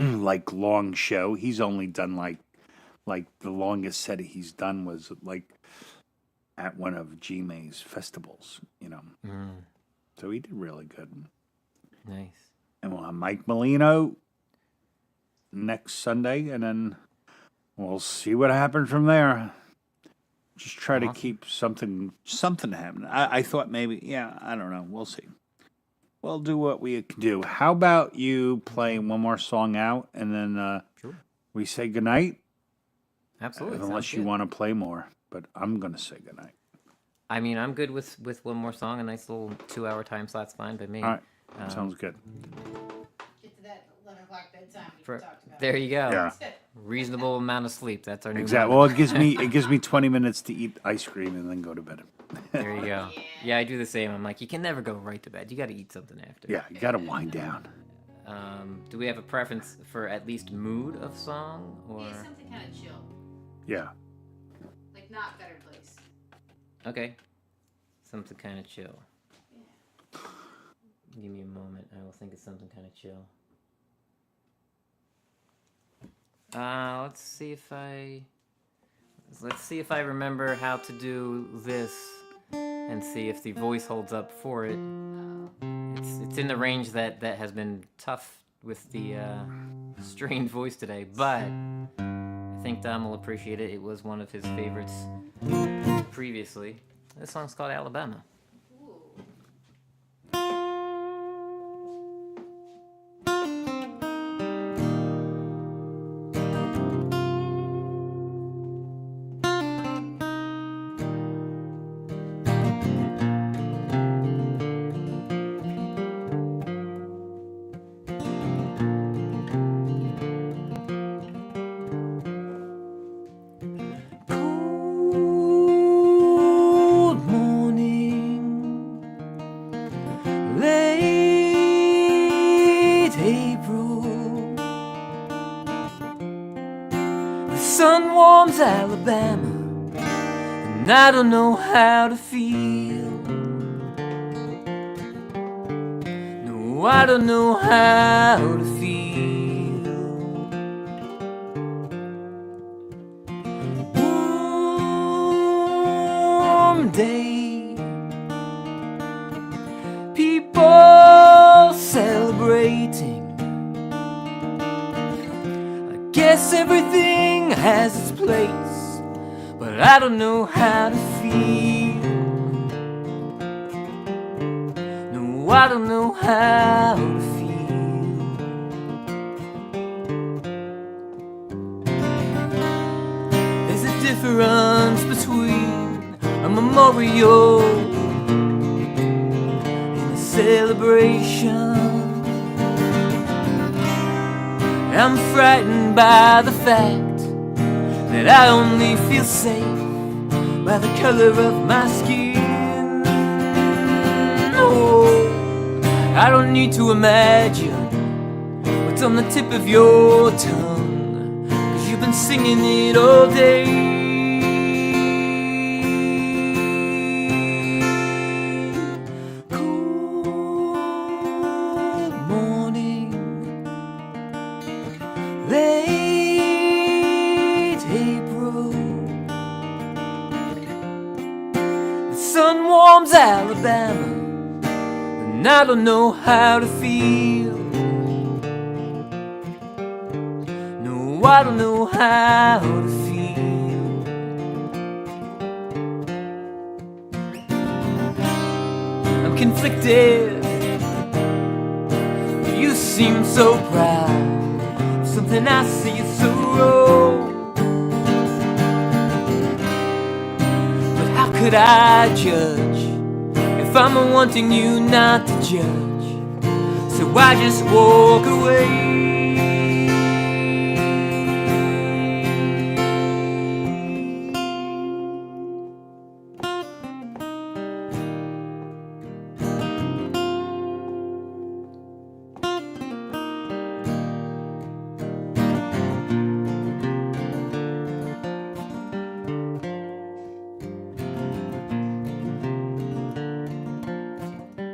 S1: like long show. He's only done like the longest set he's done was like at one of G-May's festivals, you know. So he did really good.
S2: Nice.
S1: And we'll have Mike Molino next Sunday, and then we'll see what happens from there. Just try to
S2: Awesome.
S1: keep something happening. I thought maybe, yeah, I don't know. We'll see. We'll do what we can do. How about you play one more song out, and then
S2: Sure.
S1: we say goodnight?
S2: Absolutely.
S1: Unless
S2: sounds
S1: you
S2: good.
S1: want to play more, but I'm going to say goodnight.
S2: I mean, I'm good with one more song. A nice little 2-hour time slot's fine by me.
S1: All right. Sounds good.
S3: Get to that 11 o'clock bedtime we
S2: For-
S3: talked about.
S2: there you go.
S1: Yeah.
S2: Reasonable amount of sleep. That's our new
S1: Exactly.
S2: motto.
S1: Well, it gives me 20 minutes to eat ice cream and then go to bed.
S2: There you go. Yeah, I do the same. I'm like, you can never go right to bed. You got to eat something after.
S1: Yeah, you got to wind down.
S2: Do we have a preference for at least mood of song, or
S3: Yeah, something kind of chill.
S1: Yeah.
S3: Like not Better Place.
S2: okay, something kind of chill. Give me a moment. I will think of something kind of chill. Let's see if I remember how to do this, and see if the voice holds up for it. It's in the range that has been tough with the strained voice today, but I think Dom will appreciate it. It was one of his favorites previously. This song's called Alabama. Cold morning, late April. The sun warms Alabama, and I don't know how to feel. No, I don't know how to feel. Warm day, people celebrating. I guess everything has its place, but I don't know how to feel. No, I don't know how to feel. There's a difference between a memorial and a celebration. I'm frightened by the fact that I only feel safe by the color of my skin. No, I don't need to imagine what's on the tip of your tongue, 'cause you've been singing it all day. Cold morning, late April. The sun warms Alabama, and I don't know how to feel. No, I don't know how to feel. I'm conflicted. You seem so proud. Something I see is so wrong. But how could I judge if I'm wanting you not to judge? So I just walk away.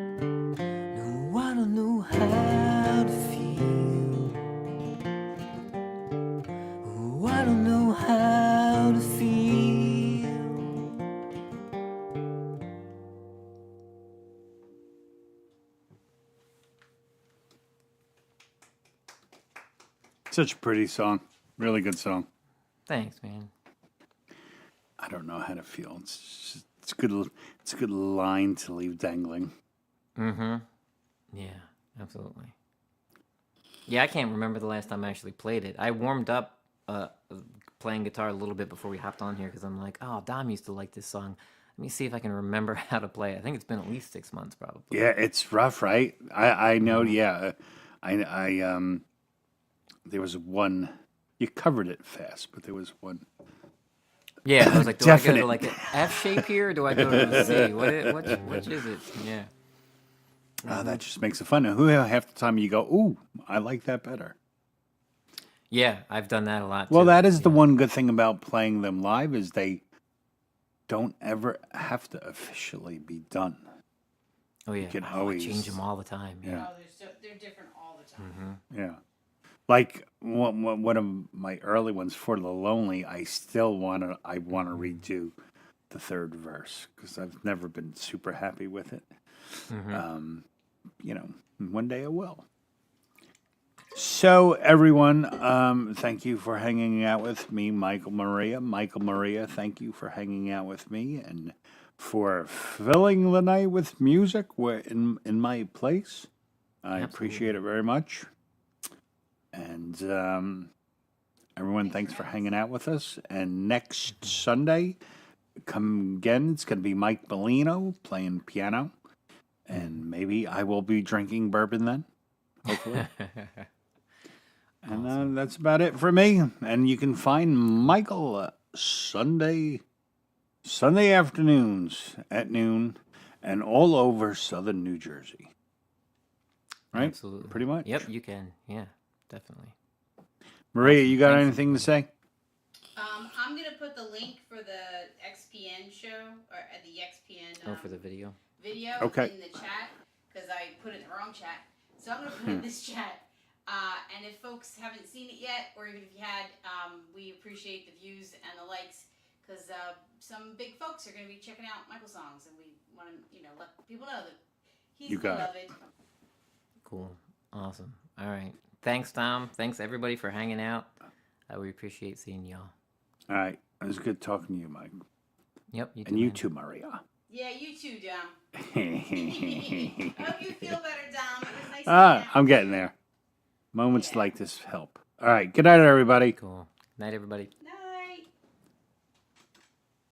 S2: No, I don't know how to feel. Oh, I don't know how to feel.
S1: Such a pretty song. Really good song.
S2: Thanks, man.
S1: I don't know how to feel. It's good. It's a good line to leave dangling.
S2: Mm-hmm. Yeah, absolutely. Yeah, I can't remember the last time I actually played it. I warmed up playing guitar a little bit before we hopped on here because I'm like, oh, Dom used to like this song. Let me see if I can remember how to play it. I think it's been at least 6 months, probably.
S1: Yeah, it's rough, right? I know. Yeah, I there was one. You covered it fast, but there was one.
S2: Yeah, I was like, do I go
S1: Definite.
S2: to like an F shape here, or do I go to a C? Which is it? Yeah.
S1: That just makes it fun. Who half the time you go, ooh, I like that better.
S2: Yeah, I've done that a lot
S1: Well,
S2: too.
S1: that is the
S2: Yeah.
S1: one good thing about playing them live is they don't ever have to officially be done.
S2: Oh yeah.
S1: can
S2: Oh, I
S1: always-
S2: change them all the time. Yeah.
S1: Yeah.
S3: Oh, they're different all the time.
S2: Mm-hmm.
S1: Yeah. Like one of my early ones, For the Lonely, I still want to redo the third verse because I've never been super happy with it.
S2: Mm-hmm.
S1: You know, one day I will. So, everyone, thank you for hanging out with me, Michael Maria. Michael Maria, thank you for hanging out with me and for filling the night with music in my place. I appreciate it very much. And everyone, thanks for hanging out with us. And next Sunday, come again. It's going to be Mike Bellino playing piano. And maybe I will be drinking bourbon then, hopefully. And that's about it for me. And you can find Michael Sunday afternoons at noon and all over southern New Jersey. Right?
S2: Absolutely.
S1: Pretty much.
S2: Yep, you can. Yeah, definitely.
S1: Maria,
S2: Awesome.
S1: you got
S2: Thanks.
S1: anything to say?
S3: I'm gonna put the link for the XPN show or the XPN
S2: For the video.
S3: video
S1: Okay.
S3: in the chat because I put it in the wrong chat. So I'm gonna put it in this chat. And if folks haven't seen it yet, or even if you had, we appreciate the views and the likes because some big folks are gonna be checking out Michael's songs, and we want to, let people know that he's
S1: You got
S3: beloved.
S2: Cool. Awesome. All right. Thanks, Tom. Thanks, everybody, for hanging out. We appreciate seeing y'all.
S1: All right. It was good talking to you, Mike.
S2: Yep. You too,
S1: And you
S2: man.
S1: too, Maria.
S3: Yeah, you too, Dom. I hope you feel better, Dom. It was nice to hang out
S1: I'm
S3: with
S1: getting
S3: you.
S1: there. Moments
S3: Yeah.
S1: like this help. All right. Good night, everybody.
S2: Cool. Night, everybody.